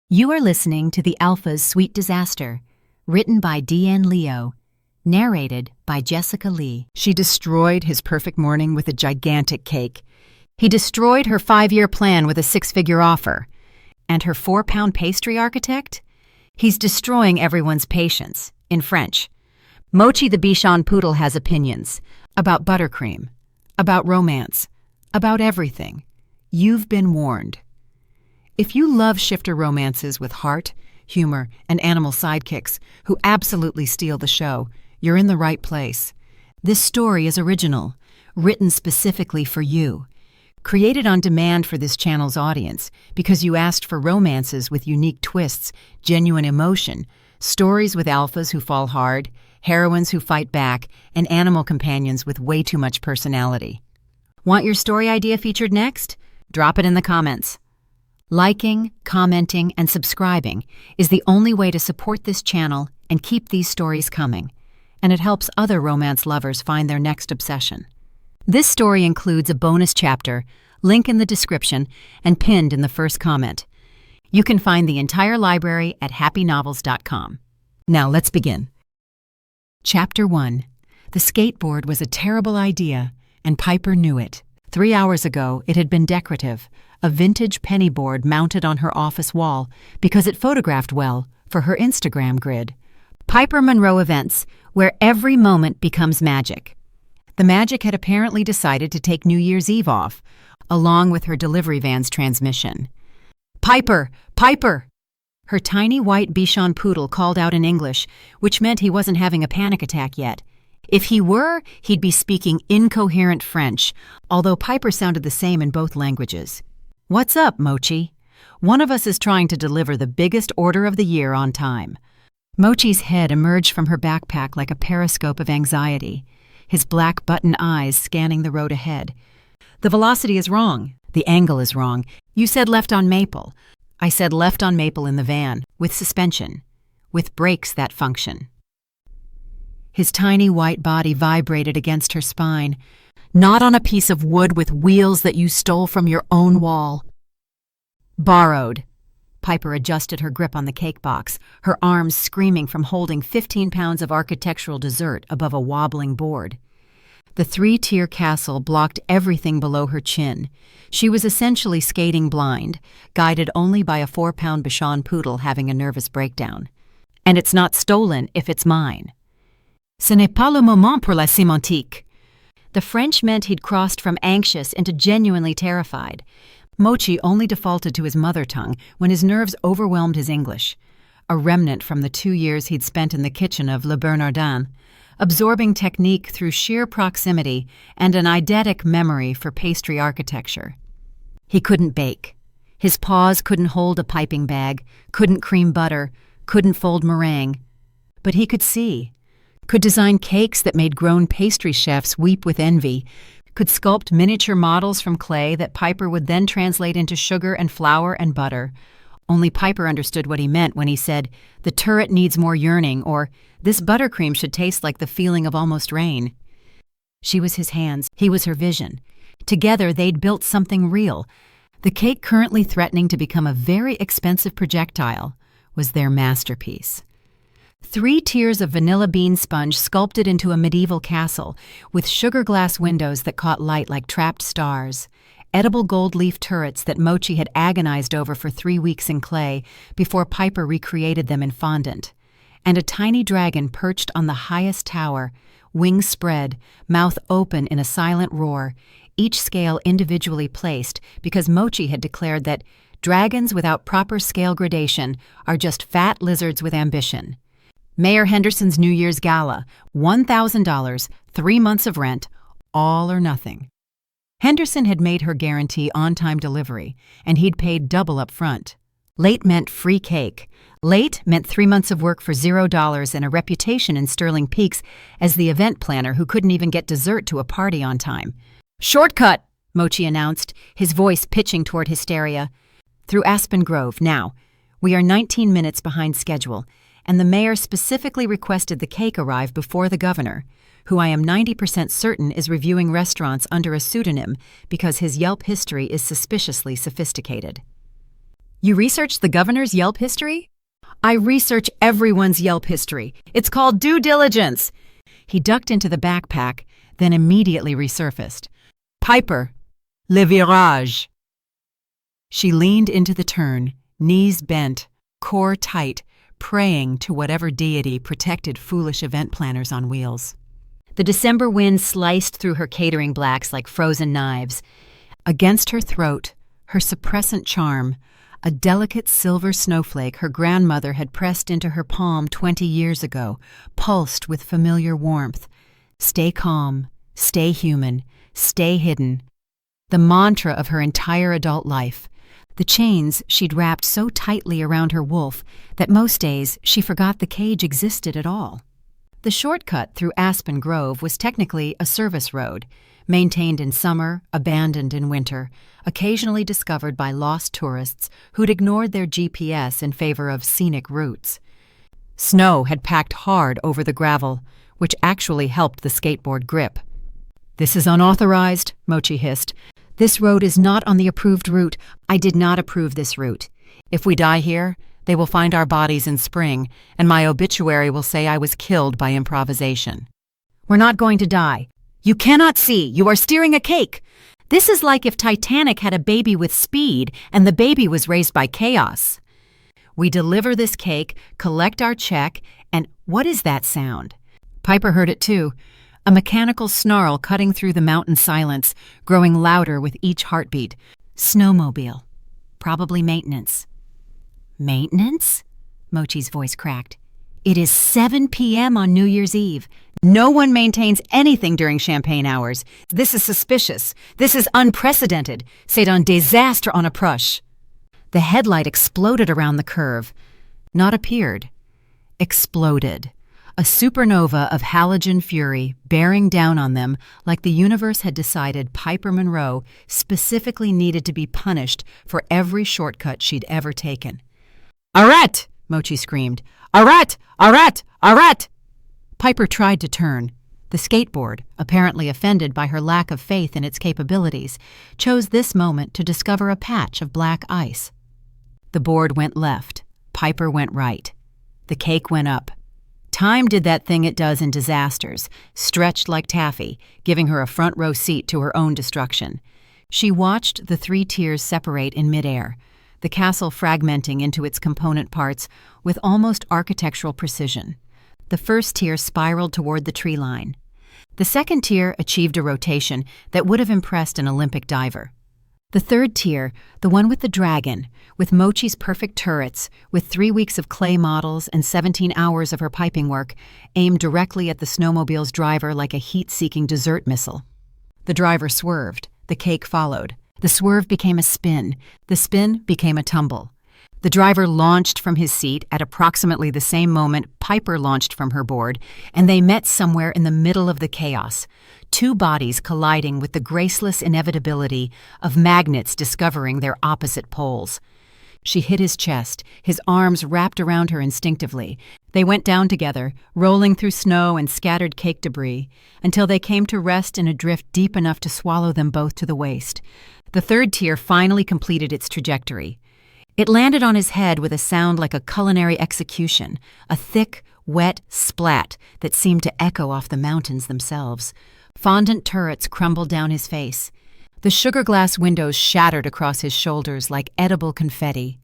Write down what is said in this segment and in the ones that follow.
You are listening to The Alpha's Sweet Disaster, written by Deanne Leo, narrated by Jessica Lee. She destroyed his perfect morning with a gigantic cake. He destroyed her 5-year plan with a 6-figure offer. And her 4-pound pastry architect? He's destroying everyone's patience, in French. Mochi the Bichon Poodle has opinions about buttercream, about romance, about everything. You've been warned. If you love shifter romances with heart, humor, and animal sidekicks who absolutely steal the show, you're in the right place. This story is original, written specifically for you. Created on demand for this channel's audience because you asked for romances with unique twists, genuine emotion, stories with alphas who fall hard, heroines who fight back, and animal companions with way too much personality. Want your story idea featured next? Drop it in the comments. Liking, commenting, and subscribing is the only way to support this channel and keep these stories coming, and it helps other romance lovers find their next obsession. This story includes a bonus chapter, link in the description, and pinned in the first comment. You can find the entire library at happynovels.com. Now let's begin. Chapter 1. The skateboard was a terrible idea, and Piper knew it. 3 hours ago, it had been decorative, a vintage penny board mounted on her office wall because it photographed well for her Instagram grid. Piper Monroe Events, where every moment becomes magic. The magic had apparently decided to take New Year's Eve off, along with her delivery van's transmission. "Piper! Piper!" Her tiny white Bichon Poodle called out in English, which meant he wasn't having a panic attack yet. If he were, he'd be speaking incoherent French, although Piper sounded the same in both languages. "What's up, Mochi? One of us is trying to deliver the biggest order of the year on time." Mochi's head emerged from her backpack like a periscope of anxiety, his black button eyes scanning the road ahead. "The velocity is wrong. The angle is wrong. You said left on Maple." "I said left on Maple in the van, with suspension. With brakes that function." His tiny white body vibrated against her spine. "Not on a piece of wood with wheels that you stole from your own wall." "Borrowed." Piper adjusted her grip on the cake box, her arms screaming from holding 15 pounds of architectural dessert above a wobbling board. The 3-tier castle blocked everything below her chin. She was essentially skating blind, guided only by a 4-pound Bichon Poodle having a nervous breakdown. "And it's not stolen if it's mine." "Ce n'est pas le moment pour la sémantique." The French meant he'd crossed from anxious into genuinely terrified. Mochi only defaulted to his mother tongue when his nerves overwhelmed his English, a remnant from the 2 years he'd spent in the kitchen of Le Bernardin, absorbing technique through sheer proximity and an eidetic memory for pastry architecture. He couldn't bake. His paws couldn't hold a piping bag, couldn't cream butter, couldn't fold meringue. But he could see, could design cakes that made grown pastry chefs weep with envy, could sculpt miniature models from clay that Piper would then translate into sugar and flour and butter. Only Piper understood what he meant when he said, "The turret needs more yearning," or "This buttercream should taste like the feeling of almost rain." She was his hands, he was her vision. Together they'd built something real. The cake currently threatening to become a very expensive projectile was their masterpiece. 3 tiers of vanilla bean sponge sculpted into a medieval castle, with sugar glass windows that caught light like trapped stars, edible gold leaf turrets that Mochi had agonized over for 3 weeks in clay before Piper recreated them in fondant, and a tiny dragon perched on the highest tower, wings spread, mouth open in a silent roar, each scale individually placed because Mochi had declared that dragons without proper scale gradation are just fat lizards with ambition. Mayor Henderson's New Year's Gala, $1,000, 3 months of rent, all or nothing. Henderson had made her guarantee on-time delivery, and he'd paid double up front. Late meant free cake. Late meant 3 months of work for $0 and a reputation in Sterling Peaks as the event planner who couldn't even get dessert to a party on time. "Shortcut," Mochi announced, his voice pitching toward hysteria. "Through Aspen Grove, now. We are 19 minutes behind schedule, and the mayor specifically requested the cake arrive before the governor, who I am 90% certain is reviewing restaurants under a pseudonym because his Yelp history is suspiciously sophisticated." You researched the governor's Yelp history? I research everyone's Yelp history. It's called due diligence. He ducked into the backpack, then immediately resurfaced. Piper, le virage. She leaned into the turn, knees bent, core tight, praying to whatever deity protected foolish event planners on wheels. The December wind sliced through her catering blacks like frozen knives. Against her throat, her suppressant charm, a delicate silver snowflake her grandmother had pressed into her palm 20 years ago, pulsed with familiar warmth. Stay calm, stay human, stay hidden. The mantra of her entire adult life. The chains she'd wrapped so tightly around her wolf that most days she forgot the cage existed at all. The shortcut through Aspen Grove was technically a service road, maintained in summer, abandoned in winter, occasionally discovered by lost tourists who'd ignored their GPS in favor of scenic routes. Snow had packed hard over the gravel, which actually helped the skateboard grip. "This is unauthorized," Mochi hissed. "This road is not on the approved route. I did not approve this route. If we die here, they will find our bodies in spring, and my obituary will say I was killed by improvisation." "We're not going to die. You cannot see. You are steering a cake. This is like if Titanic had a baby with speed and the baby was raised by chaos. We deliver this cake, collect our check, and what is that sound?" Piper heard it too, a mechanical snarl cutting through the mountain silence, growing louder with each heartbeat. Snowmobile. Probably maintenance. "Maintenance?" Mochi's voice cracked. "It is 7 p.m. on New Year's Eve. No one maintains anything during champagne hours. This is suspicious. This is unprecedented. C'est un désastre en approche." The headlight exploded around the curve. Not appeared. Exploded. A supernova of halogen fury bearing down on them like the universe had decided Piper Monroe specifically needed to be punished for every shortcut she'd ever taken. "Arrête!" Mochi screamed. "Arrête! Arrête! Arrête!" Piper tried to turn. The skateboard, apparently offended by her lack of faith in its capabilities, chose this moment to discover a patch of black ice. The board went left. Piper went right. The cake went up. Time did that thing it does in disasters, stretched like taffy, giving her a front row seat to her own destruction. She watched the 3 tiers separate in midair, the castle fragmenting into its component parts with almost architectural precision. The first tier spiraled toward the tree line. The second tier achieved a rotation that would have impressed an Olympic diver. The third tier, the one with the dragon, with Mochi's perfect turrets, with 3 weeks of clay models and 17 hours of her piping work, aimed directly at the snowmobile's driver like a heat-seeking dessert missile. The driver swerved. The cake followed. The swerve became a spin. The spin became a tumble. The driver launched from his seat at approximately the same moment Piper launched from her board, and they met somewhere in the middle of the chaos, 2 bodies colliding with the graceless inevitability of magnets discovering their opposite poles. She hit his chest, his arms wrapped around her instinctively. They went down together, rolling through snow and scattered cake debris, until they came to rest in a drift deep enough to swallow them both to the waist. The third tier finally completed its trajectory. It landed on his head with a sound like a culinary execution, a thick, wet splat that seemed to echo off the mountains themselves. Fondant turrets crumbled down his face. The sugar glass windows shattered across his shoulders like edible confetti.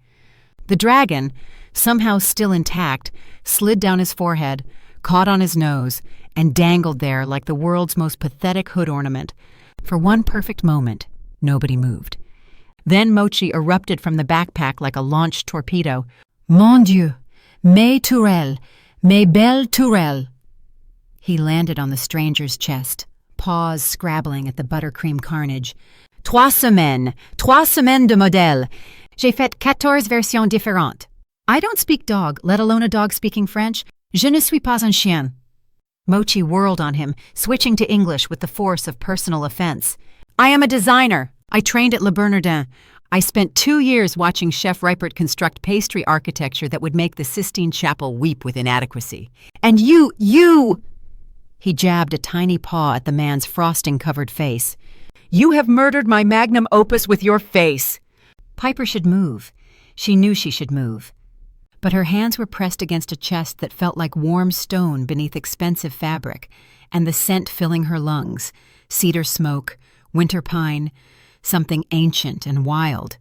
The dragon, somehow still intact, slid down his forehead, caught on his nose, and dangled there like the world's most pathetic hood ornament. For one perfect moment, nobody moved. Then Mochi erupted from the backpack like a launched torpedo. "Mon Dieu! Mes tourelles! Mes belles tourelles!" He landed on the stranger's chest, paws scrabbling at the buttercream carnage. Trois semaines de modèle. J'ai fait 14 versions différentes. I don't speak dog, let alone a dog speaking French. Je ne suis pas un chien." Mochi whirled on him, switching to English with the force of personal offense. "I am a designer. I trained at Le Bernardin. I spent 2 years watching Chef Reipert construct pastry architecture that would make the Sistine Chapel weep with inadequacy. And you! He jabbed a tiny paw at the man's frosting-covered face. "You have murdered my magnum opus with your face." Piper should move. She knew she should move, but her hands were pressed against a chest that felt like warm stone beneath expensive fabric, and the scent filling her lungs, cedar smoke, winter pine, something ancient and wild,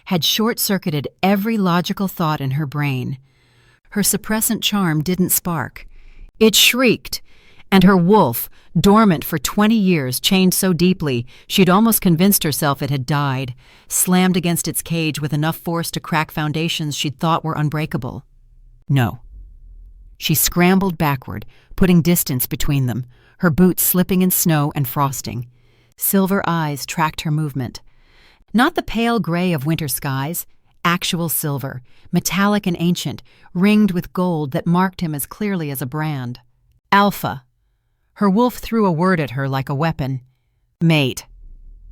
had short-circuited every logical thought in her brain. Her suppressant charm didn't spark. It shrieked, and her wolf, dormant for 20 years, chained so deeply she'd almost convinced herself it had died, slammed against its cage with enough force to crack foundations she'd thought were unbreakable. No. She scrambled backward, putting distance between them, her boots slipping in snow and frosting. Silver eyes tracked her movement. Not the pale gray of winter skies, actual silver, metallic and ancient, ringed with gold that marked him as clearly as a brand. Alpha. Her wolf threw a word at her like a weapon. Mate.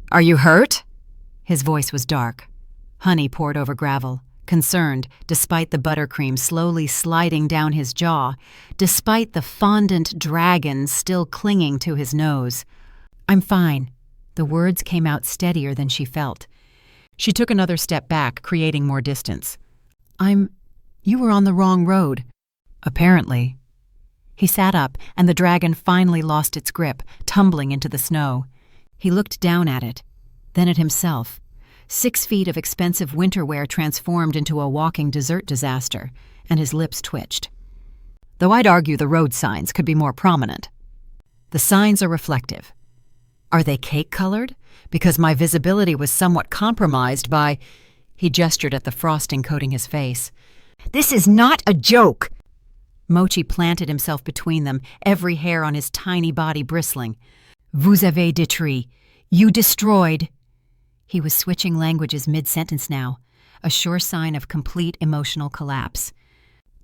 Are you hurt? His voice was dark. Honey poured over gravel, concerned, despite the buttercream slowly sliding down his jaw, despite the fondant dragon still clinging to his nose. I'm fine. The words came out steadier than she felt. She took another step back, creating more distance. You were on the wrong road. Apparently. He sat up, and the dragon finally lost its grip, tumbling into the snow. He looked down at it, then at himself. 6 feet of expensive winter wear transformed into a walking dessert disaster, and his lips twitched. Though I'd argue the road signs could be more prominent. The signs are reflective. Are they cake-colored? Because my visibility was somewhat compromised by... He gestured at the frosting coating his face. This is not a joke! Mochi planted himself between them, every hair on his tiny body bristling. Vous avez détruit. You destroyed. He was switching languages mid-sentence now, a sure sign of complete emotional collapse.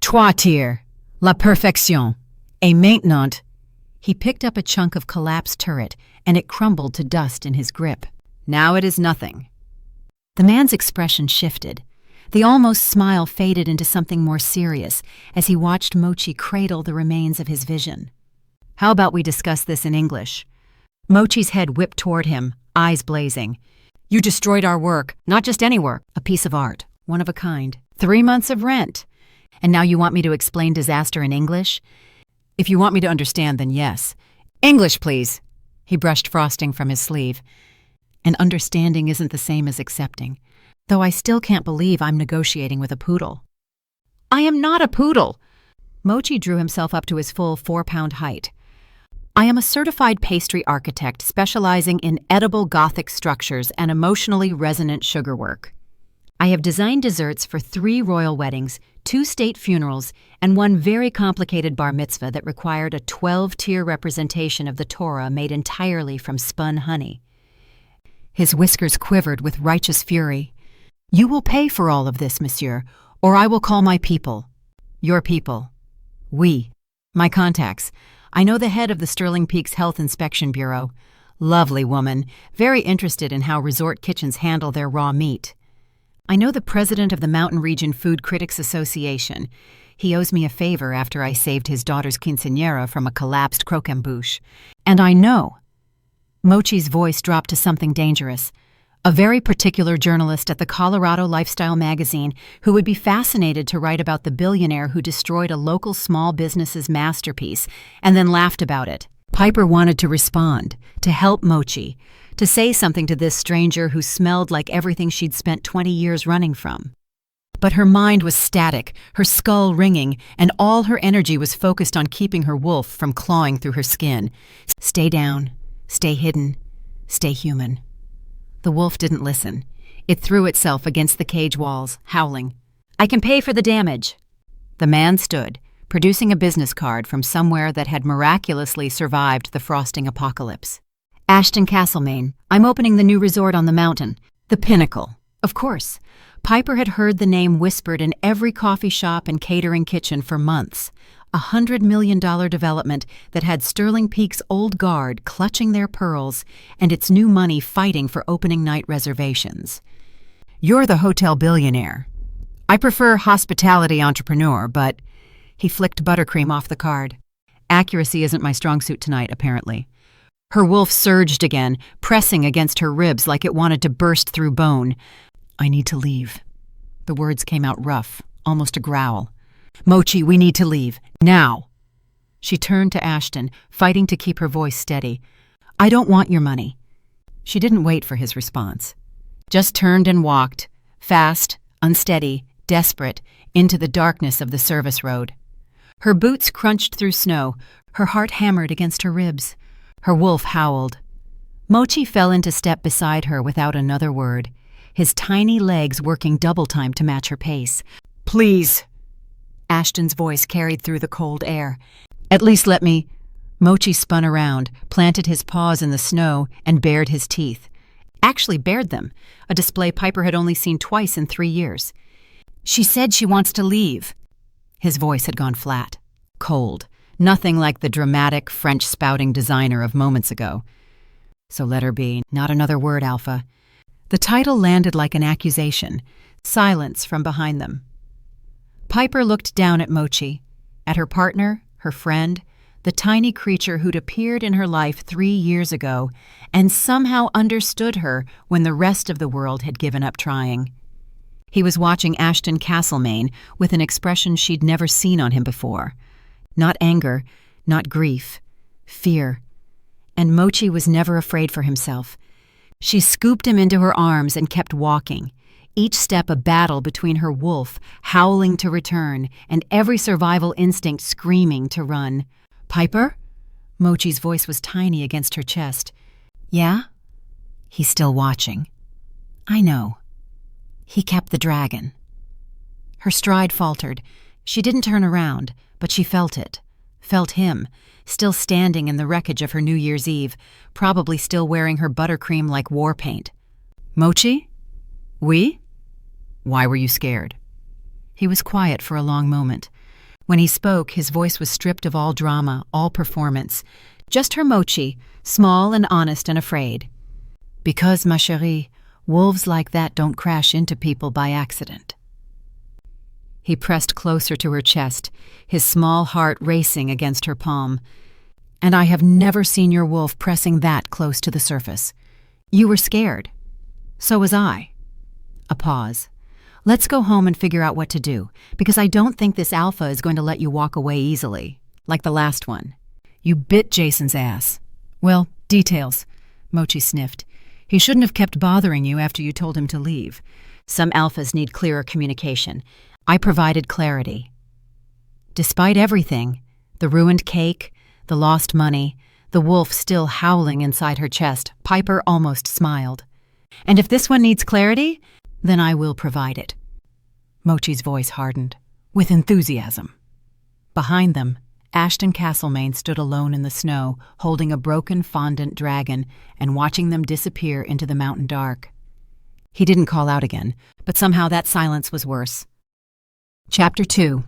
Trois tirs. La perfection. Et maintenant. He picked up a chunk of collapsed turret, and it crumbled to dust in his grip. Now it is nothing. The man's expression shifted. The almost smile faded into something more serious as he watched Mochi cradle the remains of his vision. How about we discuss this in English? Mochi's head whipped toward him, eyes blazing. You destroyed our work, not just any work, a piece of art, one of a kind. 3 months of rent. And now you want me to explain disaster in English? If you want me to understand, then yes. English, please. He brushed frosting from his sleeve. And understanding isn't the same as accepting. Though I still can't believe I'm negotiating with a poodle. I am not a poodle! Mochi drew himself up to his full 4-pound height. I am a certified pastry architect specializing in edible Gothic structures and emotionally resonant sugarwork. I have designed desserts for 3 royal weddings, 2 state funerals, and 1 very complicated bar mitzvah that required a 12-tier representation of the Torah made entirely from spun honey. His whiskers quivered with righteous fury. You will pay for all of this, monsieur, or I will call my people. Your people. We. My contacts. I know the head of the Sterling Peaks Health Inspection Bureau. Lovely woman, very interested in how resort kitchens handle their raw meat. I know the president of the Mountain Region Food Critics Association. He owes me a favor after I saved his daughter's quinceañera from a collapsed croquembouche. And I know. Mochi's voice dropped to something dangerous. A very particular journalist at the Colorado Lifestyle magazine who would be fascinated to write about the billionaire who destroyed a local small business's masterpiece and then laughed about it. Piper wanted to respond, to help Mochi, to say something to this stranger who smelled like everything she'd spent 20 years running from. But her mind was static, her skull ringing, and all her energy was focused on keeping her wolf from clawing through her skin. Stay down, stay hidden, stay human. The wolf didn't listen. It threw itself against the cage walls, howling. I can pay for the damage. The man stood, producing a business card from somewhere that had miraculously survived the frosting apocalypse. Ashton Castlemaine. I'm opening the new resort on the mountain. The Pinnacle. Of course. Piper had heard the name whispered in every coffee shop and catering kitchen for months. $100 million development that had Sterling Peak's old guard clutching their pearls and its new money fighting for opening night reservations. You're the hotel billionaire. I prefer hospitality entrepreneur, but... He flicked buttercream off the card. Accuracy isn't my strong suit tonight, apparently. Her wolf surged again, pressing against her ribs like it wanted to burst through bone. I need to leave. The words came out rough, almost a growl. "Mochi, we need to leave. Now!" She turned to Ashton, fighting to keep her voice steady. "I don't want your money." She didn't wait for his response. Just turned and walked, fast, unsteady, desperate, into the darkness of the service road. Her boots crunched through snow, her heart hammered against her ribs. Her wolf howled. Mochi fell into step beside her without another word, his tiny legs working double time to match her pace. "Please!" Ashton's voice carried through the cold air. "At least let me—" Mochi spun around, planted his paws in the snow, and bared his teeth. Actually bared them, a display Piper had only seen twice in 3 years. "She said she wants to leave." His voice had gone flat, cold, nothing like the dramatic, French-spouting designer of moments ago. "So let her be. Not another word, Alpha." The title landed like an accusation. Silence from behind them. Piper looked down at Mochi, at her partner, her friend, the tiny creature who'd appeared in her life 3 years ago and somehow understood her when the rest of the world had given up trying. He was watching Ashton Castlemaine with an expression she'd never seen on him before. Not anger, not grief, fear. And Mochi was never afraid for himself. She scooped him into her arms and kept walking, each step a battle between her wolf, howling to return, and every survival instinct screaming to run. "Piper?" Mochi's voice was tiny against her chest. "Yeah?" "He's still watching." "I know." "He kept the dragon." Her stride faltered. She didn't turn around, but she felt it. Felt him, still standing in the wreckage of her New Year's Eve, probably still wearing her buttercream like war paint. "Mochi? We? Why were you scared?" He was quiet for a long moment. When he spoke, his voice was stripped of all drama, all performance. Just her Mochi, small and honest and afraid. "Because, ma chérie, wolves like that don't crash into people by accident." He pressed closer to her chest, his small heart racing against her palm. "And I have never seen your wolf pressing that close to the surface. You were scared. So was I." A pause. "Let's go home and figure out what to do, because I don't think this Alpha is going to let you walk away easily, like the last one. You bit Jason's ass." "Well, details," Mochi sniffed. "He shouldn't have kept bothering you after you told him to leave. Some Alphas need clearer communication. I provided clarity." Despite everything, the ruined cake, the lost money, the wolf still howling inside her chest, Piper almost smiled. "And if this one needs clarity, then I will provide it." Mochi's voice hardened, with enthusiasm. Behind them, Ashton Castlemaine stood alone in the snow, holding a broken fondant dragon and watching them disappear into the mountain dark. He didn't call out again, but somehow that silence was worse. Chapter 2.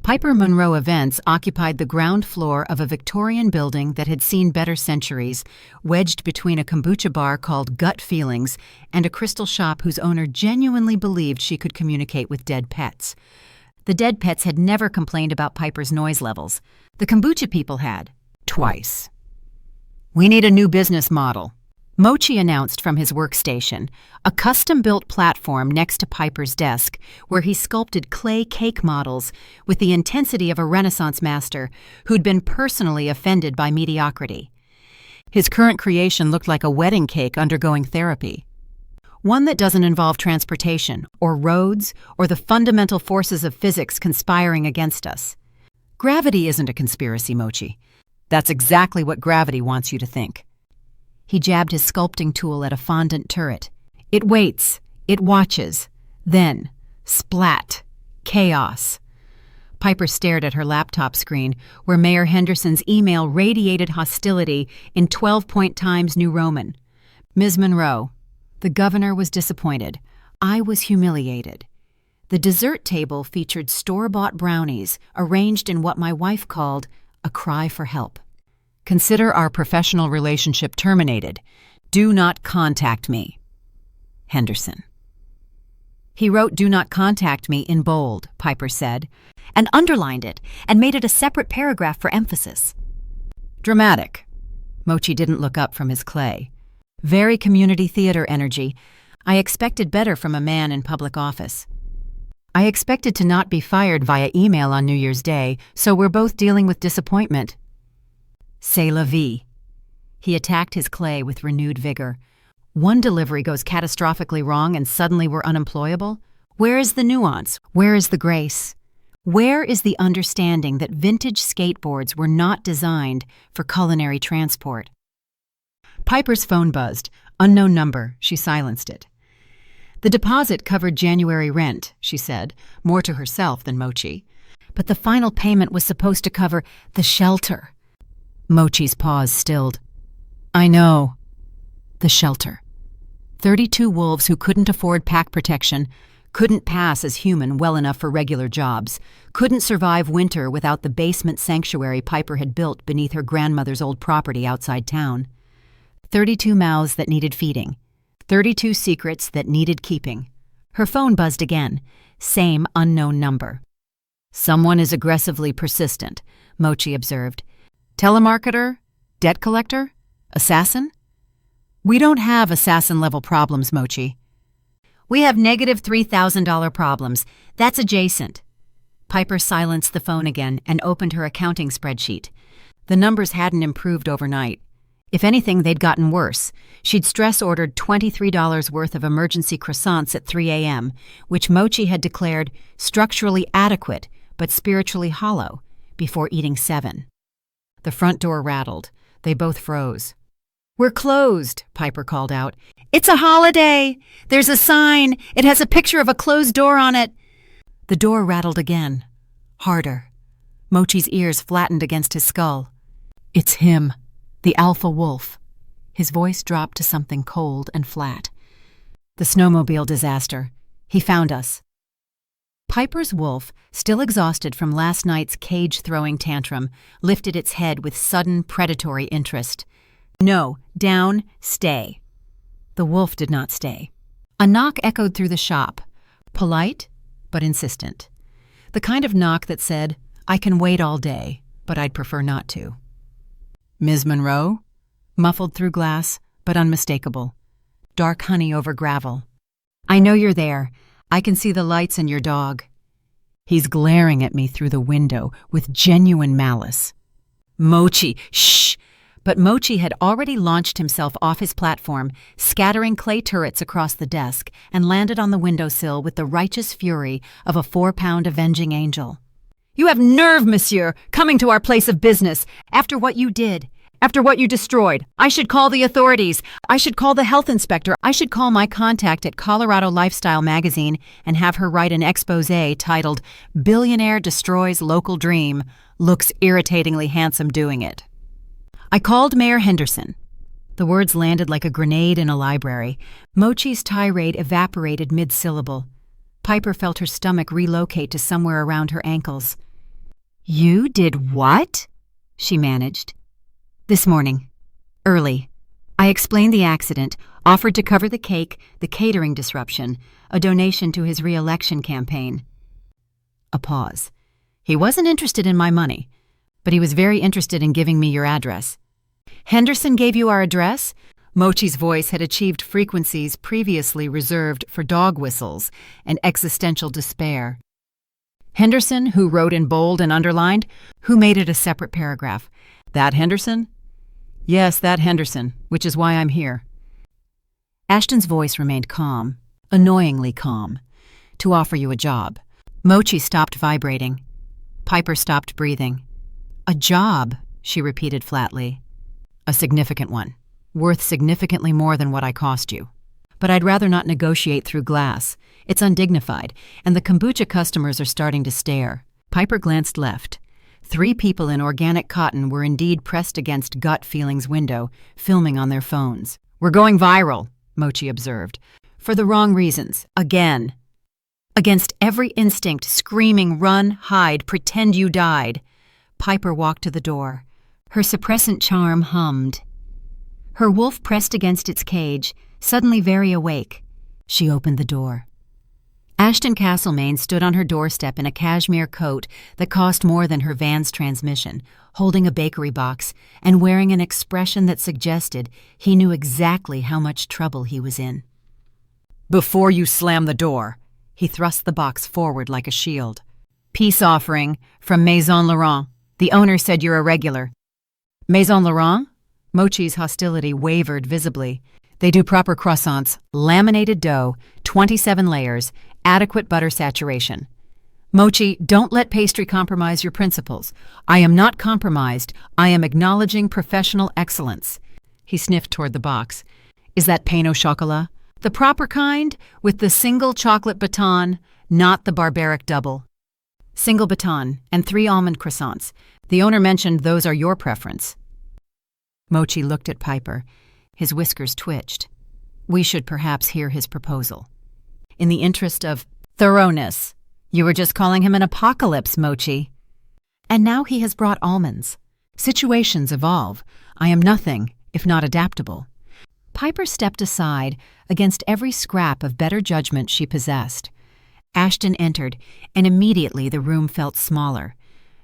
Piper Monroe Events occupied the ground floor of a Victorian building that had seen better centuries, wedged between a kombucha bar called Gut Feelings and a crystal shop whose owner genuinely believed she could communicate with dead pets. The dead pets had never complained about Piper's noise levels. The kombucha people had. Twice. "We need a new business model," Mochi announced from his workstation, a custom-built platform next to Piper's desk where he sculpted clay cake models with the intensity of a Renaissance master who'd been personally offended by mediocrity. His current creation looked like a wedding cake undergoing therapy. One that doesn't involve transportation, or roads, or the fundamental forces of physics conspiring against us. Gravity isn't a conspiracy, Mochi. That's exactly what gravity wants you to think. He jabbed his sculpting tool at a fondant turret. It waits. It watches. Then, splat. Chaos. Piper stared at her laptop screen, where Mayor Henderson's email radiated hostility in 12-point Times New Roman. "Ms. Monroe, the governor was disappointed. I was humiliated. The dessert table featured store-bought brownies arranged in what my wife called a cry for help. Consider our professional relationship terminated. Do not contact me. Henderson." He wrote "do not contact me" in bold, Piper said, and underlined it and made it a separate paragraph for emphasis. Dramatic. Mochi didn't look up from his clay. Very community theater energy. I expected better from a man in public office. I expected to not be fired via email on New Year's Day, so we're both dealing with disappointment. C'est la vie. He attacked his clay with renewed vigor. One delivery goes catastrophically wrong and suddenly we're unemployable? Where is the nuance? Where is the grace? Where is the understanding that vintage skateboards were not designed for culinary transport? Piper's phone buzzed. Unknown number. She silenced it. The deposit covered January rent, she said, more to herself than Mochi. But the final payment was supposed to cover the shelter. Mochi's pause stilled. I know. The shelter. 32 wolves who couldn't afford pack protection, couldn't pass as human well enough for regular jobs, couldn't survive winter without the basement sanctuary Piper had built beneath her grandmother's old property outside town. 32 mouths that needed feeding. 32 secrets that needed keeping. Her phone buzzed again. Same unknown number. Someone is aggressively persistent, Mochi observed. Telemarketer? Debt collector? Assassin? We don't have assassin-level problems, Mochi. We have negative $3,000 problems. That's adjacent. Piper silenced the phone again and opened her accounting spreadsheet. The numbers hadn't improved overnight. If anything, they'd gotten worse. She'd stress-ordered $23 worth of emergency croissants at 3 a.m., which Mochi had declared structurally adequate but spiritually hollow, before eating 7. The front door rattled. They both froze. We're closed, Piper called out. It's a holiday! There's a sign! It has a picture of a closed door on it! The door rattled again. Harder. Mochi's ears flattened against his skull. It's him. The alpha wolf. His voice dropped to something cold and flat. The snowmobile disaster. He found us. Piper's wolf, still exhausted from last night's cage-throwing tantrum, lifted its head with sudden predatory interest. No, down, stay. The wolf did not stay. A knock echoed through the shop. Polite, but insistent. The kind of knock that said, I can wait all day, but I'd prefer not to. Ms. Monroe? Muffled through glass, but unmistakable. Dark honey over gravel. I know you're there. I can see the lights and your dog. He's glaring at me through the window with genuine malice. Mochi, shh! But Mochi had already launched himself off his platform, scattering clay turrets across the desk, and landed on the windowsill with the righteous fury of a 4-pound avenging angel. You have nerve, monsieur, coming to our place of business. After what you did, after what you destroyed, I should call the authorities. I should call the health inspector. I should call my contact at Colorado Lifestyle magazine and have her write an exposé titled, Billionaire Destroys Local Dream, Looks Irritatingly Handsome Doing It. I called Mayor Henderson. The words landed like a grenade in a library. Mochi's tirade evaporated mid-syllable. Piper felt her stomach relocate to somewhere around her ankles. You did what? She managed. This morning. Early. I explained the accident, offered to cover the cake, the catering disruption, a donation to his re-election campaign. A pause. He wasn't interested in my money, but he was very interested in giving me your address. Henderson gave you our address? Mochi's voice had achieved frequencies previously reserved for dog whistles and existential despair. Henderson, who wrote in bold and underlined, who made it a separate paragraph. That Henderson? Yes, that Henderson, which is why I'm here. Ashton's voice remained calm, annoyingly calm. To offer you a job. Mochi stopped vibrating. Piper stopped breathing. A job, she repeated flatly. A significant one. Worth significantly more than what I cost you. But I'd rather not negotiate through glass. It's undignified, and the kombucha customers are starting to stare. Piper glanced left. 3 people in organic cotton were indeed pressed against Gut Feeling's window, filming on their phones. We're going viral, Mochi observed. For the wrong reasons. Again. Against every instinct, screaming, run, hide, pretend you died. Piper walked to the door. Her suppressant charm hummed. Her wolf pressed against its cage, suddenly very awake. She opened the door. Ashton Castlemaine stood on her doorstep in a cashmere coat that cost more than her van's transmission, holding a bakery box and wearing an expression that suggested he knew exactly how much trouble he was in. Before you slam the door, He thrust the box forward like a shield. Peace offering from Maison Laurent. The owner said you're a regular. Maison Laurent? Mochi's hostility wavered visibly. They do proper croissants, laminated dough, 27 layers, adequate butter saturation. Mochi, don't let pastry compromise your principles. I am not compromised. I am acknowledging professional excellence. He sniffed toward the box. Is that pain au chocolat? The proper kind, with the single chocolate baton, not the barbaric double. Single baton and 3 almond croissants. The owner mentioned those are your preference. Mochi looked at Piper. His whiskers twitched. We should perhaps hear his proposal. In the interest of thoroughness, you were just calling him an apocalypse, Mochi. And now he has brought almonds. Situations evolve. I am nothing if not adaptable. Piper stepped aside against every scrap of better judgment she possessed. Ashton entered, and immediately the room felt smaller.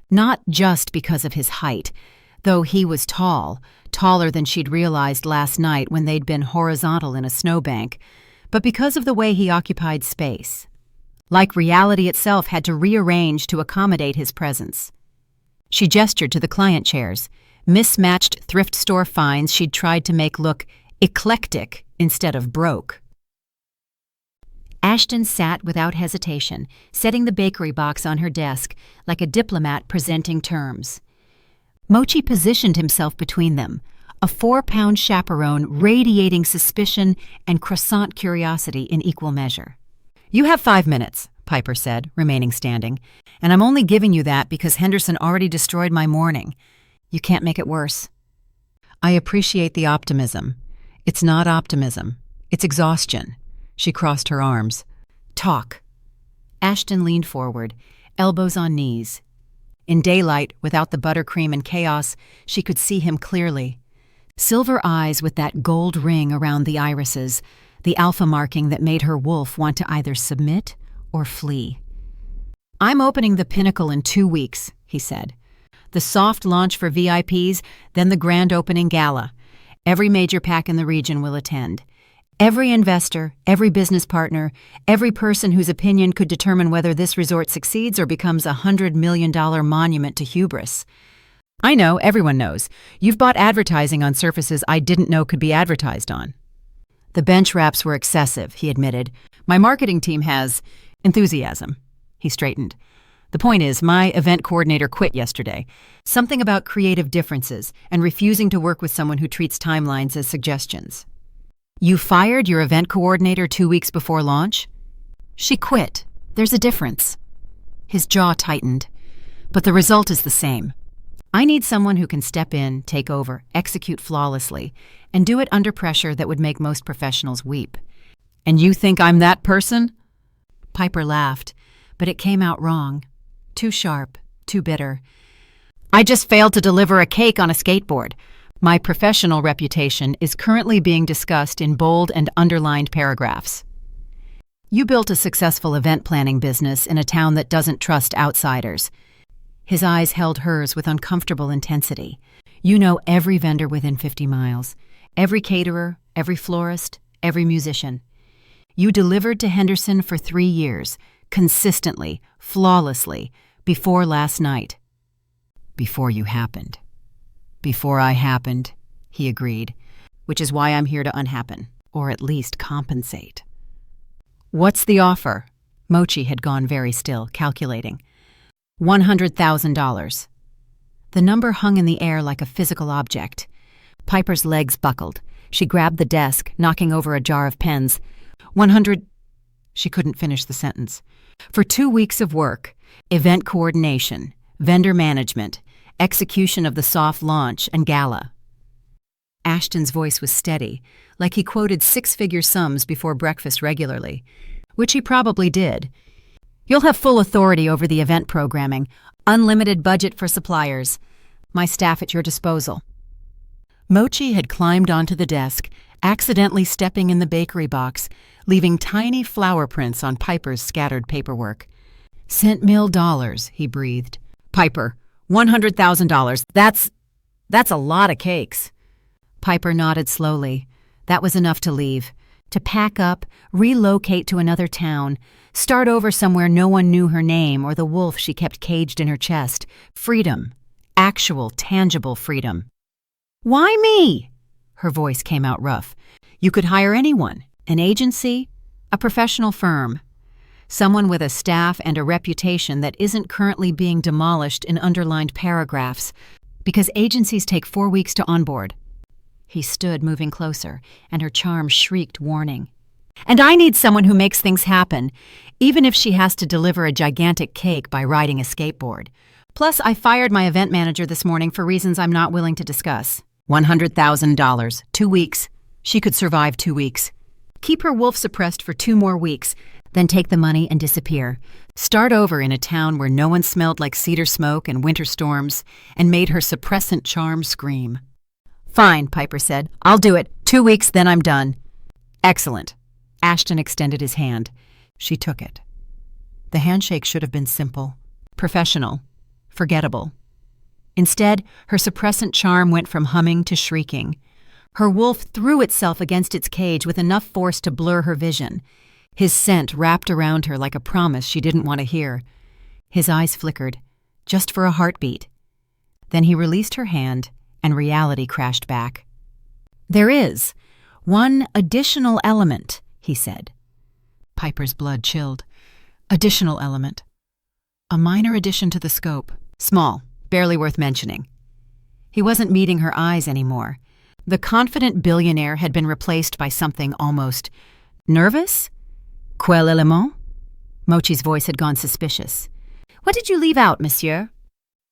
Not just because of his height, though he was tall, taller than she'd realized last night when they'd been horizontal in a snowbank, but because of the way he occupied space. Like reality itself had to rearrange to accommodate his presence. She gestured to the client chairs, mismatched thrift store finds she'd tried to make look eclectic instead of broke. Ashton sat without hesitation, setting the bakery box on her desk like a diplomat presenting terms. Mochi positioned himself between them, a 4-pound chaperone radiating suspicion and croissant curiosity in equal measure. You have 5 minutes, Piper said, remaining standing, and I'm only giving you that because Henderson already destroyed my morning. You can't make it worse. I appreciate the optimism. It's not optimism. It's exhaustion. She crossed her arms. Talk. Ashton leaned forward, elbows on knees. In daylight, without the buttercream and chaos, she could see him clearly. Silver eyes with that gold ring around the irises, the alpha marking that made her wolf want to either submit or flee. I'm opening the Pinnacle in 2 weeks, he said. The soft launch for VIPs, then the grand opening gala. Every major pack in the region will attend. Every investor, every business partner, every person whose opinion could determine whether this resort succeeds or becomes a $100 million monument to hubris. I know, everyone knows. You've bought advertising on surfaces I didn't know could be advertised on. The bench wraps were excessive, he admitted. My marketing team has enthusiasm. He straightened. The point is, my event coordinator quit yesterday. Something about creative differences and refusing to work with someone who treats timelines as suggestions. You fired your event coordinator 2 weeks before launch? She quit. There's a difference. His jaw tightened. But the result is the same. I need someone who can step in, take over, execute flawlessly, and do it under pressure that would make most professionals weep. And you think I'm that person? Piper laughed, but it came out wrong. Too sharp, too bitter. I just failed to deliver a cake on a skateboard. My professional reputation is currently being discussed in bold and underlined paragraphs. You built a successful event planning business in a town that doesn't trust outsiders. His eyes held hers with uncomfortable intensity. You know every vendor within 50 miles, every caterer, every florist, every musician. You delivered to Henderson for 3 years, consistently, flawlessly, before last night. Before you happened. Before I happened, he agreed, which is why I'm here to unhappen, or at least compensate. What's the offer? Mochi had gone very still, calculating. $100,000. The number hung in the air like a physical object. Piper's legs buckled. She grabbed the desk, knocking over a jar of pens. 100... She couldn't finish the sentence. For 2 weeks of work, event coordination, vendor management, execution of the soft launch and gala. Ashton's voice was steady, like he quoted 6-figure sums before breakfast regularly, which he probably did. You'll have full authority over the event programming, unlimited budget for suppliers, my staff at your disposal. Mochi had climbed onto the desk, accidentally stepping in the bakery box, leaving tiny flower prints on Piper's scattered paperwork. Cent mil dollars, he breathed. Piper, $100,000. That's a lot of cakes. Piper nodded slowly. That was enough to leave. To pack up, relocate to another town, start over somewhere no one knew her name or the wolf she kept caged in her chest. Freedom. Actual, tangible freedom. "Why me?" Her voice came out rough. "You could hire anyone. An agency, a professional firm. Someone with a staff and a reputation that isn't currently being demolished in underlined paragraphs, because agencies take 4 weeks to onboard." He stood, moving closer, and her charm shrieked warning. "And I need someone who makes things happen, even if she has to deliver a gigantic cake by riding a skateboard. Plus, I fired my event manager this morning for reasons I'm not willing to discuss. $100,000, 2 weeks. She could survive 2 weeks. Keep her wolf suppressed for 2 more weeks, then take the money and disappear. Start over in a town where no one smelled like cedar smoke and winter storms, and made her suppressant charm scream." "Fine," Piper said. "I'll do it. 2 weeks, then I'm done." "Excellent." Ashton extended his hand. She took it. The handshake should have been simple, professional, forgettable. Instead, her suppressant charm went from humming to shrieking. Her wolf threw itself against its cage with enough force to blur her vision. His scent wrapped around her like a promise she didn't want to hear. His eyes flickered, just for a heartbeat. Then he released her hand, and reality crashed back. "There is one additional element," he said. Piper's blood chilled. Additional element. A minor addition to the scope. Small, barely worth mentioning. He wasn't meeting her eyes anymore. The confident billionaire had been replaced by something almost nervous? Quel élément? Mochi's voice had gone suspicious. "What did you leave out, monsieur?"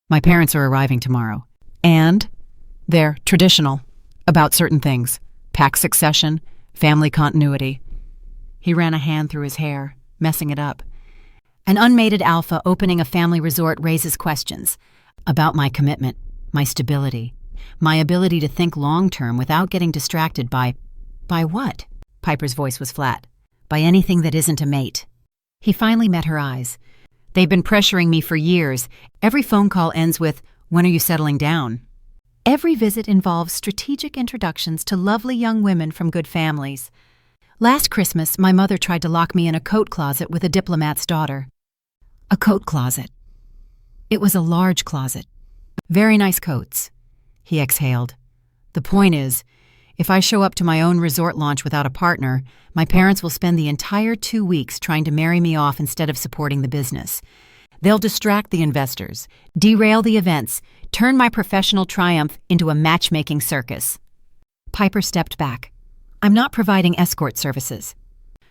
"My parents are arriving tomorrow. And they're traditional about certain things. Pack succession, family continuity." He ran a hand through his hair, messing it up. "An unmated alpha opening a family resort raises questions about my commitment, my stability, my ability to think long-term without getting distracted by what?" Piper's voice was flat. "By anything that isn't a mate." He finally met her eyes. "They've been pressuring me for years. Every phone call ends with, 'When are you settling down?' Every visit involves strategic introductions to lovely young women from good families. Last Christmas, my mother tried to lock me in a coat closet with a diplomat's daughter." A coat closet. It was a large closet. Very nice coats. He exhaled. "The point is, if I show up to my own resort launch without a partner, my parents will spend the entire 2 weeks trying to marry me off instead of supporting the business. They'll distract the investors, derail the events, turn my professional triumph into a matchmaking circus." Piper stepped back. "I'm not providing escort services."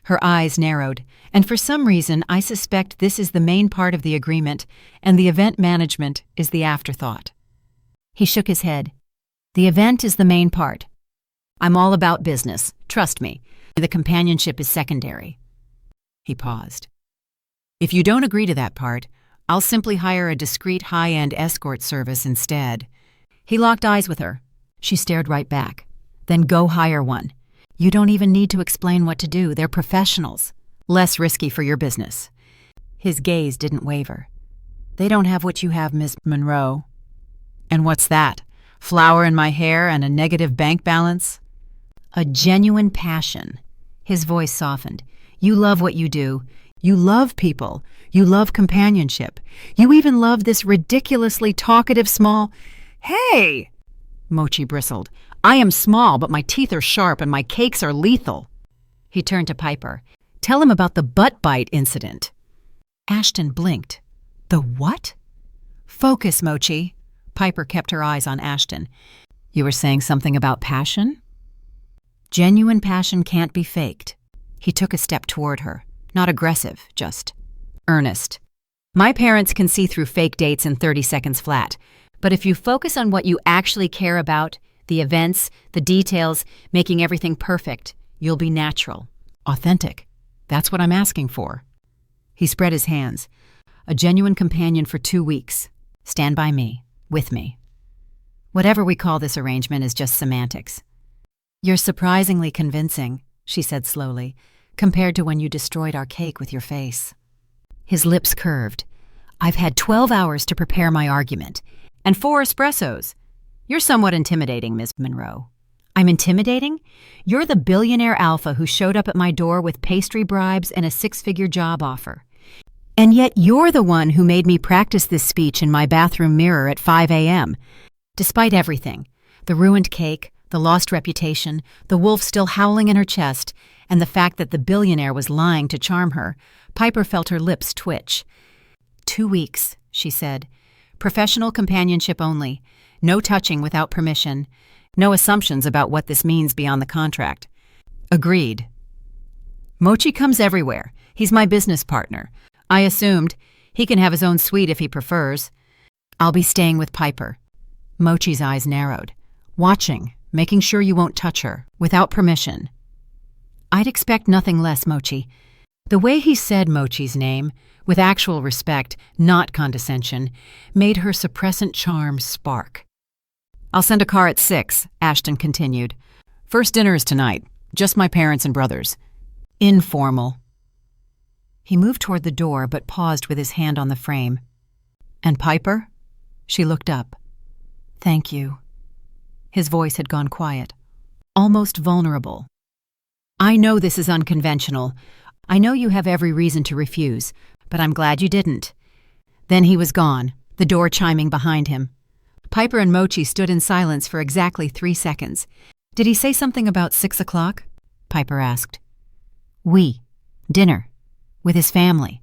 Her eyes narrowed, and for some reason I suspect this is the main part of the agreement, and the event management is the afterthought. He shook his head. "The event is the main part. I'm all about business, trust me. The companionship is secondary." He paused. "If you don't agree to that part, I'll simply hire a discreet high-end escort service instead." He locked eyes with her. She stared right back. "Then go hire one. You don't even need to explain what to do. They're professionals. Less risky for your business." His gaze didn't waver. "They don't have what you have, Miss Monroe." "And what's that? Flour in my hair and a negative bank balance?" "A genuine passion." His voice softened. "You love what you do. You love people. You love companionship. You even love this ridiculously talkative small—" "Hey!" Mochi bristled. "I am small, but my teeth are sharp and my cakes are lethal." He turned to Piper. "Tell him about the butt bite incident." Ashton blinked. "The what?" "Focus, Mochi." Piper kept her eyes on Ashton. "You were saying something about passion?" "Genuine passion can't be faked." He took a step toward her. Not aggressive, just earnest. "My parents can see through fake dates in 30 seconds flat. But if you focus on what you actually care about, the events, the details, making everything perfect, you'll be natural, authentic. That's what I'm asking for." He spread his hands. "A genuine companion for 2 weeks. Stand by me, with me. Whatever we call this arrangement is just semantics." "You're surprisingly convincing," she said slowly, "compared to when you destroyed our cake with your face." His lips curved. "I've had 12 hours to prepare my argument, and 4 espressos. You're somewhat intimidating, Ms. Monroe." I'm intimidating? You're the billionaire alpha who showed up at my door with pastry bribes and a six-figure job offer. And yet you're the one who made me practice this speech in my bathroom mirror at 5 a.m. Despite everything, the ruined cake, the lost reputation, the wolf still howling in her chest, and the fact that the billionaire was lying to charm her, Piper felt her lips twitch. 2 weeks, she said. Professional companionship only. No touching without permission. No assumptions about what this means beyond the contract. Agreed. Mochi comes everywhere. He's my business partner. I assumed. He can have his own suite if he prefers. I'll be staying with Piper. Mochi's eyes narrowed. Watching, making sure you won't touch her, without permission. I'd expect nothing less, Mochi. The way he said Mochi's name, with actual respect, not condescension, made her suppressant charm spark. I'll send a car at 6, Ashton continued. First dinner is tonight. Just my parents and brothers. Informal. He moved toward the door but paused with his hand on the frame. And Piper? She looked up. Thank you. His voice had gone quiet, almost vulnerable. I know this is unconventional. I know you have every reason to refuse, but I'm glad you didn't. Then he was gone, the door chiming behind him. Piper and Mochi stood in silence for exactly 3 seconds. Did he say something about 6 o'clock? Piper asked. Dinner. With his family.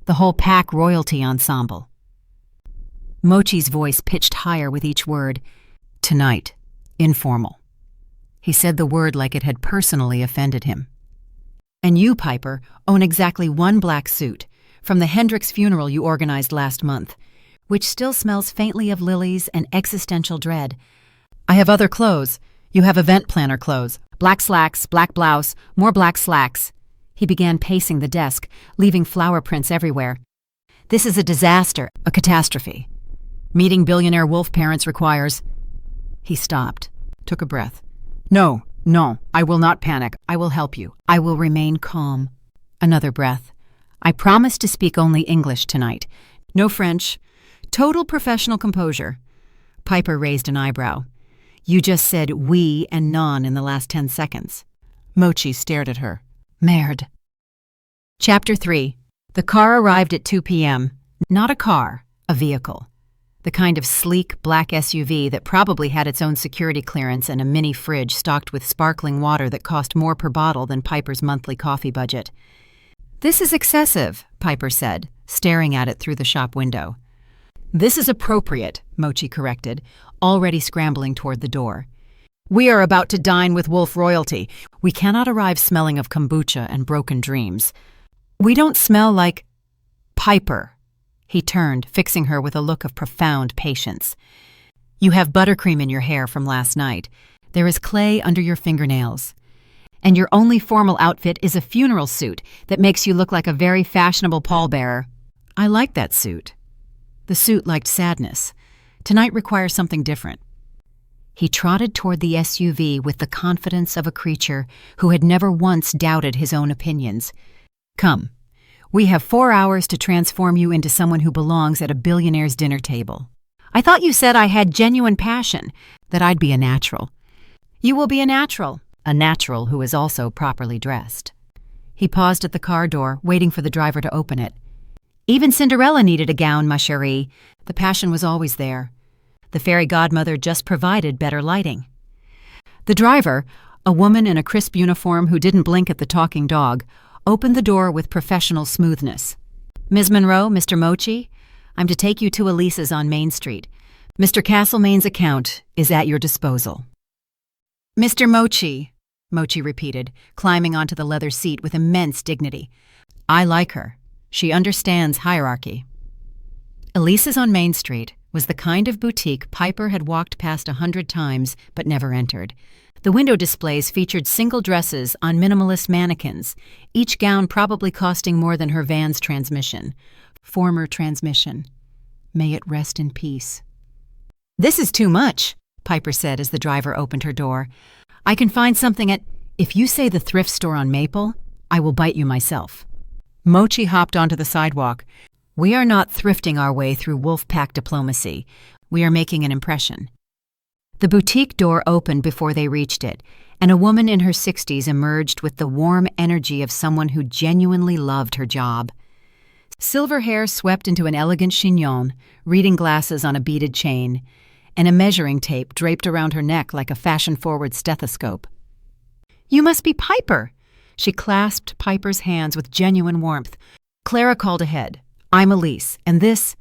The whole pack royalty ensemble. Mochi's voice pitched higher with each word. Tonight. Informal. He said the word like it had personally offended him. And you, Piper, own exactly one black suit, from the Hendricks funeral you organized last month, which still smells faintly of lilies and existential dread. I have other clothes. You have event planner clothes. Black slacks, black blouse, more black slacks. He began pacing the desk, leaving flower prints everywhere. This is a disaster, a catastrophe. Meeting billionaire wolf parents requires... He stopped, took a breath. No, I will not panic. I will help you. I will remain calm. Another breath. I promise to speak only English tonight. No French. Total professional composure. Piper raised an eyebrow. You just said oui and non in the last 10 seconds. Mochi stared at her. Merde. Chapter 3. The car arrived at 2 p.m. Not a car, a vehicle. The kind of sleek, black SUV that probably had its own security clearance and a mini fridge stocked with sparkling water that cost more per bottle than Piper's monthly coffee budget. This is excessive, Piper said, staring at it through the shop window. This is appropriate, Mochi corrected, already scrambling toward the door. We are about to dine with wolf royalty. We cannot arrive smelling of kombucha and broken dreams. We don't smell like... Piper. He turned, fixing her with a look of profound patience. You have buttercream in your hair from last night. There is clay under your fingernails. And your only formal outfit is a funeral suit that makes you look like a very fashionable pallbearer. I like that suit. The suit liked sadness. Tonight requires something different. He trotted toward the SUV with the confidence of a creature who had never once doubted his own opinions. Come. We have 4 hours to transform you into someone who belongs at a billionaire's dinner table. I thought you said I had genuine passion, that I'd be a natural. You will be a natural who is also properly dressed. He paused at the car door, waiting for the driver to open it. Even Cinderella needed a gown, ma chérie. The passion was always there. The fairy godmother just provided better lighting. The driver, a woman in a crisp uniform who didn't blink at the talking dog, opened the door with professional smoothness. Ms. Monroe, Mr. Mochi, I'm to take you to Elisa's on Main Street. Mr. Castlemane's account is at your disposal. Mr. Mochi, Mochi repeated, climbing onto the leather seat with immense dignity. I like her. She understands hierarchy. Elisa's on Main Street was the kind of boutique Piper had walked past 100 times but never entered. The window displays featured single dresses on minimalist mannequins, each gown probably costing more than her van's transmission. Former transmission. May it rest in peace. This is too much, Piper said as the driver opened her door. I can find something at... If you say the thrift store on Maple, I will bite you myself. Mochi hopped onto the sidewalk. We are not thrifting our way through wolf pack diplomacy. We are making an impression. The boutique door opened before they reached it, and a woman in her 60s emerged with the warm energy of someone who genuinely loved her job. Silver hair swept into an elegant chignon, reading glasses on a beaded chain, and a measuring tape draped around her neck like a fashion-forward stethoscope. "You must be Piper!" She clasped Piper's hands with genuine warmth. Clara called ahead. "I'm Elise, and this—"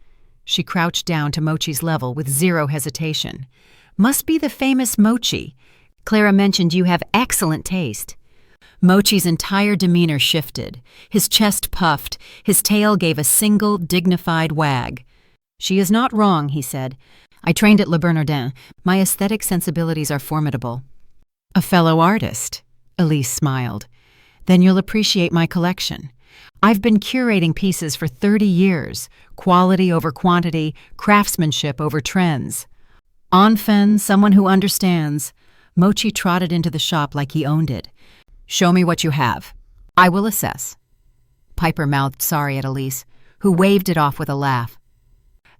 She crouched down to Mochi's level with zero hesitation. "Must be the famous Mochi. Clara mentioned you have excellent taste." Mochi's entire demeanor shifted. His chest puffed. His tail gave a single, dignified wag. "She is not wrong," he said. "I trained at Le Bernardin. My aesthetic sensibilities are formidable." "A fellow artist?" Elise smiled. "Then you'll appreciate my collection. I've been curating pieces for 30 years. Quality over quantity, craftsmanship over trends. Enfin, someone who understands." Mochi trotted into the shop like he owned it. "Show me what you have. I will assess." Piper mouthed sorry at Elise, who waved it off with a laugh.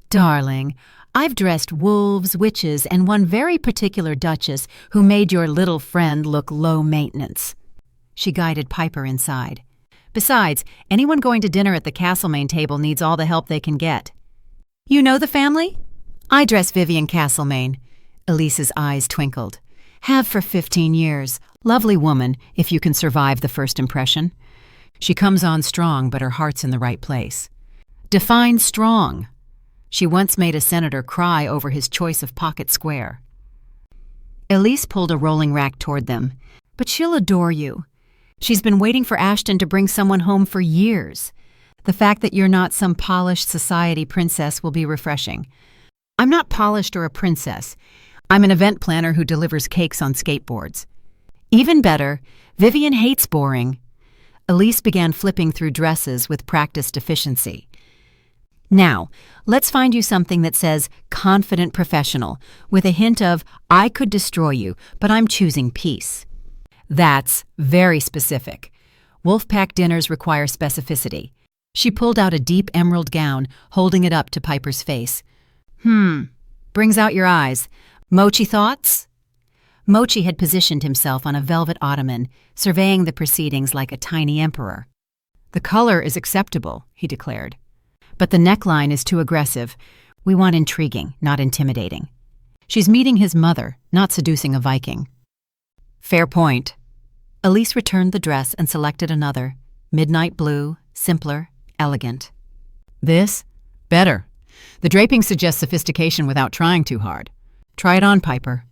"Darling, I've dressed wolves, witches, and one very particular duchess who made your little friend look low maintenance." She guided Piper inside. "Besides, anyone going to dinner at the Castlemaine table needs all the help they can get." "You know the family?" "I dress Vivian Castlemaine." Elise's eyes twinkled. "Have for 15 years. Lovely woman, if you can survive the first impression. She comes on strong, but her heart's in the right place." "Define strong." She once made a senator cry over his choice of pocket square. Elise pulled a rolling rack toward them. "But she'll adore you. She's been waiting for Ashton to bring someone home for years. The fact that you're not some polished society princess will be refreshing." "I'm not polished or a princess. I'm an event planner who delivers cakes on skateboards." "Even better, Vivian hates boring." Elise began flipping through dresses with practiced efficiency. "Now, let's find you something that says confident professional, with a hint of I could destroy you, but I'm choosing peace." "That's very specific. Wolfpack dinners require specificity." She pulled out a deep emerald gown, holding it up to Piper's face. Brings out your eyes. Mochi thoughts?" Mochi had positioned himself on a velvet ottoman, surveying the proceedings like a tiny emperor. "The color is acceptable," he declared. "But the neckline is too aggressive. We want intriguing, not intimidating. She's meeting his mother, not seducing a Viking." "Fair point." Elise returned the dress and selected another. Midnight blue, simpler, elegant. "This? Better. The draping suggests sophistication without trying too hard. Try it on, Piper."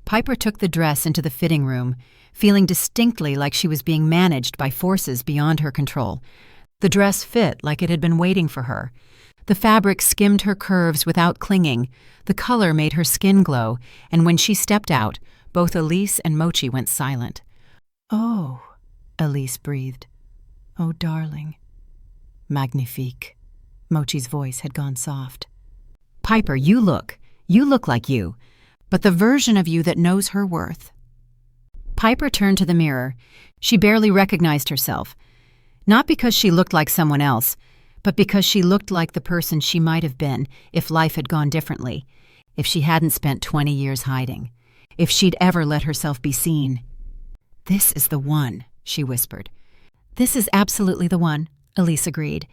Piper took the dress into the fitting room, feeling distinctly like she was being managed by forces beyond her control. The dress fit like it had been waiting for her. The fabric skimmed her curves without clinging. The color made her skin glow, and when she stepped out, both Elise and Mochi went silent. "Oh," Elise breathed. "Oh, darling." "Magnifique." Mochi's voice had gone soft. "Piper, you look like you, but the version of you that knows her worth." Piper turned to the mirror. She barely recognized herself, not because she looked like someone else, but because she looked like the person she might have been if life had gone differently, if she hadn't spent 20 years hiding, if she'd ever let herself be seen. "This is the one," she whispered. "This is absolutely the one," Elise agreed.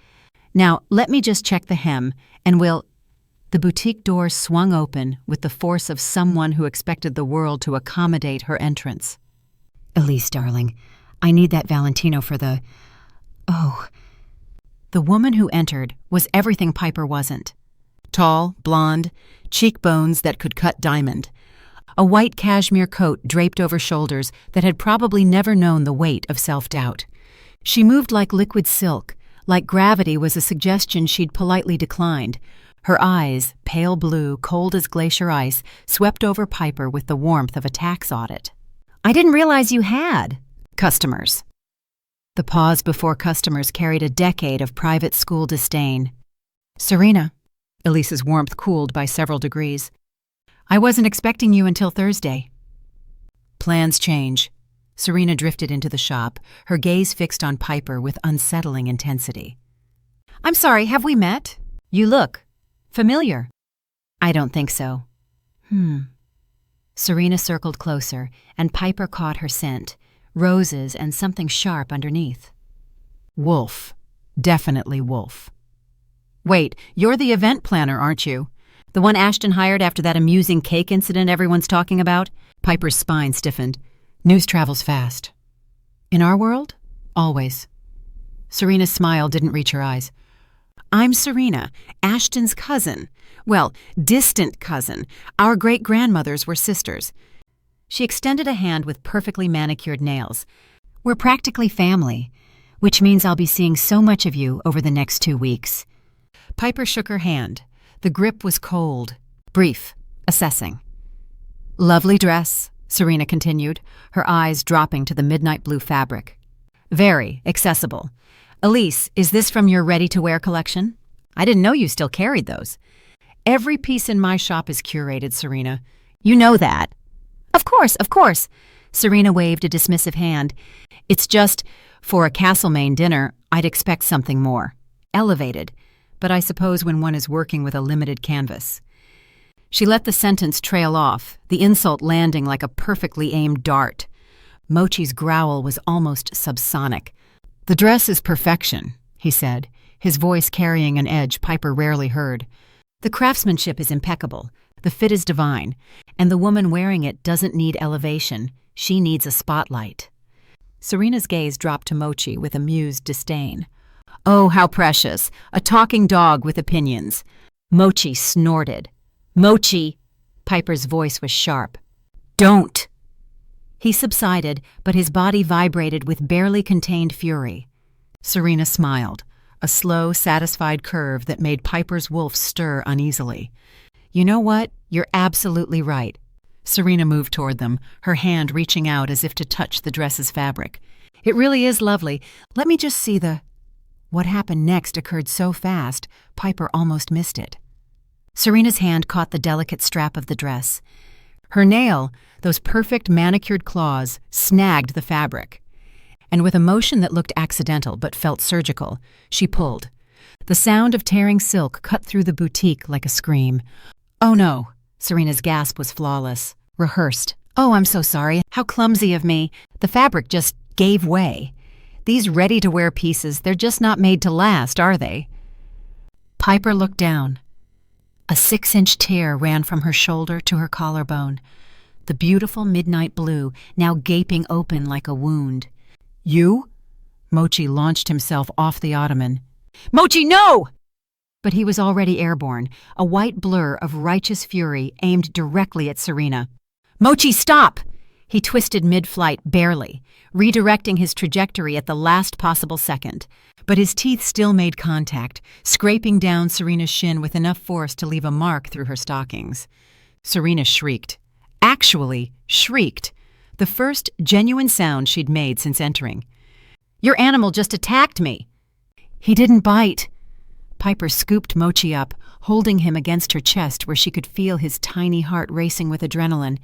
"Now, let me just check the hem, and we'll—" The boutique door swung open with the force of someone who expected the world to accommodate her entrance. "Elise, darling, I need that Valentino for the— Oh." The woman who entered was everything Piper wasn't. Tall, blonde, cheekbones that could cut diamond. A white cashmere coat draped over shoulders that had probably never known the weight of self-doubt. She moved like liquid silk, like gravity was a suggestion she'd politely declined. Her eyes, pale blue, cold as glacier ice, swept over Piper with the warmth of a tax audit. "I didn't realize you had customers." The pause before customers carried a decade of private school disdain. "Serena." Elise's warmth cooled by several degrees. "I wasn't expecting you until Thursday." "Plans change." Serena drifted into the shop, her gaze fixed on Piper with unsettling intensity. "I'm sorry, have we met? You look familiar." "I don't think so." Serena circled closer, and Piper caught her scent, roses and something sharp underneath. Wolf. Definitely wolf. Wait, you're the event planner, aren't you? The one Ashton hired after that amusing cake incident everyone's talking about? Piper's spine stiffened. News travels fast. In our world? Always. Serena's smile didn't reach her eyes. I'm Serena, Ashton's cousin. Well, distant cousin. Our great-grandmothers were sisters. She extended a hand with perfectly manicured nails. We're practically family, which means I'll be seeing so much of you over the next 2 weeks. Piper shook her hand. The grip was cold, brief, assessing. Lovely dress, Serena continued, her eyes dropping to the midnight blue fabric. Very accessible. Elise, is this from your ready-to-wear collection? I didn't know you still carried those. Every piece in my shop is curated, Serena. You know that. Of course. Serena waved a dismissive hand. It's just, for a Castlemaine dinner, I'd expect something more. Elevated. But I suppose when one is working with a limited canvas. She let the sentence trail off, the insult landing like a perfectly aimed dart. Mochi's growl was almost subsonic. The dress is perfection, he said, his voice carrying an edge Piper rarely heard. The craftsmanship is impeccable, the fit is divine, and the woman wearing it doesn't need elevation, she needs a spotlight. Serena's gaze dropped to Mochi with amused disdain. Oh, how precious, a talking dog with opinions. Mochi snorted. Mochi! Piper's voice was sharp. Don't! He subsided, but his body vibrated with barely contained fury. Serena smiled, a slow, satisfied curve that made Piper's wolf stir uneasily. You know what? You're absolutely right. Serena moved toward them, her hand reaching out as if to touch the dress's fabric. It really is lovely. Let me just see the... What happened next occurred so fast, Piper almost missed it. Serena's hand caught the delicate strap of the dress. Her nail, those perfect manicured claws, snagged the fabric. And with a motion that looked accidental but felt surgical, she pulled. The sound of tearing silk cut through the boutique like a scream. Oh no! Serena's gasp was flawless, rehearsed. Oh, I'm so sorry. How clumsy of me. The fabric just gave way. These ready-to-wear pieces, they're just not made to last, are they? Piper looked down. A 6-inch tear ran from her shoulder to her collarbone. The beautiful midnight blue, now gaping open like a wound. You? Mochi launched himself off the ottoman. Mochi, no! But he was already airborne, a white blur of righteous fury aimed directly at Serena. Mochi, stop! He twisted mid-flight, barely, redirecting his trajectory at the last possible second. But his teeth still made contact, scraping down Serena's shin with enough force to leave a mark through her stockings. Serena shrieked. Actually, shrieked. The first genuine sound she'd made since entering. Your animal just attacked me. He didn't bite. Piper scooped Mochi up, holding him against her chest where she could feel his tiny heart racing with adrenaline.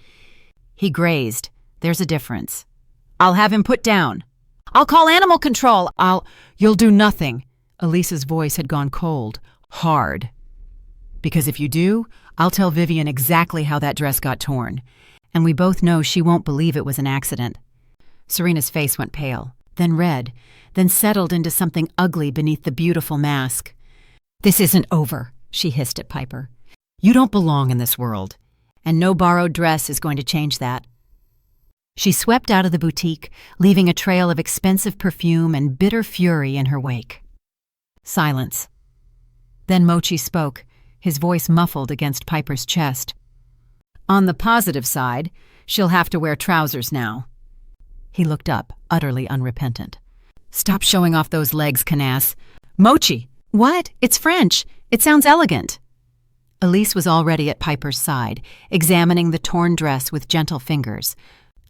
He grazed. There's a difference. I'll have him put down. I'll call animal control. You'll do nothing. Elise's voice had gone cold, hard. Because if you do, I'll tell Vivian exactly how that dress got torn. And we both know she won't believe it was an accident. Serena's face went pale, then red, then settled into something ugly beneath the beautiful mask. This isn't over, she hissed at Piper. You don't belong in this world, and no borrowed dress is going to change that. She swept out of the boutique, leaving a trail of expensive perfume and bitter fury in her wake. Silence. Then Mochi spoke, his voice muffled against Piper's chest. On the positive side, she'll have to wear trousers now. He looked up, utterly unrepentant. Stop showing off those legs, Canass. Mochi! What? It's French. It sounds elegant. Elise was already at Piper's side, examining the torn dress with gentle fingers.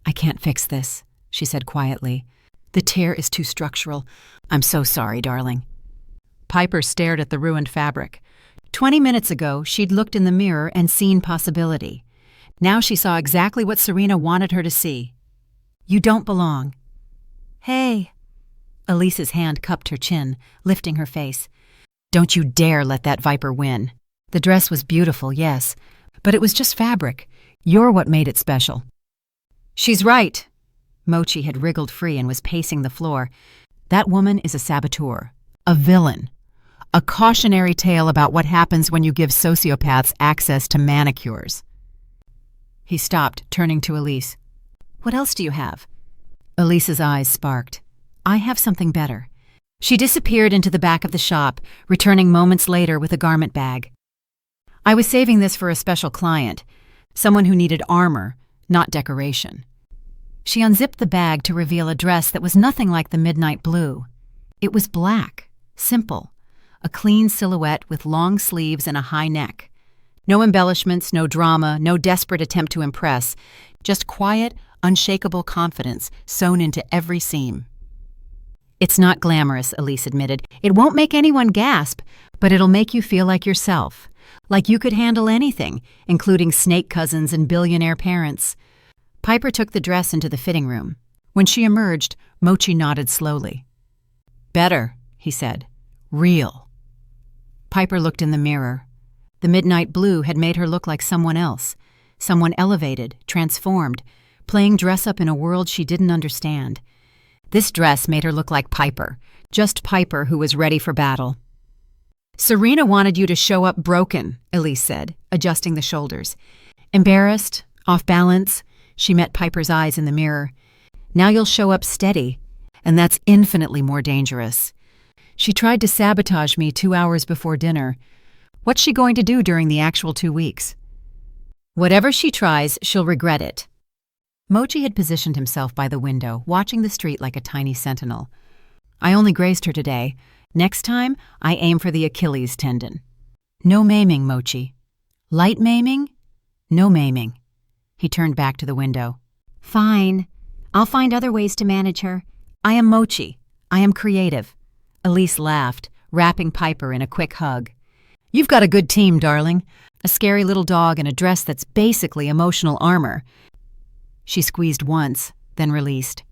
I can't fix this, she said quietly. The tear is too structural. I'm so sorry, darling. Piper stared at the ruined fabric. 20 minutes ago, she'd looked in the mirror and seen possibility. Now she saw exactly what Serena wanted her to see. You don't belong. Hey. Elise's hand cupped her chin, lifting her face. Don't you dare let that viper win. The dress was beautiful, yes, but it was just fabric. You're what made it special." "She's right." Mochi had wriggled free and was pacing the floor. "That woman is a saboteur, a villain, a cautionary tale about what happens when you give sociopaths access to manicures." He stopped, turning to Elise. "What else do you have?" Elise's eyes sparked. "I have something better." She disappeared into the back of the shop, returning moments later with a garment bag. "I was saving this for a special client, someone who needed armor, not decoration." She unzipped the bag to reveal a dress that was nothing like the midnight blue. It was black, simple, a clean silhouette with long sleeves and a high neck. No embellishments, no drama, no desperate attempt to impress, just quiet, unshakable confidence sewn into every seam. "It's not glamorous," Elise admitted. "It won't make anyone gasp, but it'll make you feel like yourself, like you could handle anything, including snake cousins and billionaire parents." Piper took the dress into the fitting room. When she emerged, Mochi nodded slowly. "Better," he said. "Real." Piper looked in the mirror. The midnight blue had made her look like someone else, someone elevated, transformed, playing dress-up in a world she didn't understand. This dress made her look like Piper, just Piper who was ready for battle. "Serena wanted you to show up broken," Elise said, adjusting the shoulders. Embarrassed, off balance, she met Piper's eyes in the mirror. "Now you'll show up steady, and that's infinitely more dangerous. She tried to sabotage me 2 hours before dinner. What's she going to do during the actual 2 weeks? Whatever she tries, she'll regret it." Mochi had positioned himself by the window, watching the street like a tiny sentinel. "I only grazed her today. Next time, I aim for the Achilles tendon." "No maiming, Mochi." "Light maiming? No maiming." He turned back to the window. "Fine. I'll find other ways to manage her. I am Mochi. I am creative." Elise laughed, wrapping Piper in a quick hug. "You've got a good team, darling. A scary little dog in a dress that's basically emotional armor." She squeezed once, then released.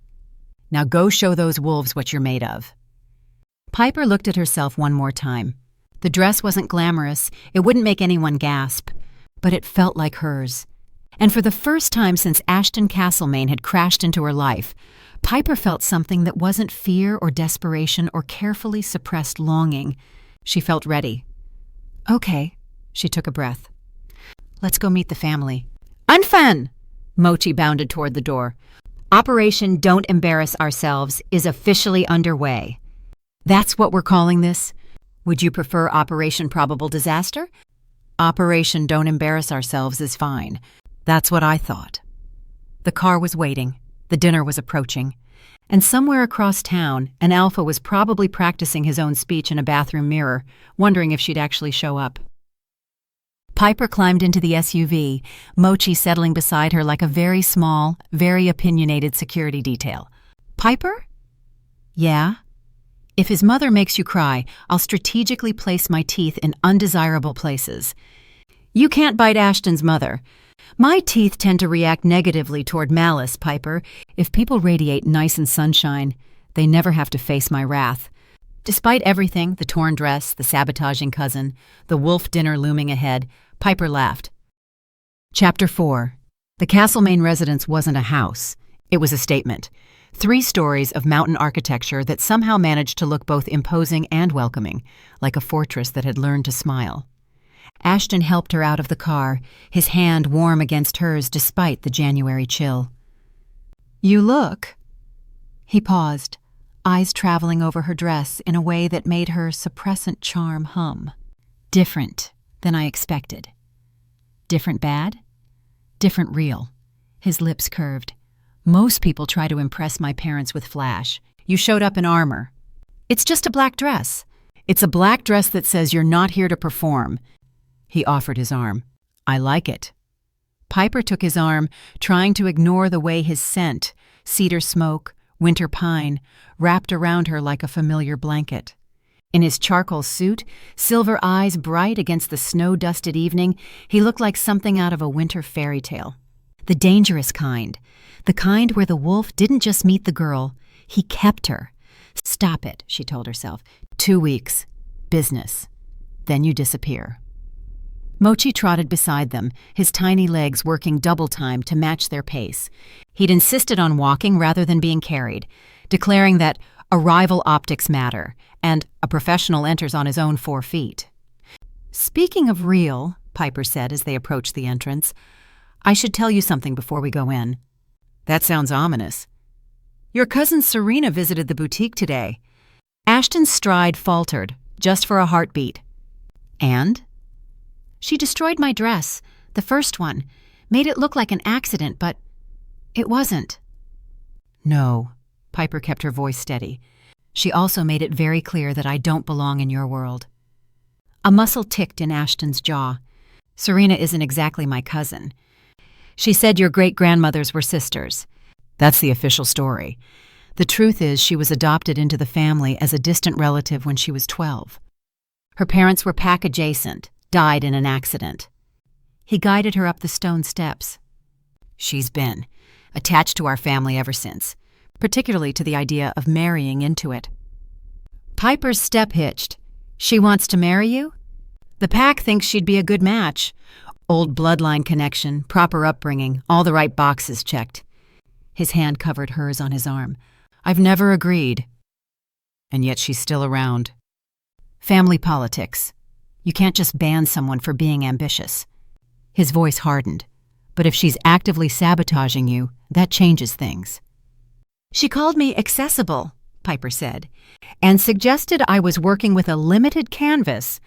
"Now go show those wolves what you're made of." Piper looked at herself one more time. The dress wasn't glamorous, it wouldn't make anyone gasp, but it felt like hers. And for the first time since Ashton Castlemaine had crashed into her life, Piper felt something that wasn't fear or desperation or carefully suppressed longing. She felt ready. "Okay," she took a breath. "Let's go meet the family." "Unfan!" Mochi bounded toward the door. "Operation Don't Embarrass Ourselves is officially underway." "That's what we're calling this? Would you prefer Operation Probable Disaster?" "Operation Don't Embarrass Ourselves is fine. That's what I thought." The car was waiting. The dinner was approaching. And somewhere across town, an alpha was probably practicing his own speech in a bathroom mirror, wondering if she'd actually show up. Piper climbed into the SUV, Mochi settling beside her like a very small, very opinionated security detail. "Piper?" "Yeah?" "If his mother makes you cry, I'll strategically place my teeth in undesirable places." "You can't bite Ashton's mother." "My teeth tend to react negatively toward malice, Piper. If people radiate nice and sunshine, they never have to face my wrath." Despite everything, the torn dress, the sabotaging cousin, the wolf dinner looming ahead, Piper laughed. Chapter 4. The Castlemaine residence wasn't a house. It was a statement. 3 stories of mountain architecture that somehow managed to look both imposing and welcoming, like a fortress that had learned to smile. Ashton helped her out of the car, his hand warm against hers despite the January chill. "You look—" He paused, eyes traveling over her dress in a way that made her suppressant charm hum. "Different than I expected." "Different bad?" "Different real." His lips curved. "Most people try to impress my parents with flash. You showed up in armor." "It's just a black dress." "It's a black dress that says you're not here to perform." He offered his arm. "I like it." Piper took his arm, trying to ignore the way his scent, cedar smoke, winter pine, wrapped around her like a familiar blanket. In his charcoal suit, silver eyes bright against the snow-dusted evening, he looked like something out of a winter fairy tale. The dangerous kind. The kind where the wolf didn't just meet the girl, he kept her. "Stop it," she told herself. 2 weeks. Business. Then you disappear. Mochi trotted beside them, his tiny legs working double time to match their pace. He'd insisted on walking rather than being carried, declaring that arrival optics matter, and a professional enters on his own 4 feet. "Speaking of real," Piper said as they approached the entrance, "I should tell you something before we go in." "That sounds ominous." "Your cousin Serena visited the boutique today." Ashton's stride faltered, just for a heartbeat. "And?" "She destroyed my dress, the first one, made it look like an accident, but it wasn't." "No," Piper kept her voice steady. "She also made it very clear that I don't belong in your world." A muscle ticked in Ashton's jaw. "Serena isn't exactly my cousin. She said your great-grandmothers were sisters. That's the official story. The truth is she was adopted into the family as a distant relative when she was 12. Her parents were pack-adjacent, died in an accident." He guided her up the stone steps. "She's been attached to our family ever since, particularly to the idea of marrying into it." Piper's step hitched. "She wants to marry you?" "The pack thinks she'd be a good match. Old bloodline connection, proper upbringing, all the right boxes checked." His hand covered hers on his arm. "I've never agreed." "And yet she's still around." "Family politics. You can't just ban someone for being ambitious." His voice hardened. "But if she's actively sabotaging you, that changes things." "She called me accessible," Piper said, "and suggested I was working with a limited canvas."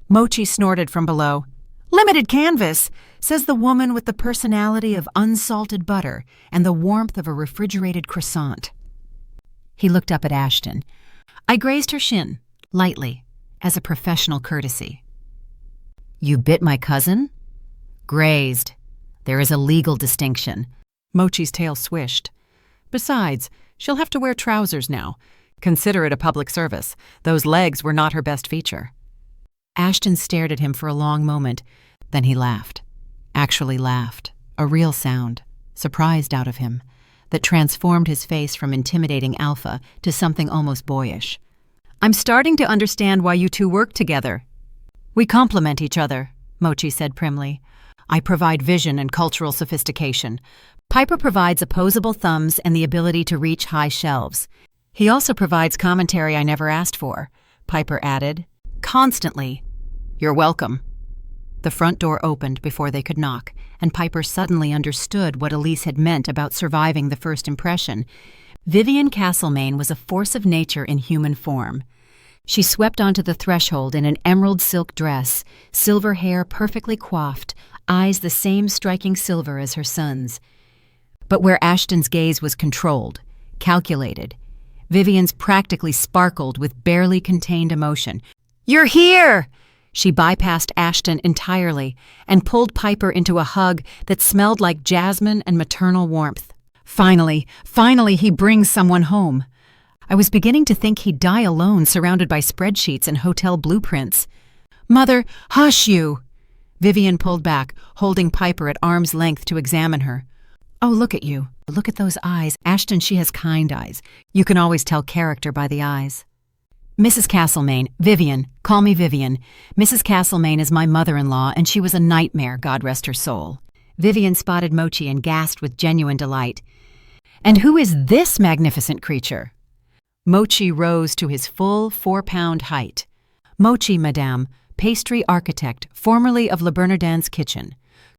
Mochi snorted from below. "Limited canvas," says the woman with the personality of unsalted butter and the warmth of a refrigerated croissant. He looked up at Ashton. "I grazed her shin, lightly, as a professional courtesy." "You bit my cousin?" "Grazed. There is a legal distinction." Mochi's tail swished. "Besides, she'll have to wear trousers now. Consider it a public service. Those legs were not her best feature." Ashton stared at him for a long moment. Then he laughed. Actually laughed. A real sound, surprised out of him, that transformed his face from intimidating alpha to something almost boyish. "I'm starting to understand why you two work together." "We complement each other," Mochi said primly. "I provide vision and cultural sophistication. Piper provides opposable thumbs and the ability to reach high shelves. He also provides commentary I never asked for," Piper added. "Constantly." "You're welcome." The front door opened before they could knock, and Piper suddenly understood what Elise had meant about surviving the first impression. Vivian Castlemaine was a force of nature in human form. She swept onto the threshold in an emerald silk dress, silver hair perfectly coiffed, eyes the same striking silver as her son's. But where Ashton's gaze was controlled, calculated, Vivian's practically sparkled with barely contained emotion. "You're here!" She bypassed Ashton entirely and pulled Piper into a hug that smelled like jasmine and maternal warmth. Finally he brings someone home. I was beginning to think he'd die alone, surrounded by spreadsheets and hotel blueprints. "Mother, hush you!" Vivian pulled back, holding Piper at arm's length to examine her. "Oh, look at you. Look at those eyes. Ashton, she has kind eyes. You can always tell character by the eyes." "Mrs. Castlemaine, Vivian, call me Vivian. Mrs. Castlemaine is my mother-in-law, and she was a nightmare, God rest her soul." Vivian spotted Mochi and gasped with genuine delight. "And who is this magnificent creature?" Mochi rose to his full 4-pound height. "Mochi, madame, pastry architect, formerly of Le Bernardin's Kitchen,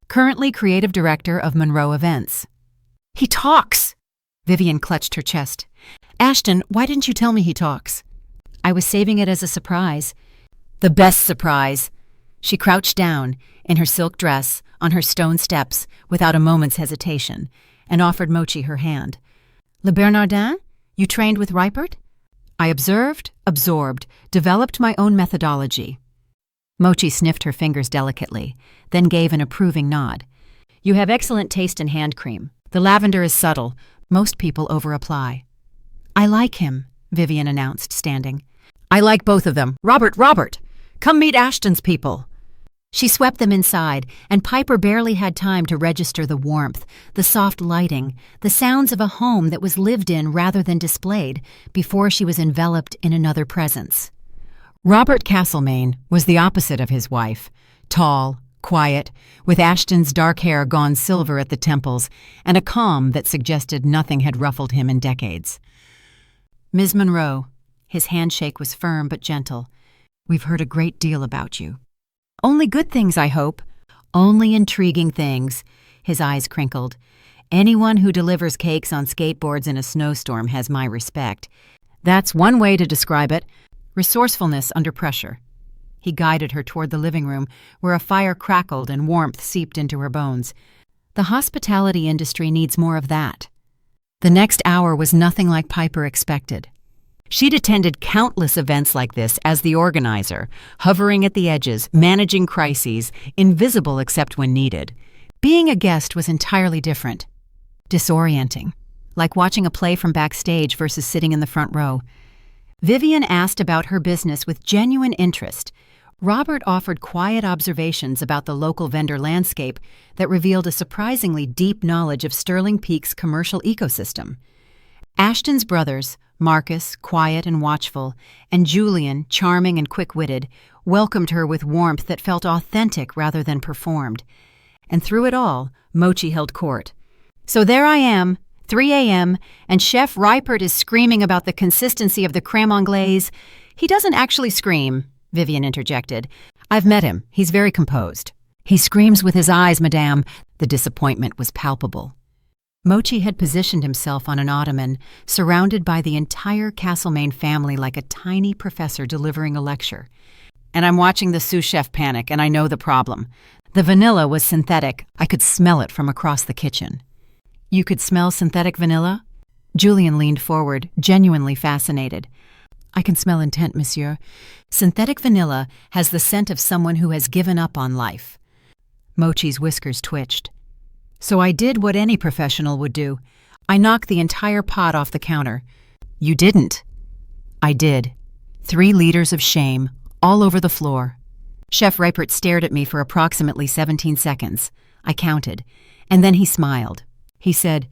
currently creative director of Monroe Events." "He talks!" Vivian clutched her chest. "Ashton, why didn't you tell me he talks?" "I was saving it as a surprise." "The best surprise." She crouched down, in her silk dress, on her stone steps, without a moment's hesitation, and offered Mochi her hand. "Le Bernardin? You trained with Ripert?" "I observed, absorbed, developed my own methodology." Mochi sniffed her fingers delicately, then gave an approving nod. "You have excellent taste in hand cream. The lavender is subtle. Most people over-apply." "I like him," Vivian announced, standing. "I like both of them. Robert! Come meet Ashton's people." She swept them inside, and Piper barely had time to register the warmth, the soft lighting, the sounds of a home that was lived in rather than displayed, before she was enveloped in another presence. Robert Castlemaine was the opposite of his wife, tall, quiet, with Ashton's dark hair gone silver at the temples and a calm that suggested nothing had ruffled him in decades. "Ms. Monroe," his handshake was firm but gentle, "we've heard a great deal about you." "Only good things, I hope." "Only intriguing things." His eyes crinkled. "Anyone who delivers cakes on skateboards in a snowstorm has my respect. That's one way to describe it. Resourcefulness under pressure." He guided her toward the living room, where a fire crackled and warmth seeped into her bones. The hospitality industry needs more of that. The next hour was nothing like Piper expected. She'd attended countless events like this as the organizer, hovering at the edges, managing crises, invisible except when needed. Being a guest was entirely different. Disorienting, like watching a play from backstage versus sitting in the front row. Vivian asked about her business with genuine interest. Robert offered quiet observations about the local vendor landscape that revealed a surprisingly deep knowledge of Sterling Peak's commercial ecosystem. Ashton's brothers, Marcus, quiet and watchful, and Julian, charming and quick-witted, welcomed her with warmth that felt authentic rather than performed. And through it all, Mochi held court. "So there I am, 3 a.m., and Chef Ripert is screaming about the consistency of the crème anglaise." "He doesn't actually scream," Vivian interjected. "I've met him. He's very composed." "He screams with his eyes, madame." The disappointment was palpable. Mochi had positioned himself on an ottoman, surrounded by the entire Castlemaine family like a tiny professor delivering a lecture. "And I'm watching the sous chef panic, and I know the problem. The vanilla was synthetic. I could smell it from across the kitchen." "You could smell synthetic vanilla?" Julian leaned forward, genuinely fascinated. "I can smell intent, monsieur. Synthetic vanilla has the scent of someone who has given up on life." Mochi's whiskers twitched. "So I did what any professional would do. I knocked the entire pot off the counter." "You didn't." "I did. 3 liters of shame, all over the floor." Chef Ripert stared at me for approximately 17 seconds. I counted, and then he smiled. He said,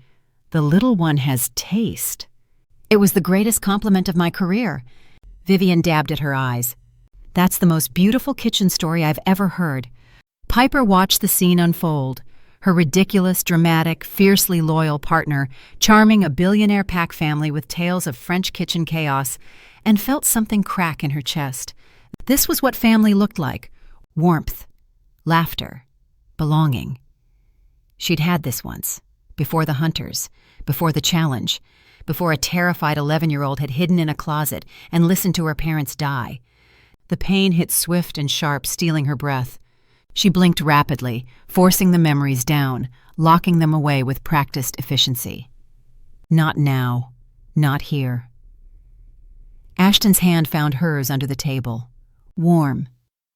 "The little one has taste." It was the greatest compliment of my career. Vivian dabbed at her eyes. "That's the most beautiful kitchen story I've ever heard." Piper watched the scene unfold. Her ridiculous, dramatic, fiercely loyal partner, charming a billionaire pack family with tales of French kitchen chaos, and felt something crack in her chest. This was what family looked like: warmth, laughter, belonging. She'd had this once, before the hunters, before the challenge, before a terrified 11-year-old had hidden in a closet and listened to her parents die. The pain hit swift and sharp, stealing her breath. She blinked rapidly, forcing the memories down, locking them away with practiced efficiency. Not now. Not here. Ashton's hand found hers under the table. Warm.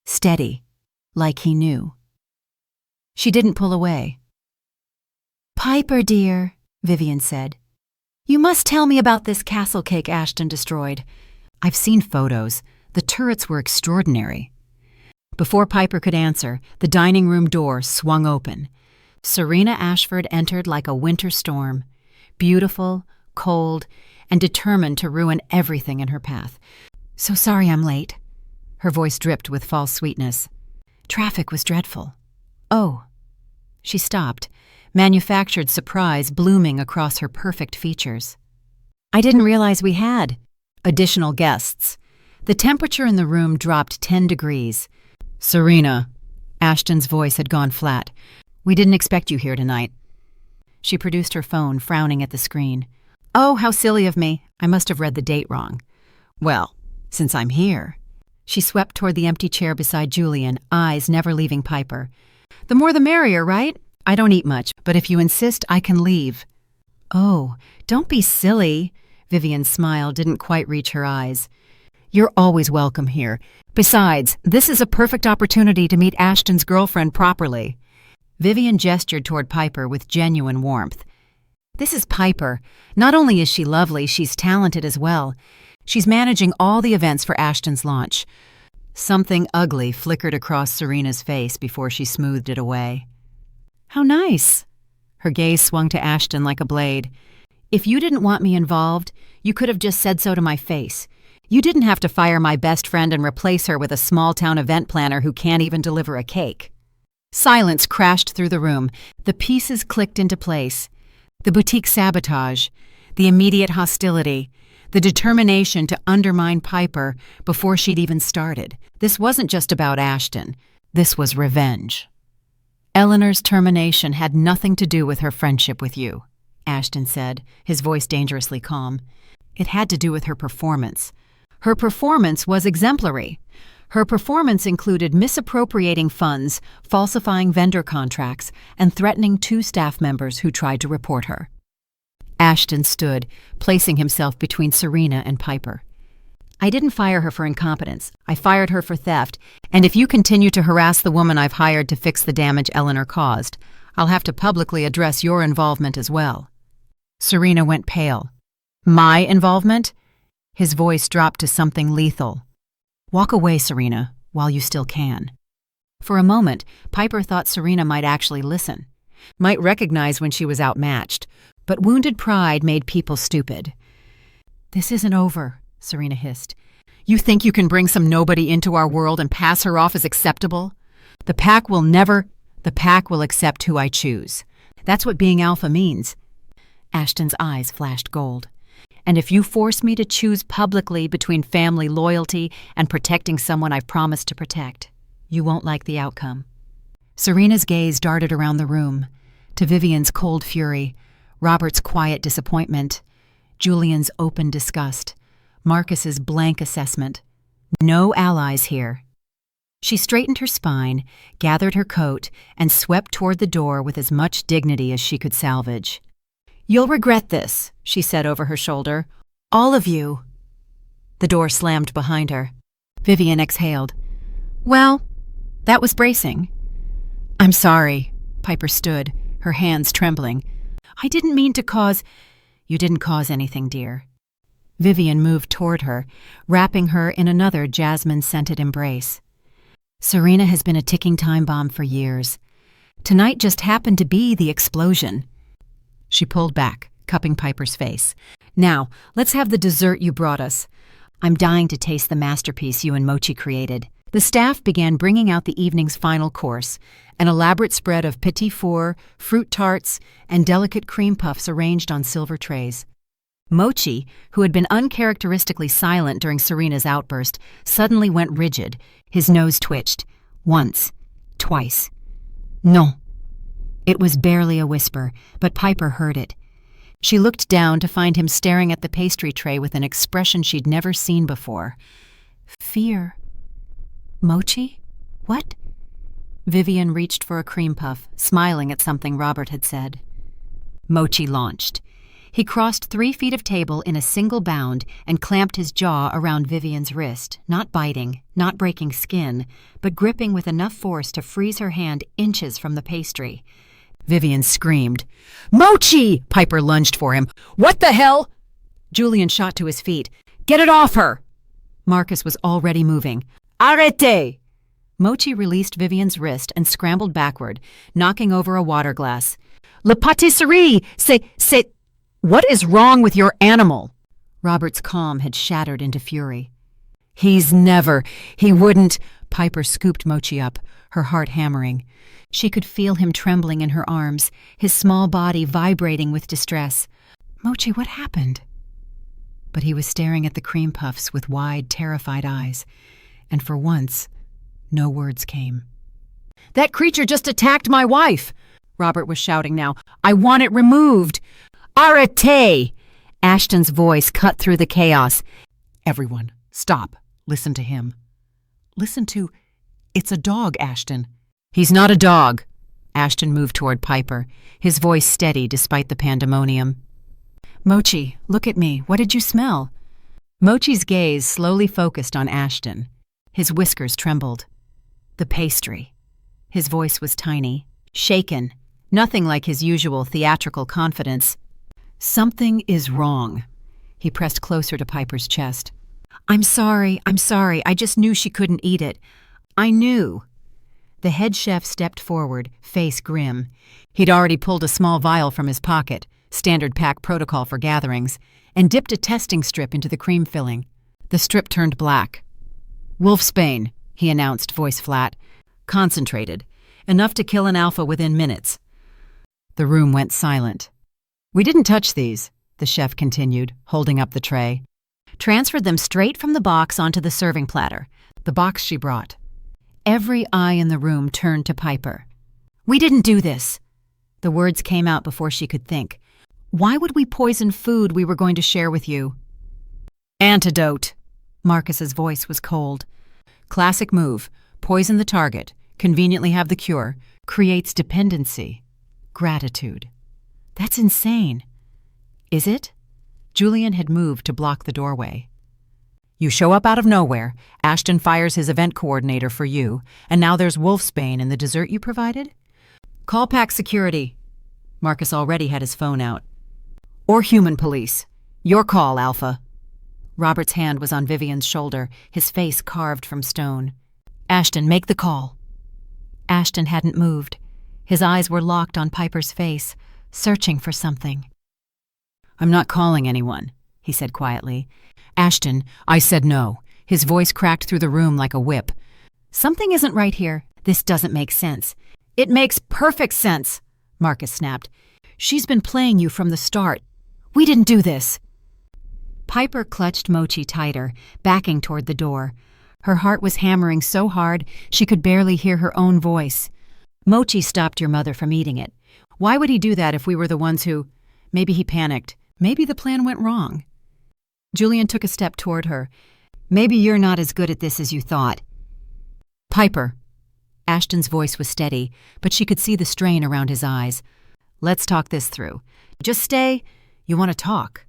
Steady. Like he knew. She didn't pull away. "Piper, dear," Vivian said, "you must tell me about this castle cake Ashton destroyed." "I've seen photos. The turrets were extraordinary." Before Piper could answer, the dining room door swung open. Serena Ashford entered like a winter storm, beautiful, cold, and determined to ruin everything in her path. "So sorry I'm late." Her voice dripped with false sweetness. "Traffic was dreadful." "Oh." She stopped, manufactured surprise blooming across her perfect features. "I didn't realize we had additional guests." The temperature in the room dropped 10 degrees. "Serena," Ashton's voice had gone flat, "we didn't expect you here tonight." She produced her phone, frowning at the screen. "Oh, how silly of me. I must have read the date wrong." "Well, since I'm here." She swept toward the empty chair beside Julian, eyes never leaving Piper. "The more the merrier, right? I don't eat much, but if you insist, I can leave." "Oh, don't be silly." Vivian's smile didn't quite reach her eyes. "You're always welcome here. Besides, this is a perfect opportunity to meet Ashton's girlfriend properly." Vivian gestured toward Piper with genuine warmth. "This is Piper. Not only is she lovely, she's talented as well. She's managing all the events for Ashton's launch." Something ugly flickered across Serena's face before she smoothed it away. "How nice." Her gaze swung to Ashton like a blade. "If you didn't want me involved, you could have just said so to my face. You didn't have to fire my best friend and replace her with a small-town event planner who can't even deliver a cake." Silence crashed through the room. The pieces clicked into place. The boutique sabotage, the immediate hostility, the determination to undermine Piper before she'd even started. This wasn't just about Ashton. This was revenge. Eleanor's termination had nothing to do with her friendship with you, Ashton said, his voice dangerously calm. It had to do with her performance. Her performance was exemplary. Her performance included misappropriating funds, falsifying vendor contracts, and threatening 2 staff members who tried to report her. Ashton stood, placing himself between Serena and Piper. I didn't fire her for incompetence. I fired her for theft, and if you continue to harass the woman I've hired to fix the damage Eleanor caused, I'll have to publicly address your involvement as well. Serena went pale. My involvement? His voice dropped to something lethal. Walk away, Serena, while you still can. For a moment, Piper thought Serena might actually listen, might recognize when she was outmatched, but wounded pride made people stupid. This isn't over, Serena hissed. You think you can bring some nobody into our world and pass her off as acceptable? The pack will accept who I choose. That's what being alpha means. Ashton's eyes flashed gold. And if you force me to choose publicly between family loyalty and protecting someone I've promised to protect, you won't like the outcome. Serena's gaze darted around the room, to Vivian's cold fury, Robert's quiet disappointment, Julian's open disgust, Marcus's blank assessment. No allies here. She straightened her spine, gathered her coat, and swept toward the door with as much dignity as she could salvage. You'll regret this, she said over her shoulder. All of you. The door slammed behind her. Vivian exhaled. Well, that was bracing. I'm sorry, Piper stood, her hands trembling. I didn't mean to cause... You didn't cause anything, dear. Vivian moved toward her, wrapping her in another jasmine-scented embrace. Serena has been a ticking time bomb for years. Tonight just happened to be the explosion. She pulled back, cupping Piper's face. Now, let's have the dessert you brought us. I'm dying to taste the masterpiece you and Mochi created. The staff began bringing out the evening's final course, an elaborate spread of petit four, fruit tarts, and delicate cream puffs arranged on silver trays. Mochi, who had been uncharacteristically silent during Serena's outburst, suddenly went rigid. His nose twitched. Once. Twice. No. It was barely a whisper, but Piper heard it. She looked down to find him staring at the pastry tray with an expression she'd never seen before. Fear. Mochi? What? Vivian reached for a cream puff, smiling at something Robert had said. Mochi launched. He crossed 3 feet of table in a single bound and clamped his jaw around Vivian's wrist, not biting, not breaking skin, but gripping with enough force to freeze her hand inches from the pastry. Vivian screamed. Mochi! Piper lunged for him. What the hell? Julian shot to his feet. Get it off her! Marcus was already moving. Arrête! Mochi released Vivian's wrist and scrambled backward, knocking over a water glass. La pâtisserie! C'est... What is wrong with your animal? Robert's calm had shattered into fury. He wouldn't... Piper scooped Mochi up, her heart hammering. She could feel him trembling in her arms, his small body vibrating with distress. Mochi, what happened? But he was staring at the cream puffs with wide, terrified eyes, and for once, no words came. That creature just attacked my wife! Robert was shouting now. I want it removed! Arrête! Ashton's voice cut through the chaos. Everyone, stop. Listen to him. Listen to... It's a dog, Ashton. He's not a dog. Ashton moved toward Piper, his voice steady despite the pandemonium. Mochi, look at me. What did you smell? Mochi's gaze slowly focused on Ashton. His whiskers trembled. The pastry. His voice was tiny, shaken, nothing like his usual theatrical confidence. Something is wrong. He pressed closer to Piper's chest. I'm sorry. I just knew she couldn't eat it. I knew. The head chef stepped forward, face grim. He'd already pulled a small vial from his pocket, standard pack protocol for gatherings, and dipped a testing strip into the cream filling. The strip turned black. Wolfsbane, he announced, voice flat. Concentrated. enough to kill an alpha within minutes. The room went silent. We didn't touch these, the chef continued, holding up the tray. Transferred them straight from the box onto the serving platter, the box she brought. Every eye in the room turned to Piper. We didn't do this. The words came out before she could think. Why would we poison food we were going to share with you? Antidote. Marcus's voice was cold. Classic move. Poison the target, conveniently have the cure, creates dependency. Gratitude. That's insane. Is it? Julian had moved to block the doorway. You show up out of nowhere, Ashton fires his event coordinator for you, and now there's wolfsbane in the dessert you provided? Call pack security. Marcus already had his phone out. Or human police. Your call, Alpha. Robert's hand was on Vivian's shoulder, his face carved from stone. Ashton, make the call. Ashton hadn't moved. His eyes were locked on Piper's face, searching for something. I'm not calling anyone, he said quietly. Ashton, I said no. His voice cracked through the room like a whip. Something isn't right here. This doesn't make sense. It makes perfect sense, Marcus snapped. She's been playing you from the start. We didn't do this. Piper clutched Mochi tighter, backing toward the door. Her heart was hammering so hard she could barely hear her own voice. Mochi stopped your mother from eating it. Why would he do that if we were the ones who... Maybe he panicked. Maybe the plan went wrong. Julian took a step toward her. Maybe you're not as good at this as you thought. Piper. Ashton's voice was steady, but she could see the strain around his eyes. Let's talk this through. Just stay. You want to talk.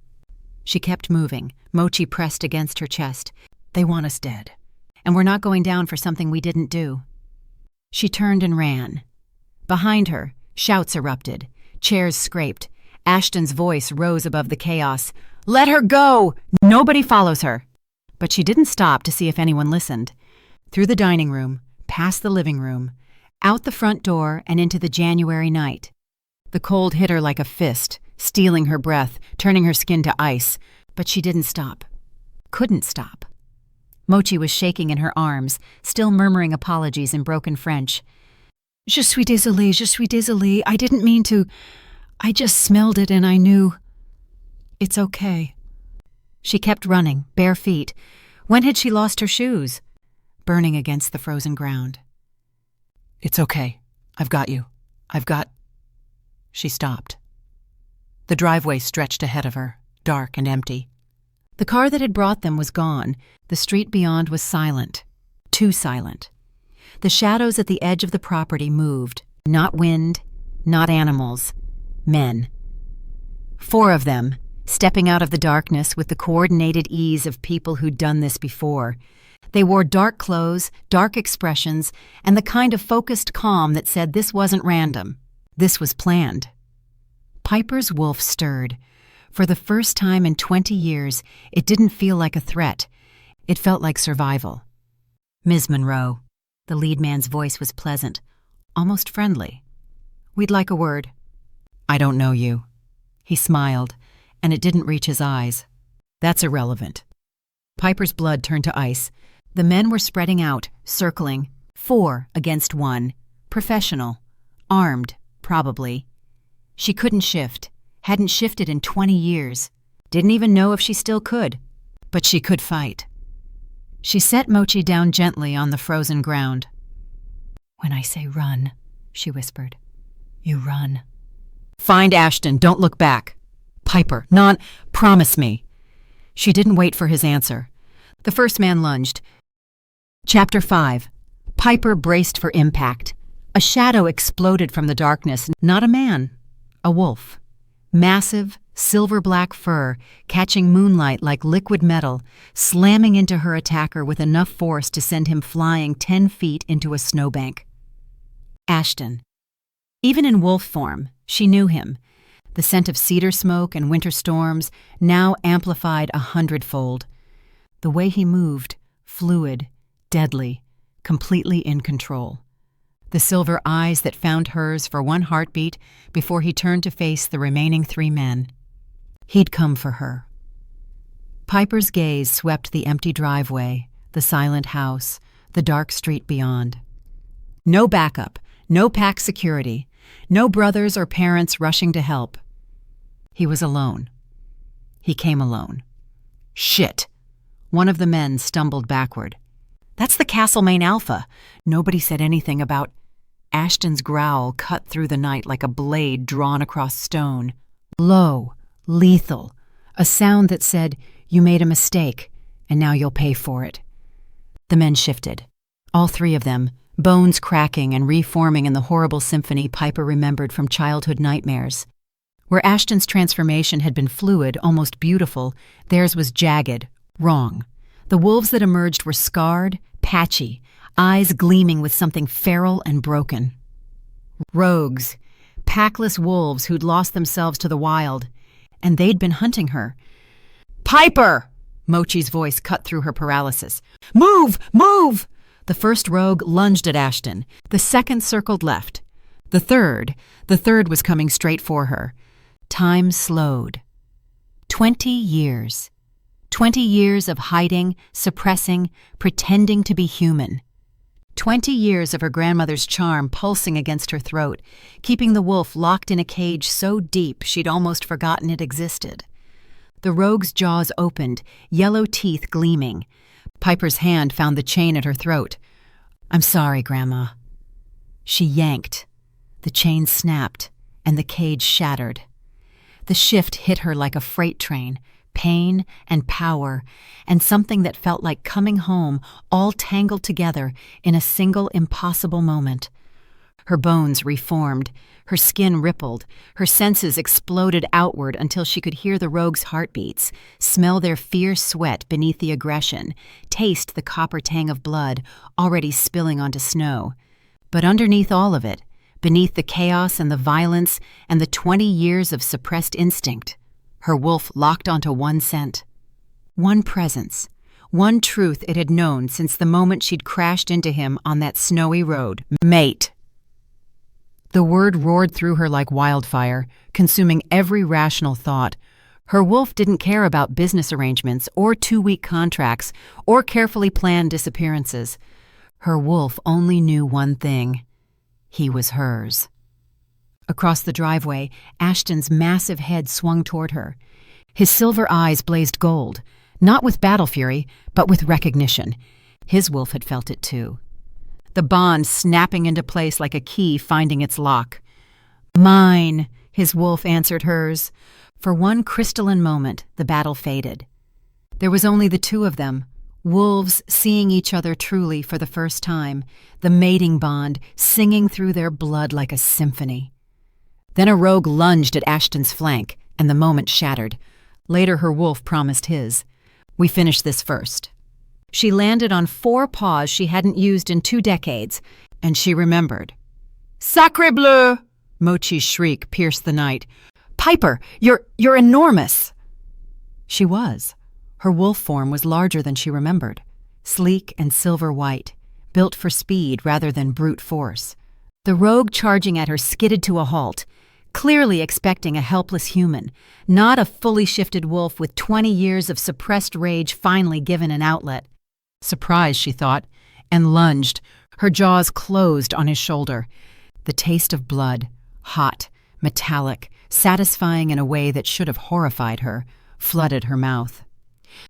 She kept moving, Mochi pressed against her chest. They want us dead. And we're not going down for something we didn't do. She turned and ran. Behind her, shouts erupted. Chairs scraped. Ashton's voice rose above the chaos. Let her go! Nobody follows her. But she didn't stop to see if anyone listened. Through the dining room, past the living room, out the front door and into the January night. The cold hit her like a fist, stealing her breath, turning her skin to ice. But she didn't stop. Couldn't stop. Mochi was shaking in her arms, still murmuring apologies in broken French. Je suis désolée, I didn't mean to. I just smelled it and I knew. It's okay. She kept running, bare feet. When had she lost her shoes? Burning against the frozen ground. It's okay. I've got you. She stopped. The driveway stretched ahead of her, dark and empty. The car that had brought them was gone. The street beyond was silent. Too silent. The shadows at the edge of the property moved. Not wind, not animals. Men. 4 of them, stepping out of the darkness with the coordinated ease of people who'd done this before. They wore dark clothes, dark expressions, and the kind of focused calm that said this wasn't random. This was planned. Piper's wolf stirred. For the first time in 20 years, it didn't feel like a threat. It felt like survival. Ms. Monroe. The lead man's voice was pleasant, almost friendly. We'd like a word. I don't know you. He smiled, and it didn't reach his eyes. That's irrelevant. Piper's blood turned to ice. The men were spreading out, circling, 4 against 1. Professional. Armed, probably. She couldn't shift. Hadn't shifted in 20 years. Didn't even know if she still could. But she could fight. She set Mochi down gently on the frozen ground. When I say run, she whispered, you run. Find Ashton, don't look back. Piper, promise me. She didn't wait for his answer. The first man lunged. Chapter 5. Piper braced for impact. A shadow exploded from the darkness, not a man, a wolf. Massive, silver-black fur, catching moonlight like liquid metal, slamming into her attacker with enough force to send him flying 10 feet into a snowbank. Ashton. Even in wolf form, she knew him. The scent of cedar smoke and winter storms now amplified 100-fold. The way he moved, fluid, deadly, completely in control. The silver eyes that found hers for one heartbeat before he turned to face the remaining 3 men. He'd come for her. Piper's gaze swept the empty driveway, the silent house, the dark street beyond. No backup, No pack security. No brothers or parents rushing to help. He was alone. He came alone. Shit! One of the men stumbled backward. That's the Castlemaine Alpha. Nobody said anything about... Ashton's growl cut through the night like a blade drawn across stone. Low, lethal. A sound that said, "You made a mistake, and now you'll pay for it." The men shifted. All three of them, bones cracking and reforming in the horrible symphony Piper remembered from childhood nightmares. Where Ashton's transformation had been fluid, almost beautiful, theirs was jagged, wrong. The wolves that emerged were scarred, patchy, eyes gleaming with something feral and broken. Rogues, packless wolves who'd lost themselves to the wild, and they'd been hunting her. "Piper!" Mochi's voice cut through her paralysis. "Move! Move!" The first rogue lunged at Ashton. The second circled left. The third was coming straight for her. Time slowed. 20 years. 20 years of hiding, suppressing, pretending to be human. 20 years of her grandmother's charm pulsing against her throat, keeping the wolf locked in a cage so deep she'd almost forgotten it existed. The rogue's jaws opened, yellow teeth gleaming. Piper's hand found the chain at her throat. "I'm sorry, Grandma." She yanked. The chain snapped, and the cage shattered. The shift hit her like a freight train. Pain and power, and something that felt like coming home, all tangled together in a single impossible moment. Her bones reformed, her skin rippled, her senses exploded outward until she could hear the rogues' heartbeats, smell their fierce sweat beneath the aggression, taste the copper tang of blood already spilling onto snow. But underneath all of it, beneath the chaos and the violence and the 20 years of suppressed instinct, her wolf locked onto one scent. One presence. One truth it had known since the moment she'd crashed into him on that snowy road. Mate. The word roared through her like wildfire, consuming every rational thought. Her wolf didn't care about business arrangements or 2-week contracts or carefully planned disappearances. Her wolf only knew one thing. He was hers. Across the driveway, Ashton's massive head swung toward her. His silver eyes blazed gold, not with battle fury, but with recognition. His wolf had felt it too. The bond snapping into place like a key finding its lock. "Mine," his wolf answered hers. For one crystalline moment, the battle faded. There was only the two of them, wolves seeing each other truly for the first time, the mating bond singing through their blood like a symphony. Then a rogue lunged at Ashton's flank, and the moment shattered. Later her wolf promised his. "We finish this first." She landed on 4 paws she hadn't used in 2 decades, and she remembered. "Sacre bleu!" Mochi's shriek pierced the night. "Piper, you're enormous!" She was. Her wolf form was larger than she remembered, sleek and silver white, built for speed rather than brute force. The rogue charging at her skidded to a halt, clearly expecting a helpless human, not a fully shifted wolf with 20 years of suppressed rage finally given an outlet. Surprised, she thought, and lunged, her jaws closed on his shoulder. The taste of blood, hot, metallic, satisfying in a way that should have horrified her, flooded her mouth.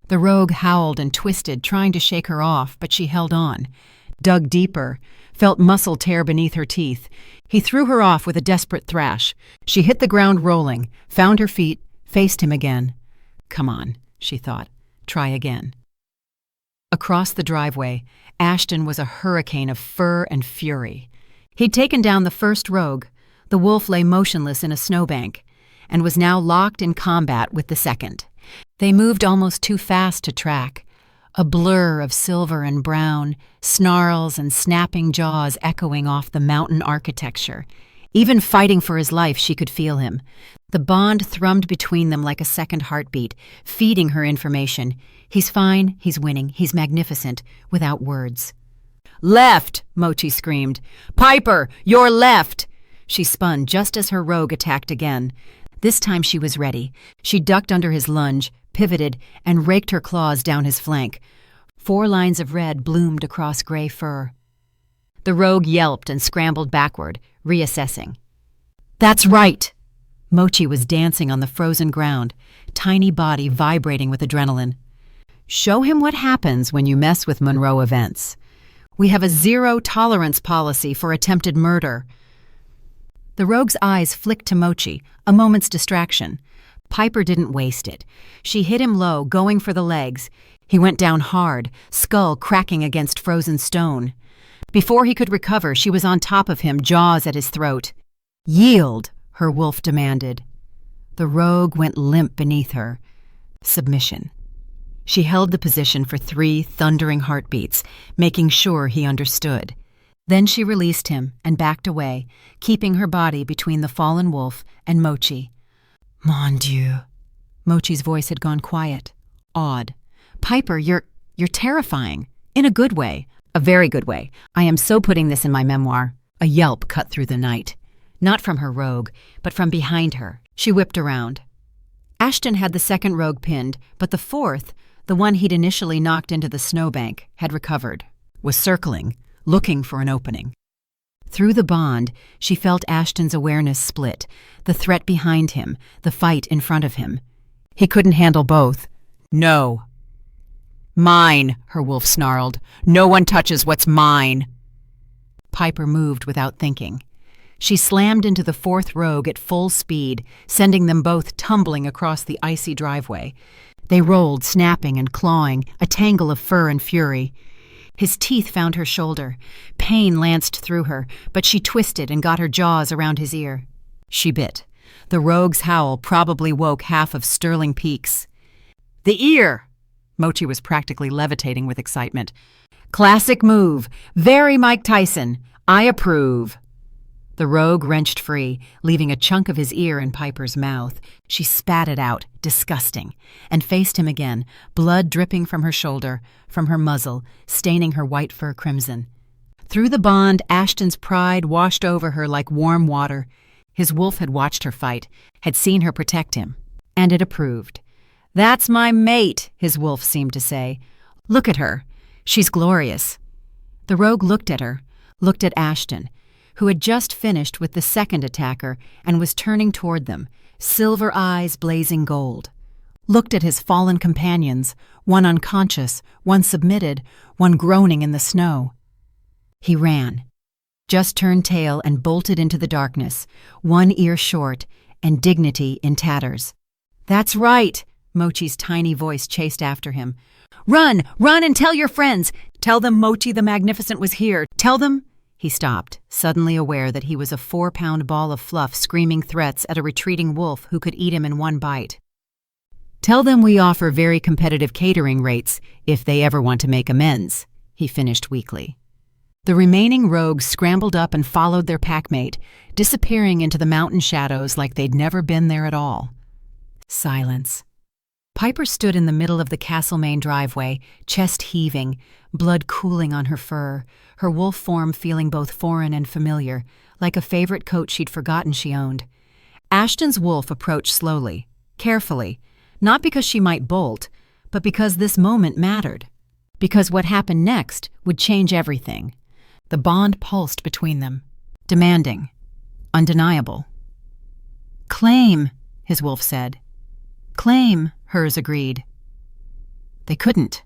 The rogue howled and twisted, trying to shake her off, but she held on. Dug deeper, felt muscle tear beneath her teeth. He threw her off with a desperate thrash. She hit the ground rolling, found her feet, faced him again. "Come on," she thought. "Try again." Across the driveway, Ashton was a hurricane of fur and fury. He'd taken down the first rogue. The wolf lay motionless in a snowbank, and was now locked in combat with the second. They moved almost too fast to track. A blur of silver and brown, snarls and snapping jaws echoing off the mountain architecture. Even fighting for his life, she could feel him. The bond thrummed between them like a second heartbeat, feeding her information. He's fine, he's winning, he's magnificent, without words. "Left!" Mochi screamed. "Piper, you're left!" She spun just as her rogue attacked again. This time she was ready. She ducked under his lunge, pivoted, and raked her claws down his flank. 4 lines of red bloomed across gray fur. The rogue yelped and scrambled backward, reassessing. "That's right!" Mochi was dancing on the frozen ground, tiny body vibrating with adrenaline. "Show him what happens when you mess with Monroe events. We have a zero-tolerance policy for attempted murder." The rogue's eyes flicked to Mochi, a moment's distraction. Piper didn't waste it. She hit him low, going for the legs. He went down hard, skull cracking against frozen stone. Before he could recover, she was on top of him, jaws at his throat. "Yield," her wolf demanded. The rogue went limp beneath her. Submission. She held the position for 3 thundering heartbeats, making sure he understood. Then she released him and backed away, keeping her body between the fallen wolf and Mochi. "Mon Dieu." Mochi's voice had gone quiet, awed. "Piper, you're terrifying. In a good way. A very good way. I am so putting this in my memoir." A yelp cut through the night. Not from her rogue, but from behind her. She whipped around. Ashton had the second rogue pinned, but the fourth, the one he'd initially knocked into the snowbank, had recovered, was circling, looking for an opening. Through the bond, she felt Ashton's awareness split, the threat behind him, the fight in front of him. He couldn't handle both. "No." "Mine," her wolf snarled. "No one touches what's mine." Piper moved without thinking. She slammed into the fourth rogue at full speed, sending them both tumbling across the icy driveway. They rolled, snapping and clawing, a tangle of fur and fury. His teeth found her shoulder. Pain lanced through her, but she twisted and got her jaws around his ear. She bit. The rogue's howl probably woke half of Sterling Peaks. "The ear!" Mochi was practically levitating with excitement. "Classic move. Very Mike Tyson. I approve." The rogue wrenched free, leaving a chunk of his ear in Piper's mouth. She spat it out, disgusting, and faced him again, blood dripping from her shoulder, from her muzzle, staining her white fur crimson. Through the bond, Ashton's pride washed over her like warm water. His wolf had watched her fight, had seen her protect him, and it approved. "That's my mate," his wolf seemed to say. "Look at her. She's glorious." The rogue looked at her, looked at Ashton, who had just finished with the second attacker and was turning toward them, silver eyes blazing gold. Looked at his fallen companions, one unconscious, one submitted, one groaning in the snow. He ran, just turned tail and bolted into the darkness, one ear short and dignity in tatters. "That's right," Mochi's tiny voice chased after him. "Run! Run and tell your friends! Tell them Mochi the Magnificent was here! Tell them—" He stopped, suddenly aware that he was a 4-pound ball of fluff screaming threats at a retreating wolf who could eat him in one bite. "Tell them we offer very competitive catering rates if they ever want to make amends," he finished weakly. The remaining rogues scrambled up and followed their packmate, disappearing into the mountain shadows like they'd never been there at all. Silence. Piper stood in the middle of the Castlemaine driveway, chest heaving, blood cooling on her fur, her wolf form feeling both foreign and familiar, like a favorite coat she'd forgotten she owned. Ashton's wolf approached slowly, carefully, not because she might bolt, but because this moment mattered, because what happened next would change everything. The bond pulsed between them, demanding, undeniable. "Claim," his wolf said. "Claim," hers agreed. They couldn't.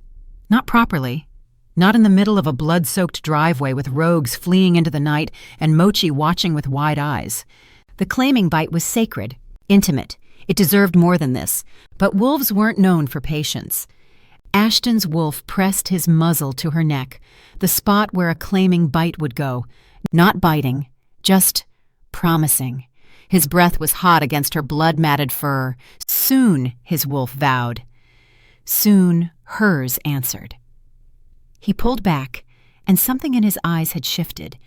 Not properly. Not in the middle of a blood-soaked driveway with rogues fleeing into the night and Mochi watching with wide eyes. The claiming bite was sacred, intimate. It deserved more than this. But wolves weren't known for patience. Ashton's wolf pressed his muzzle to her neck, the spot where a claiming bite would go. Not biting, just promising. His breath was hot against her blood-matted fur. Soon, his wolf vowed. Soon, hers answered. He pulled back, and something in his eyes had shifted,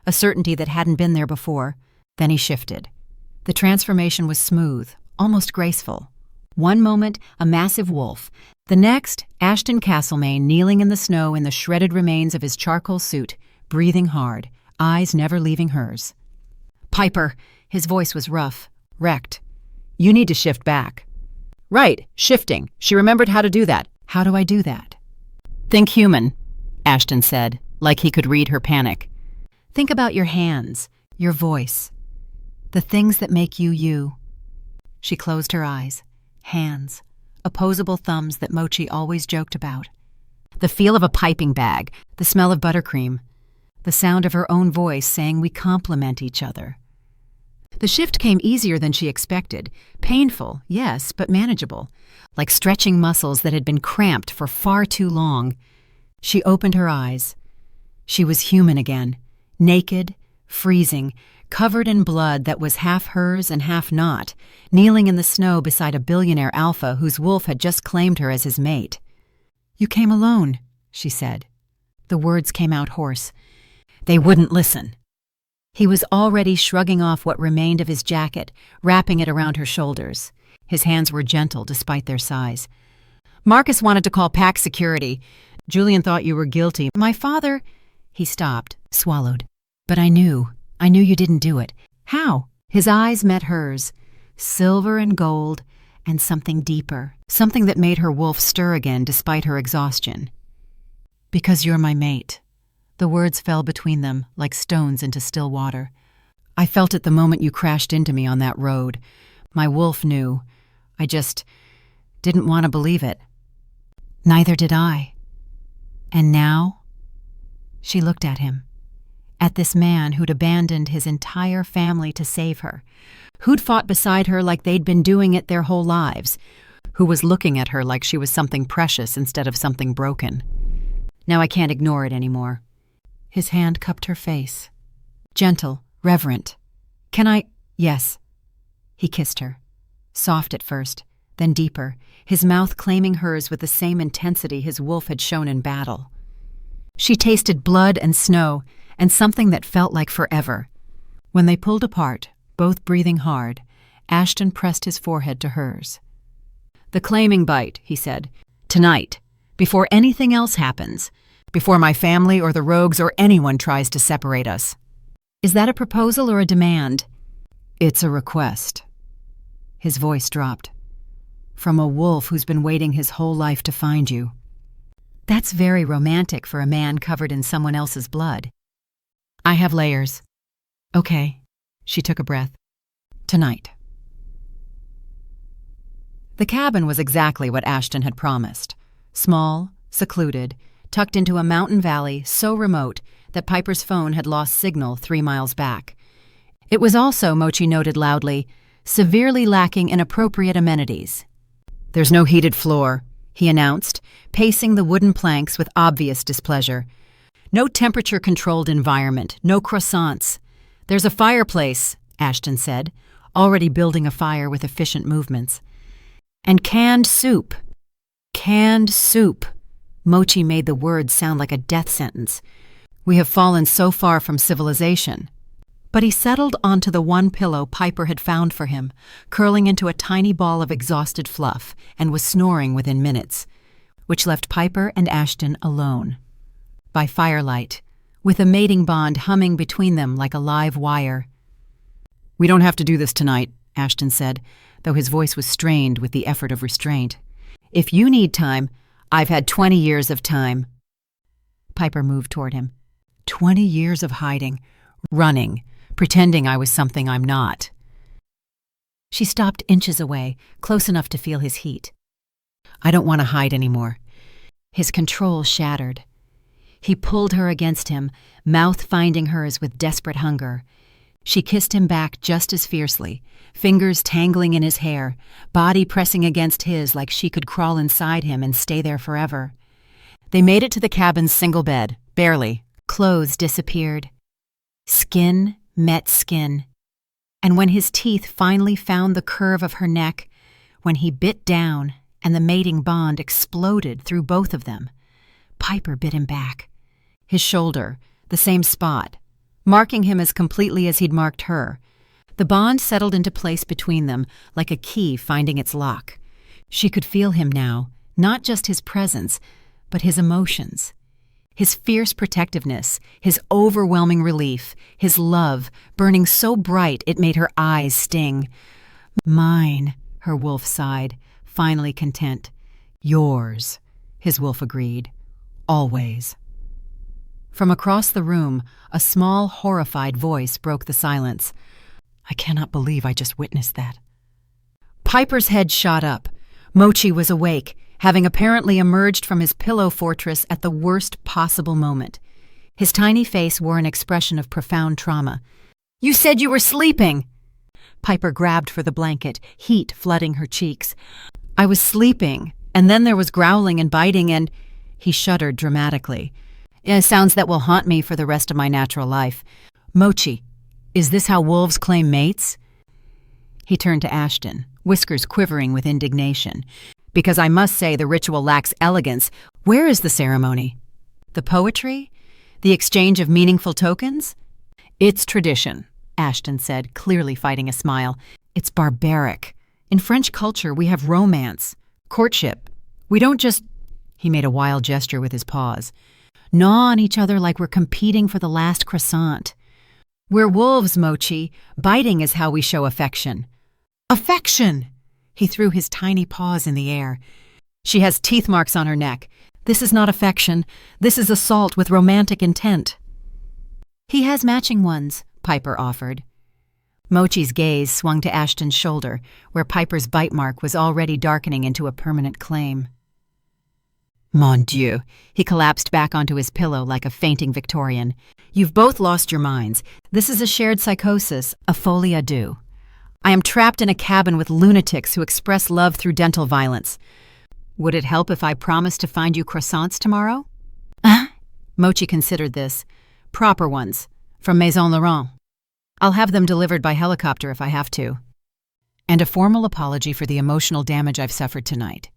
a certainty that hadn't been there before. Then he shifted. The transformation was smooth, almost graceful. One moment, a massive wolf. The next, Ashton Castlemaine kneeling in the snow in the shredded remains of his charcoal suit, breathing hard, eyes never leaving hers. "Piper," his voice was rough, wrecked. "You need to shift back." "Right, shifting. She remembered how to do that." "How do I do that?" "Think human," Ashton said, like he could read her panic. Think about your hands, your voice, the things that make you you. She closed her eyes. Hands, opposable thumbs that Mochi always joked about. The feel of a piping bag, the smell of buttercream, the sound of her own voice saying we complement each other. The shift came easier than she expected. Painful, yes, but manageable, like stretching muscles that had been cramped for far too long. She opened her eyes. She was human again, naked, freezing, covered in blood that was half hers and half not, kneeling in the snow beside a billionaire alpha whose wolf had just claimed her as his mate. "You came alone," she said. The words came out hoarse. They wouldn't listen. He was already shrugging off what remained of his jacket, wrapping it around her shoulders. His hands were gentle despite their size. "Marcus wanted to call pack security. Julian thought you were guilty. My father—" He stopped, swallowed. "But I knew you didn't do it. How?" His eyes met hers, silver and gold, and something deeper, something that made her wolf stir again despite her exhaustion. "Because you're my mate." The words fell between them like stones into still water. "I felt it the moment you crashed into me on that road. My wolf knew. I just didn't want to believe it." "Neither did I. And now?" She looked at him. At this man who'd abandoned his entire family to save her, who'd fought beside her like they'd been doing it their whole lives, who was looking at her like she was something precious instead of something broken. "Now I can't ignore it anymore." His hand cupped her face. Gentle, reverent. "Can I—" "Yes." He kissed her. Soft at first, then deeper, his mouth claiming hers with the same intensity his wolf had shown in battle. She tasted blood and snow, and something that felt like forever. When they pulled apart, both breathing hard, Ashton pressed his forehead to hers. "The claiming bite," he said. "Tonight, before anything else happens. Before my family or the rogues or anyone tries to separate us." "Is that a proposal or a demand?" "It's a request." His voice dropped. "From a wolf who's been waiting his whole life to find you." That's very romantic for a man covered in someone else's blood. "I have layers." "Okay." She took a breath. "Tonight." The cabin was exactly what Ashton had promised. Small, secluded, tucked into a mountain valley so remote that Piper's phone had lost signal 3 miles back. It was also, Mochi noted loudly, severely lacking in appropriate amenities. "There's no heated floor," he announced, pacing the wooden planks with obvious displeasure. "No temperature-controlled environment, no croissants. There's a fireplace," Ashton said, already building a fire with efficient movements. "And canned soup." "Canned soup." Mochi made the words sound like a death sentence. "We have fallen so far from civilization." But he settled onto the one pillow Piper had found for him, curling into a tiny ball of exhausted fluff, and was snoring within minutes, which left Piper and Ashton alone. By firelight, with a mating bond humming between them like a live wire. "We don't have to do this tonight," Ashton said, though his voice was strained with the effort of restraint. "If you need time, I've had 20 years of time." Piper moved toward him. 20 years of hiding, running, pretending I was something I'm not. She stopped inches away, close enough to feel his heat. "I don't want to hide anymore." His control shattered. He pulled her against him, mouth finding hers with desperate hunger. She kissed him back just as fiercely, fingers tangling in his hair, body pressing against his like she could crawl inside him and stay there forever. They made it to the cabin's single bed, barely. Clothes disappeared. Skin met skin. And when his teeth finally found the curve of her neck, when he bit down and the mating bond exploded through both of them, Piper bit him back. His shoulder, the same spot, marking him as completely as he'd marked her. The bond settled into place between them, like a key finding its lock. She could feel him now, not just his presence, but his emotions. His fierce protectiveness, his overwhelming relief, his love, burning so bright it made her eyes sting. "Mine," her wolf sighed, finally content. "Yours," his wolf agreed. "Always." From across the room, a small, horrified voice broke the silence. "I cannot believe I just witnessed that." Piper's head shot up. Mochi was awake, having apparently emerged from his pillow fortress at the worst possible moment. His tiny face wore an expression of profound trauma. "You said you were sleeping!" Piper grabbed for the blanket, heat flooding her cheeks. "I was sleeping, and then there was growling and biting and—" He shuddered dramatically. "Sounds that will haunt me for the rest of my natural life. Mochi, is this how wolves claim mates?" He turned to Ashton, whiskers quivering with indignation. "Because I must say the ritual lacks elegance. Where is the ceremony? The poetry? The exchange of meaningful tokens?" "It's tradition," Ashton said, clearly fighting a smile. "It's barbaric. In French culture, we have romance, courtship. We don't just—" He made a wild gesture with his paws. "Gnaw on each other like we're competing for the last croissant. We're wolves, Mochi. Biting is how we show affection." "Affection!" He threw his tiny paws in the air. "She has teeth marks on her neck. This is not affection. This is assault with romantic intent." "He has matching ones," Piper offered. Mochi's gaze swung to Ashton's shoulder, where Piper's bite mark was already darkening into a permanent claim. "Mon Dieu," he collapsed back onto his pillow like a fainting Victorian. "You've both lost your minds. This is a shared psychosis, a folie à deux. I am trapped in a cabin with lunatics who express love through dental violence. Would it help if I promised to find you croissants tomorrow?" Mochi considered this. "Proper ones, from Maison Laurent. I'll have them delivered by helicopter if I have to. And a formal apology for the emotional damage I've suffered tonight.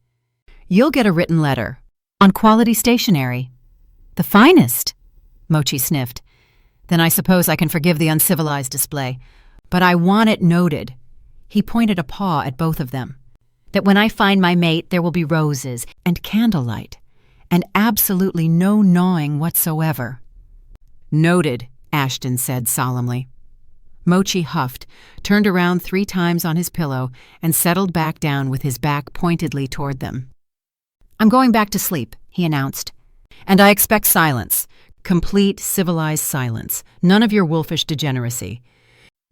You'll get a written letter. On quality stationery." "The finest," Mochi sniffed. "Then I suppose I can forgive the uncivilized display. But I want it noted," he pointed a paw at both of them, "that when I find my mate there will be roses and candlelight and absolutely no gnawing whatsoever." "Noted," Ashton said solemnly. Mochi huffed, turned around 3 times on his pillow, and settled back down with his back pointedly toward them. "I'm going back to sleep," he announced. "And I expect silence. Complete, civilized silence. None of your wolfish degeneracy."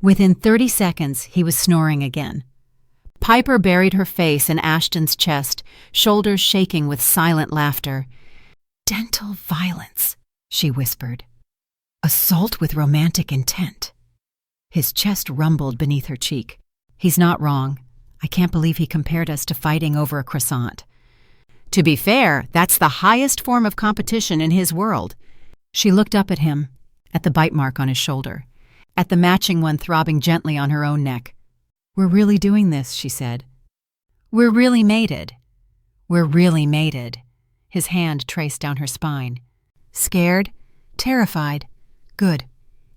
Within 30 seconds, he was snoring again. Piper buried her face in Ashton's chest, shoulders shaking with silent laughter. "Dental violence," she whispered. "Assault with romantic intent." His chest rumbled beneath her cheek. "He's not wrong. I can't believe he compared us to fighting over a croissant. To be fair, that's the highest form of competition in his world." She looked up at him, at the bite mark on his shoulder, at the matching one throbbing gently on her own neck. "We're really doing this," she said. "We're really mated. We're really mated." His hand traced down her spine. "Scared? Terrified? Good."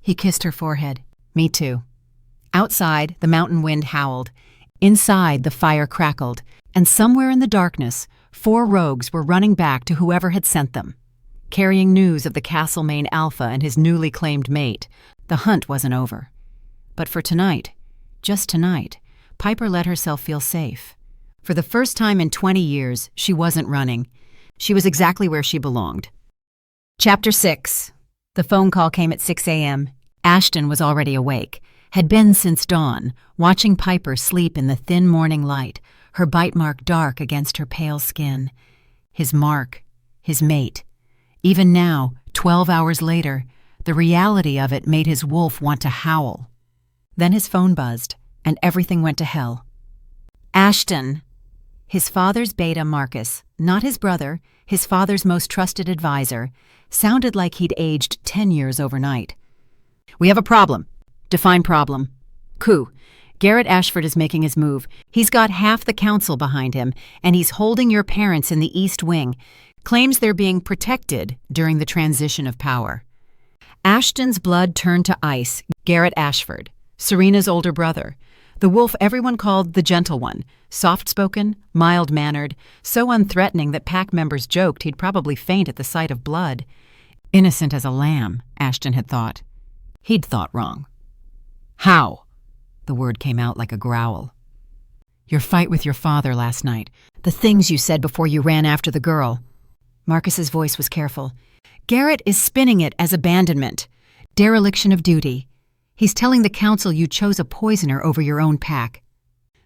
He kissed her forehead. "Me too." Outside, the mountain wind howled. Inside, the fire crackled, and somewhere in the darkness, 4 rogues were running back to whoever had sent them, carrying news of the Castlemaine Alpha and his newly claimed mate. The hunt wasn't over. But for tonight, just tonight, Piper let herself feel safe. For the first time in 20 years, she wasn't running. She was exactly where she belonged. Chapter 6. The phone call came at 6 a.m. Ashton was already awake, had been since dawn, watching Piper sleep in the thin morning light, her bite mark dark against her pale skin. His mark, his mate. Even now, 12 hours later, the reality of it made his wolf want to howl. Then his phone buzzed, and everything went to hell. "Ashton." His father's beta Marcus, not his brother, his father's most trusted advisor, sounded like he'd aged 10 years overnight. "We have a problem." "Define problem." "Coup. Garrett Ashford is making his move. He's got half the council behind him, and he's holding your parents in the East Wing. Claims they're being protected during the transition of power." Ashton's blood turned to ice. Garrett Ashford, Serena's older brother. The wolf everyone called the Gentle One, soft-spoken, mild-mannered, so unthreatening that pack members joked he'd probably faint at the sight of blood. Innocent as a lamb, Ashton had thought. He'd thought wrong. "How?" The word came out like a growl. "Your fight with your father last night. The things you said before you ran after the girl." Marcus's voice was careful. Garrett is spinning it as abandonment, dereliction of duty. He's telling the council you chose a poisoner over your own pack.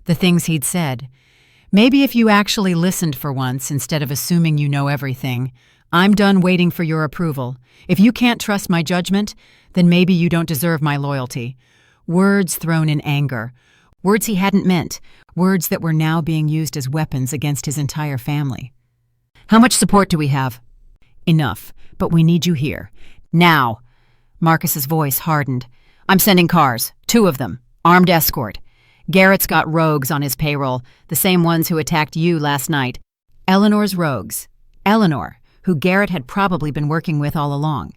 The things he'd said. Maybe if you actually listened for once instead of assuming you know everything. I'm done waiting for your approval. If you can't trust my judgment, then maybe you don't deserve my loyalty. Words thrown in anger. Words he hadn't meant. Words that were now being used as weapons against his entire family. How much support do we have? Enough, but we need you here. Now. Marcus's voice hardened. I'm sending cars. 2 of them. Armed escort. Garrett's got rogues on his payroll, the same ones who attacked you last night. Eleanor's rogues. Eleanor, who Garrett had probably been working with all along.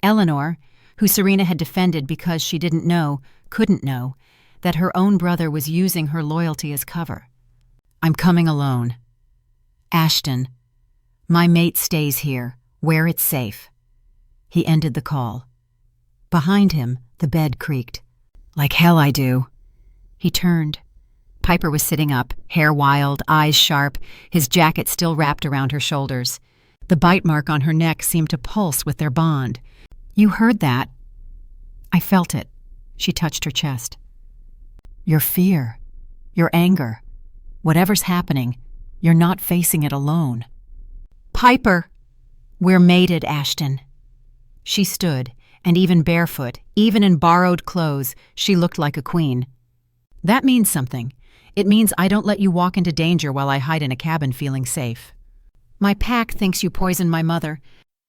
Eleanor, who Serena had defended because she didn't know, couldn't know, that her own brother was using her loyalty as cover. I'm coming alone. Ashton. My mate stays here, where it's safe. He ended the call. Behind him, the bed creaked. Like hell I do. He turned. Piper was sitting up, hair wild, eyes sharp, his jacket still wrapped around her shoulders. The bite mark on her neck seemed to pulse with their bond. You heard that. I felt it. She touched her chest. Your fear, your anger, whatever's happening, you're not facing it alone. Piper! We're mated, Ashton. She stood, and even barefoot, even in borrowed clothes, she looked like a queen. That means something. It means I don't let you walk into danger while I hide in a cabin feeling safe. My pack thinks you poisoned my mother.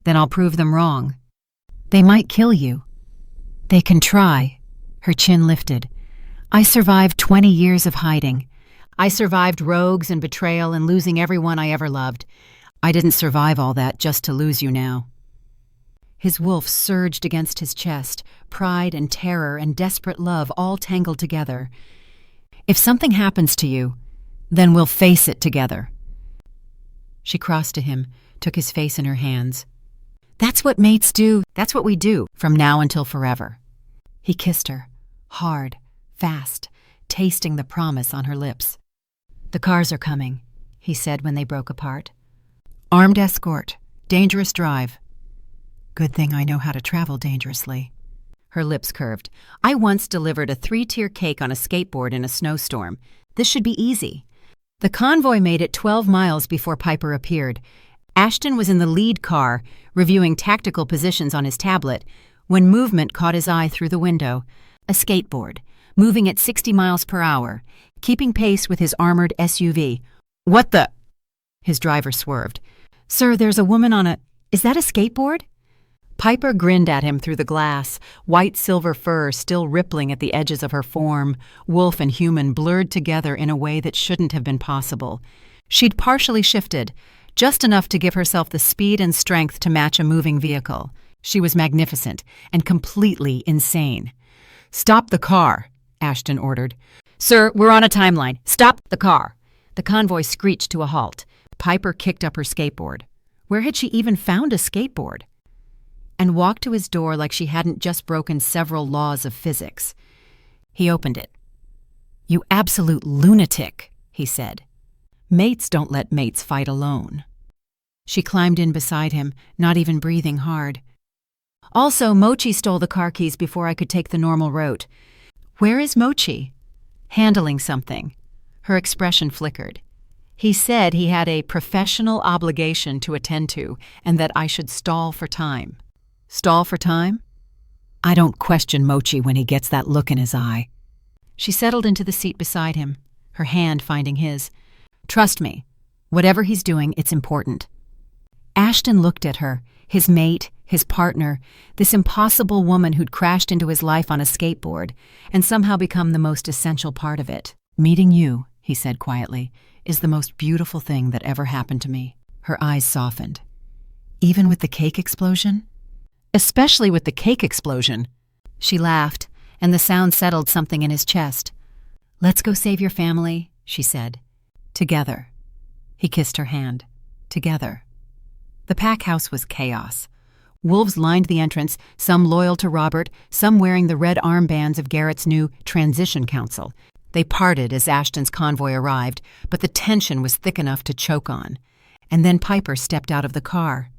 Then I'll prove them wrong. They might kill you. They can try. Her chin lifted. I survived 20 years of hiding. I survived rogues and betrayal and losing everyone I ever loved. I didn't survive all that just to lose you now. His wolf surged against his chest, pride and terror and desperate love all tangled together. If something happens to you, then we'll face it together. She crossed to him, took his face in her hands. That's what mates do. That's what we do, from now until forever. He kissed her, hard, fast, tasting the promise on her lips. The cars are coming, he said when they broke apart. Armed escort, dangerous drive. Good thing I know how to travel dangerously. Her lips curved. I once delivered a 3-tier cake on a skateboard in a snowstorm. This should be easy. The convoy made it 12 miles before Piper appeared. Ashton was in the lead car, reviewing tactical positions on his tablet, when movement caught his eye through the window. A skateboard, moving at 60 miles per hour, keeping pace with his armored SUV. What the? His driver swerved. Sir, there's a woman on a... Is that a skateboard? Piper grinned at him through the glass, white silver fur still rippling at the edges of her form, wolf and human blurred together in a way that shouldn't have been possible. She'd partially shifted, just enough to give herself the speed and strength to match a moving vehicle. She was magnificent and completely insane. Stop the car, Ashton ordered. Sir, we're on a timeline. Stop the car. The convoy screeched to a halt. Piper kicked up her skateboard. Where had she even found a skateboard? And walked to his door like she hadn't just broken several laws of physics. He opened it. You absolute lunatic, he said. Mates don't let mates fight alone. She climbed in beside him, not even breathing hard. Also, Mochi stole the car keys before I could take the normal route. Where is Mochi? Handling something. Her expression flickered. He said he had a professional obligation to attend to and that I should stall for time. Stall for time? I don't question Mochi when he gets that look in his eye. She settled into the seat beside him, her hand finding his. Trust me, whatever he's doing, it's important. Ashton looked at her, his mate, his partner, this impossible woman who'd crashed into his life on a skateboard and somehow become the most essential part of it. Meeting you, he said quietly, is the most beautiful thing that ever happened to me. Her eyes softened. Even with the cake explosion? Especially with the cake explosion. She laughed, and the sound settled something in his chest. Let's go save your family, she said. Together. He kissed her hand. Together. The pack house was chaos. Wolves lined the entrance, some loyal to Robert, some wearing the red armbands of Garrett's new Transition Council. They parted as Ashton's convoy arrived, but the tension was thick enough to choke on. And then Piper stepped out of the car.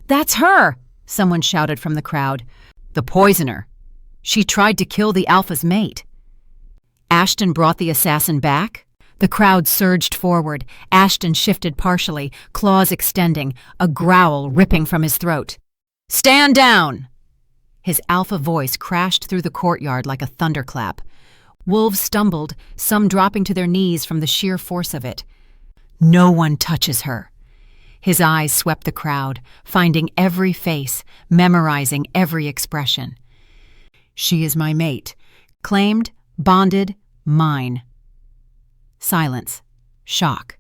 "That's her!" someone shouted from the crowd. "The poisoner. She tried to kill the Alpha's mate." Ashton brought the assassin back? The crowd surged forward. Ashton shifted partially, claws extending, a growl ripping from his throat. "Stand down!" His Alpha voice crashed through the courtyard like a thunderclap. Wolves stumbled, some dropping to their knees from the sheer force of it. "No one touches her." His eyes swept the crowd, finding every face, memorizing every expression. "She is my mate. Claimed, bonded, mine." Silence. Shock.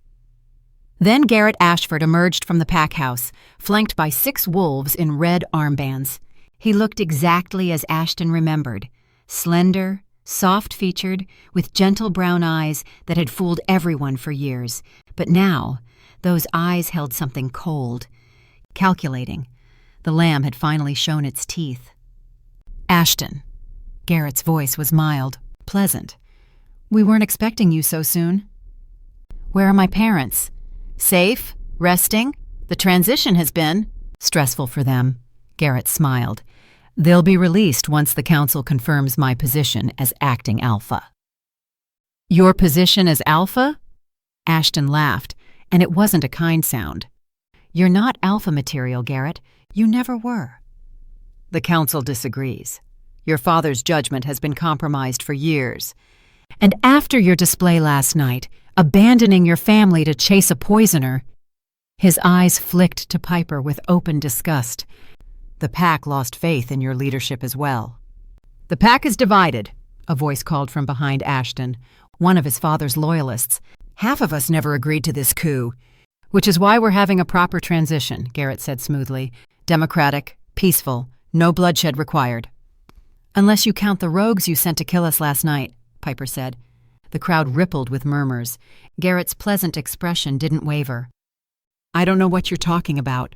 Then Garrett Ashford emerged from the pack house, flanked by 6 wolves in red armbands. He looked exactly as Ashton remembered, slender, soft-featured, with gentle brown eyes that had fooled everyone for years. But now, those eyes held something cold, calculating. The lamb had finally shown its teeth. "Ashton." Garrett's voice was mild, pleasant. "We weren't expecting you so soon." "Where are my parents? Safe? Resting? The transition has been stressful for them." Garrett smiled. "They'll be released once the council confirms my position as acting Alpha." "Your position as Alpha?" Ashton laughed, and it wasn't a kind sound. "You're not Alpha material, Garrett. You never were." "The council disagrees. Your father's judgment has been compromised for years. And after your display last night, abandoning your family to chase a poisoner..." His eyes flicked to Piper with open disgust. "The pack lost faith in your leadership as well." "The pack is divided," a voice called from behind Ashton, one of his father's loyalists. "Half of us never agreed to this coup. Which is why we're having a proper transition," Garrett said smoothly. "Democratic, peaceful, no bloodshed required." "Unless you count the rogues you sent to kill us last night," Piper said. The crowd rippled with murmurs. Garrett's pleasant expression didn't waver. "I don't know what you're talking about."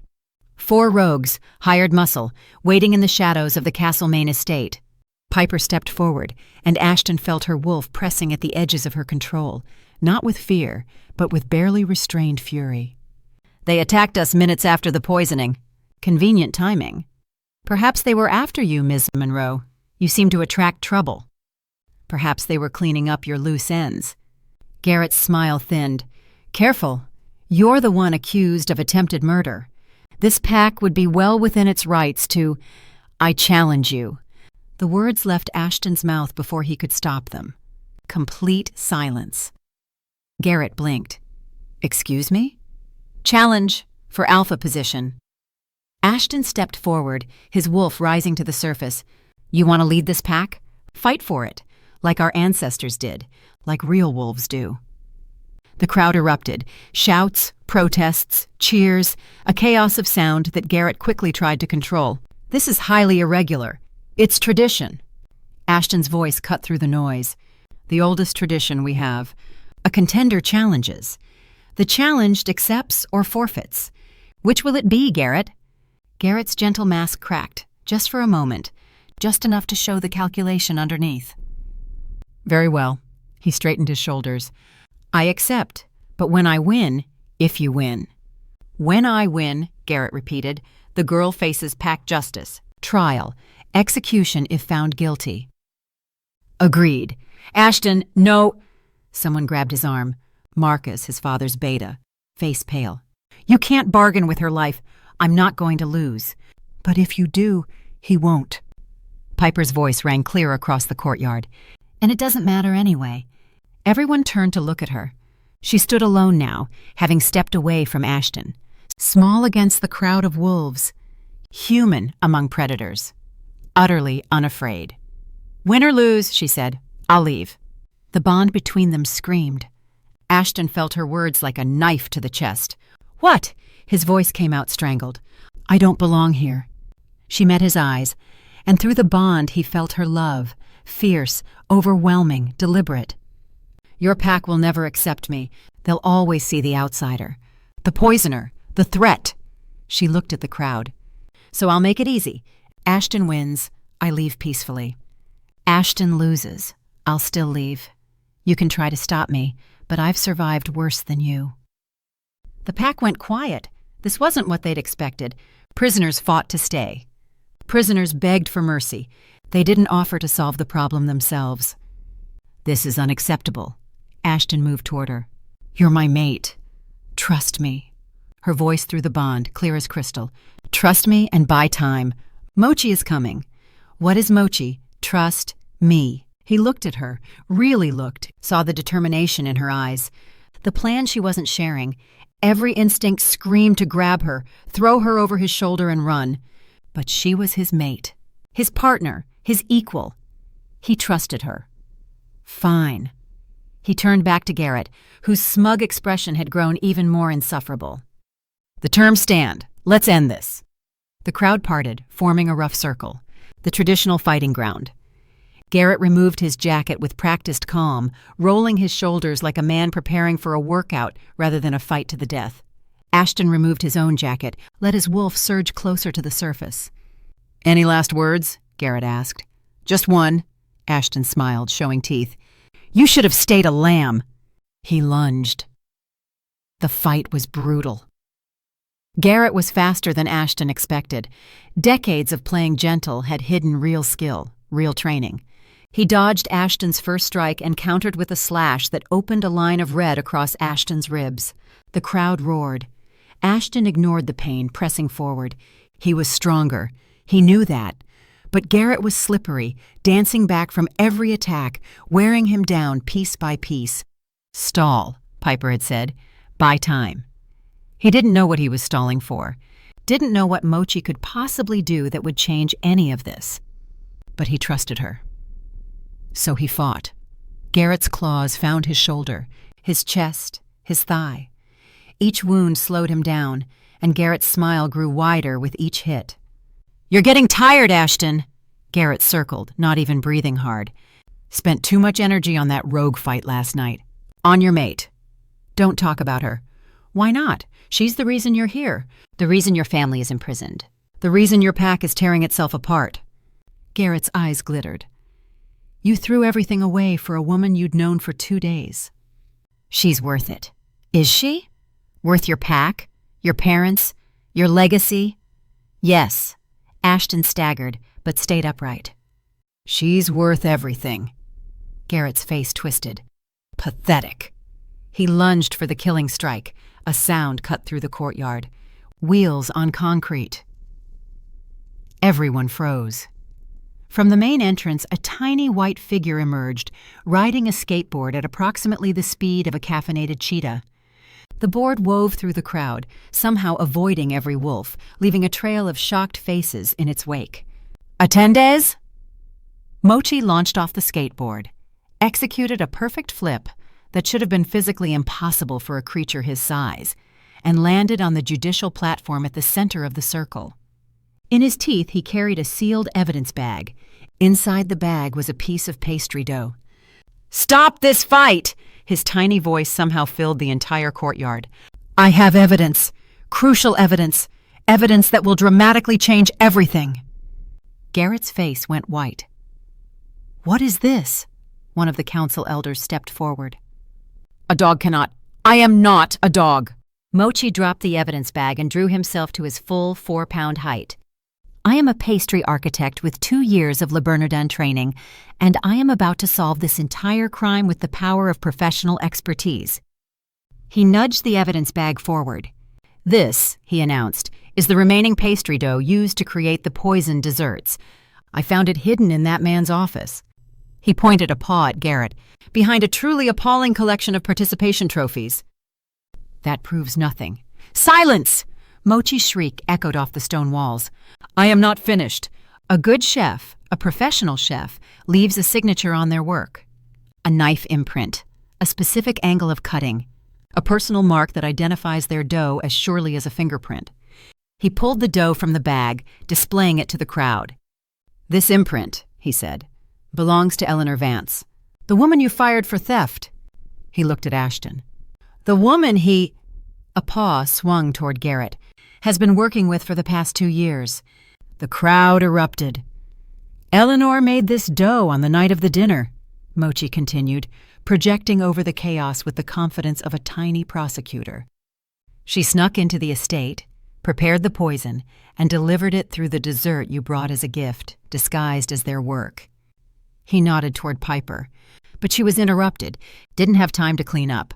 4 rogues, hired muscle, waiting in the shadows of the Castlemaine estate. Piper stepped forward, and Ashton felt her wolf pressing at the edges of her control, not with fear, but with barely restrained fury. "They attacked us minutes after the poisoning. Convenient timing." "Perhaps they were after you, Ms. Monroe. You seem to attract trouble." "Perhaps they were cleaning up your loose ends." Garrett's smile thinned. "Careful. You're the one accused of attempted murder. This pack would be well within its rights to... I challenge you." The words left Ashton's mouth before he could stop them. Complete silence. Garrett blinked. "Excuse me?" "Challenge for Alpha position." Ashton stepped forward, his wolf rising to the surface. "You want to lead this pack? Fight for it, like our ancestors did, like real wolves do." The crowd erupted. Shouts, protests, cheers, a chaos of sound that Garrett quickly tried to control. "This is highly irregular. It's tradition." Ashton's voice cut through the noise. "The oldest tradition we have. A contender challenges. The challenged accepts or forfeits. Which will it be, Garrett?" Garrett's gentle mask cracked, just for a moment, just enough to show the calculation underneath. "Very well." He straightened his shoulders. "I accept, but when I win, if you win." "When I win," Garrett repeated, "the girl faces pack justice, trial, execution if found guilty." "Agreed." "Ashton, no..." Someone grabbed his arm. Marcus, his father's beta, face pale. "You can't bargain with her life. I'm not going to lose." "But if you do, he won't." Piper's voice rang clear across the courtyard. "And it doesn't matter anyway." Everyone turned to look at her. She stood alone now, having stepped away from Ashton. Small against the crowd of wolves. Human among predators. Utterly unafraid. "Win or lose," she said, "I'll leave." The bond between them screamed. Ashton felt her words like a knife to the chest. "What?" His voice came out strangled. "I don't belong here." She met his eyes, and through the bond he felt her love, fierce, overwhelming, deliberate. "Your pack will never accept me. They'll always see the outsider. The poisoner. The threat." She looked at the crowd. "So I'll make it easy. Ashton wins. I leave peacefully. Ashton loses. I'll still leave. You can try to stop me, but I've survived worse than you." The pack went quiet. This wasn't what they'd expected. Prisoners fought to stay. Prisoners begged for mercy. They didn't offer to solve the problem themselves. "This is unacceptable." Ashton moved toward her. "You're my mate. Trust me." Her voice through the bond, clear as crystal. "Trust me and buy time. Mochi is coming." "What is Mochi?" "Trust me." He looked at her, really looked, saw the determination in her eyes. The plan she wasn't sharing. Every instinct screamed to grab her, throw her over his shoulder and run. But she was his mate, his partner, his equal. He trusted her. Fine. He turned back to Garrett, whose smug expression had grown even more insufferable. "The terms stand. Let's end this." The crowd parted, forming a rough circle, the traditional fighting ground. Garrett removed his jacket with practiced calm, rolling his shoulders like a man preparing for a workout rather than a fight to the death. Ashton removed his own jacket, let his wolf surge closer to the surface. "Any last words?" Garrett asked. "Just one." Ashton smiled, showing teeth. "You should have stayed a lamb." He lunged. The fight was brutal. Garrett was faster than Ashton expected. Decades of playing gentle had hidden real skill, real training. He dodged Ashton's first strike and countered with a slash that opened a line of red across Ashton's ribs. The crowd roared. Ashton ignored the pain, pressing forward. He was stronger. He knew that. But Garrett was slippery, dancing back from every attack, wearing him down piece by piece. "Stall," Piper had said. "Buy time." He didn't know what he was stalling for. Didn't know what Mochi could possibly do that would change any of this. But he trusted her. So he fought. Garrett's claws found his shoulder, his chest, his thigh. Each wound slowed him down, and Garrett's smile grew wider with each hit. "You're getting tired, Ashton." Garrett circled, not even breathing hard. "Spent too much energy on that rogue fight last night. On your mate." "Don't talk about her." "Why not? She's the reason you're here. The reason your family is imprisoned. The reason your pack is tearing itself apart." Garrett's eyes glittered. "You threw everything away for a woman you'd known for 2 days." "She's worth it." "Is she? Worth your pack? Your parents? Your legacy?" "Yes." Ashton staggered, but stayed upright. "She's worth everything." Garrett's face twisted. "Pathetic." He lunged for the killing strike. A sound cut through the courtyard. Wheels on concrete. Everyone froze. From the main entrance, a tiny white figure emerged, riding a skateboard at approximately the speed of a caffeinated cheetah. The board wove through the crowd, somehow avoiding every wolf, leaving a trail of shocked faces in its wake. "Attendes?" Mochi launched off the skateboard, executed a perfect flip that should have been physically impossible for a creature his size, and landed on the judicial platform at the center of the circle. In his teeth, he carried a sealed evidence bag. Inside the bag was a piece of pastry dough. "Stop this fight!" His tiny voice somehow filled the entire courtyard. "I have evidence. Crucial evidence. Evidence that will dramatically change everything." Garrett's face went white. "What is this?" One of the council elders stepped forward. "A dog cannot. I am not a dog." Mochi dropped the evidence bag and drew himself to his full 4-pound height. "I am a pastry architect with 2 years of Le Bernardin training, and I am about to solve this entire crime with the power of professional expertise." He nudged the evidence bag forward. "This," he announced, "is the remaining pastry dough used to create the poisoned desserts. I found it hidden in that man's office." He pointed a paw at Garrett, "behind a truly appalling collection of participation trophies." "That proves nothing." "Silence!" Mochi's shriek echoed off the stone walls. "I am not finished. A good chef, a professional chef, leaves a signature on their work. A knife imprint, a specific angle of cutting, a personal mark that identifies their dough as surely as a fingerprint." He pulled the dough from the bag, displaying it to the crowd. "This imprint," he said, "belongs to Eleanor Vance, the woman you fired for theft." He looked at Ashton. "The woman he—" A paw swung toward Garrett. "Has been working with for the past 2 years. The crowd erupted. "Eleanor made this dough on the night of the dinner," Mochi continued, projecting over the chaos with the confidence of a tiny prosecutor. "She snuck into the estate, prepared the poison, and delivered it through the dessert you brought as a gift, disguised as their work. He nodded toward Piper, but she was interrupted, didn't have time to clean up,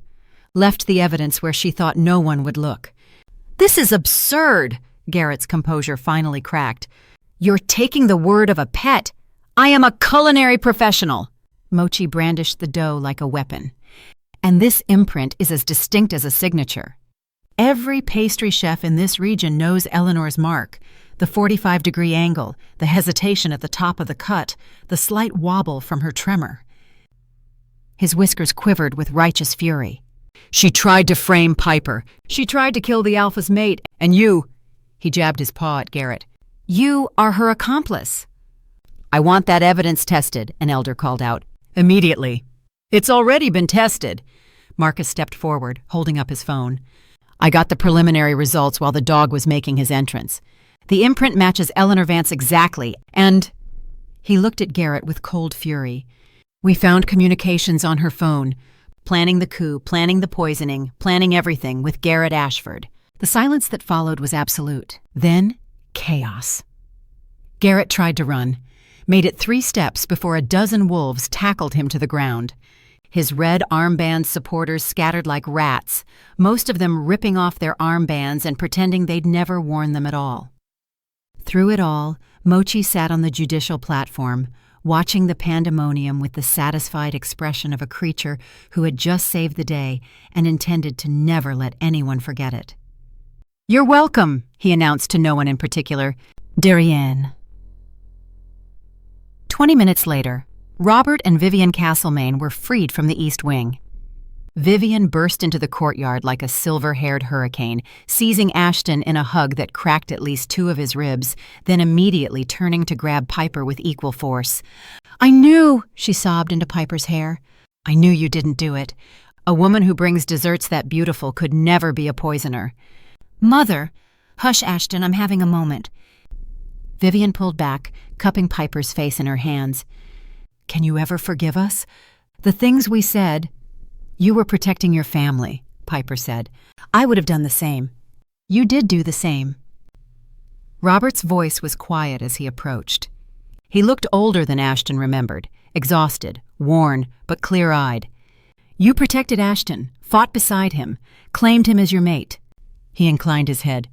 left the evidence where she thought no one would look. "This is absurd," Garrett's composure finally cracked. "You're taking the word of a pet. I am a culinary professional." Mochi brandished the dough like a weapon. "And this imprint is as distinct as a signature. Every pastry chef in this region knows Eleanor's mark, the 45-degree angle, the hesitation at the top of the cut, the slight wobble from her tremor." His whiskers quivered with righteous fury. "She tried to frame Piper. She tried to kill the Alpha's mate, and you—" He jabbed his paw at Garrett. "You are her accomplice." "I want that evidence tested," an elder called out. "Immediately." "It's already been tested." Marcus stepped forward, holding up his phone. "I got the preliminary results while the dog was making his entrance. The imprint matches Eleanor Vance exactly, and—" He looked at Garrett with cold fury. "We found communications on her phone. Planning the coup, planning the poisoning, planning everything with Garrett Ashford." The silence that followed was absolute. Then, chaos. Garrett tried to run, made it 3 steps before a dozen wolves tackled him to the ground. His red armband supporters scattered like rats, most of them ripping off their armbands and pretending they'd never worn them at all. Through it all, Mochi sat on the judicial platform, watching the pandemonium with the satisfied expression of a creature who had just saved the day and intended to never let anyone forget it. "You're welcome," he announced to no one in particular. "Darien." 20 minutes later, Robert and Vivian Castlemaine were freed from the East Wing. Vivian burst into the courtyard like a silver-haired hurricane, seizing Ashton in a hug that cracked at least 2 of his ribs, then immediately turning to grab Piper with equal force. "I knew," she sobbed into Piper's hair. "I knew you didn't do it. A woman who brings desserts that beautiful could never be a poisoner." "Mother!" "Hush, Ashton, I'm having a moment." Vivian pulled back, cupping Piper's face in her hands. "Can you ever forgive us? The things we said—" "You were protecting your family," Piper said. "I would have done the same." "You did do the same." Robert's voice was quiet as he approached. He looked older than Ashton remembered, exhausted, worn, but clear-eyed. "You protected Ashton, fought beside him, claimed him as your mate." He inclined his head.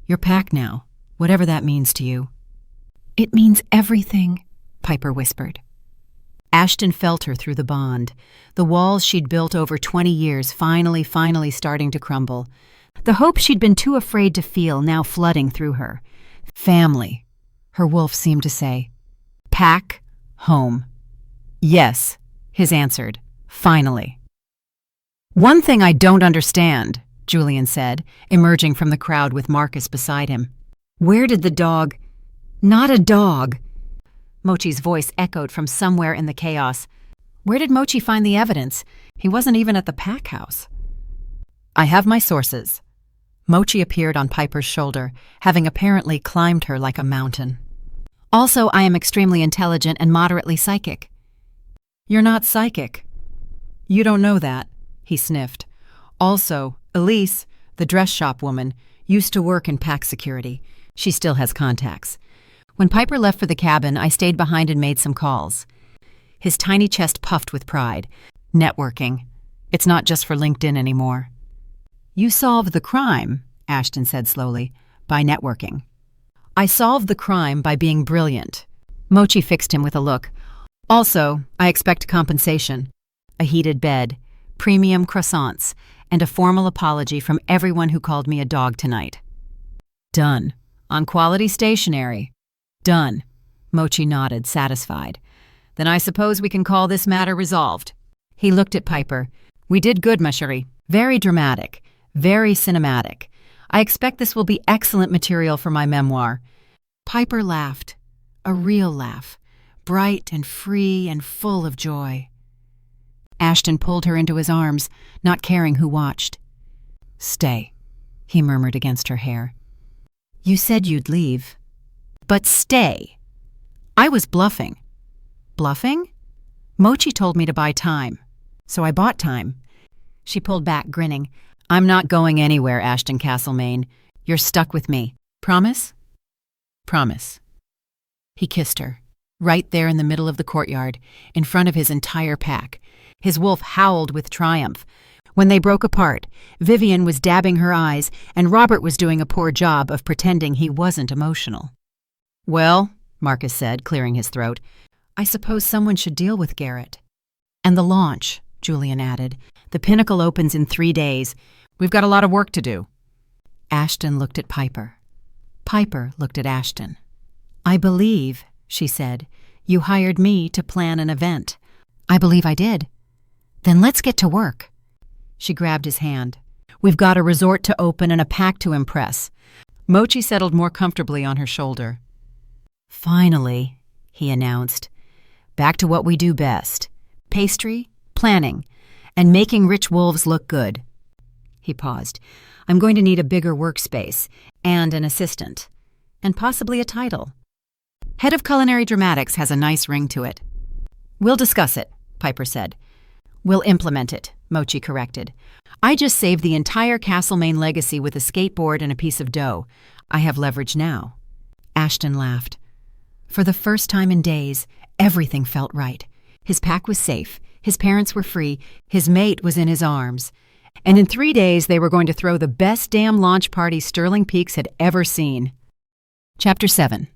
"You're packed now, whatever that means to you." "It means everything," Piper whispered. Ashton felt her through the bond, the walls she'd built over 20 years finally starting to crumble. The hope she'd been too afraid to feel now flooding through her. "Family," her wolf seemed to say. "Pack, home." "Yes," his answered, finally. "One thing I don't understand," Julian said, emerging from the crowd with Marcus beside him. "Where did the dog—" "Not a dog." Mochi's voice echoed from somewhere in the chaos. "Where did Mochi find the evidence? He wasn't even at the pack house." "I have my sources." Mochi appeared on Piper's shoulder, having apparently climbed her like a mountain. "Also, I am extremely intelligent and moderately psychic." "You're not psychic." "You don't know that," he sniffed. "Also, Elise, the dress shop woman, used to work in pack security. She still has contacts. When Piper left for the cabin, I stayed behind and made some calls." His tiny chest puffed with pride. "Networking. It's not just for LinkedIn anymore." "You solved the crime," Ashton said slowly, "by networking." "I solved the crime by being brilliant." Mochi fixed him with a look. "Also, I expect compensation. A heated bed, premium croissants, and a formal apology from everyone who called me a dog tonight." "Done. On quality stationery." "Done." Mochi nodded, satisfied. "Then I suppose we can call this matter resolved." He looked at Piper. "We did good, ma chérie. Very dramatic. Very cinematic. I expect this will be excellent material for my memoir." Piper laughed. A real laugh. Bright and free and full of joy. Ashton pulled her into his arms, not caring who watched. "Stay," he murmured against her hair. "You said you'd leave." "But stay." "I was bluffing." "Bluffing?" "Mochi told me to buy time. So I bought time." She pulled back, grinning. "I'm not going anywhere, Ashton Castlemaine. You're stuck with me. Promise? Promise. He kissed her, right there in the middle of the courtyard, in front of his entire pack. His wolf howled with triumph. When they broke apart, Vivian was dabbing her eyes, and Robert was doing a poor job of pretending he wasn't emotional. Well, Marcus said, clearing his throat, I suppose someone should deal with Garrett. And the launch, Julian added. The pinnacle opens in 3 days. We've got a lot of work to do. Ashton looked at Piper. Piper looked at Ashton. I believe, she said, you hired me to plan an event. I believe I did. Then let's get to work. She grabbed his hand. We've got a resort to open and a pack to impress. Mochi settled more comfortably on her shoulder. Finally, he announced. Back to what we do best. Pastry, planning, and making rich wolves look good. He paused. I'm going to need a bigger workspace, and an assistant, and possibly a title. Head of Culinary Dramatics has a nice ring to it. We'll discuss it, Piper said. We'll implement it, Mochi corrected. I just saved the entire Castlemaine legacy with a skateboard and a piece of dough. I have leverage now. Ashton laughed. For the first time in days, everything felt right. His pack was safe, his parents were free, his mate was in his arms. And in 3 days they were going to throw the best damn launch party Sterling Peaks had ever seen. Chapter 7.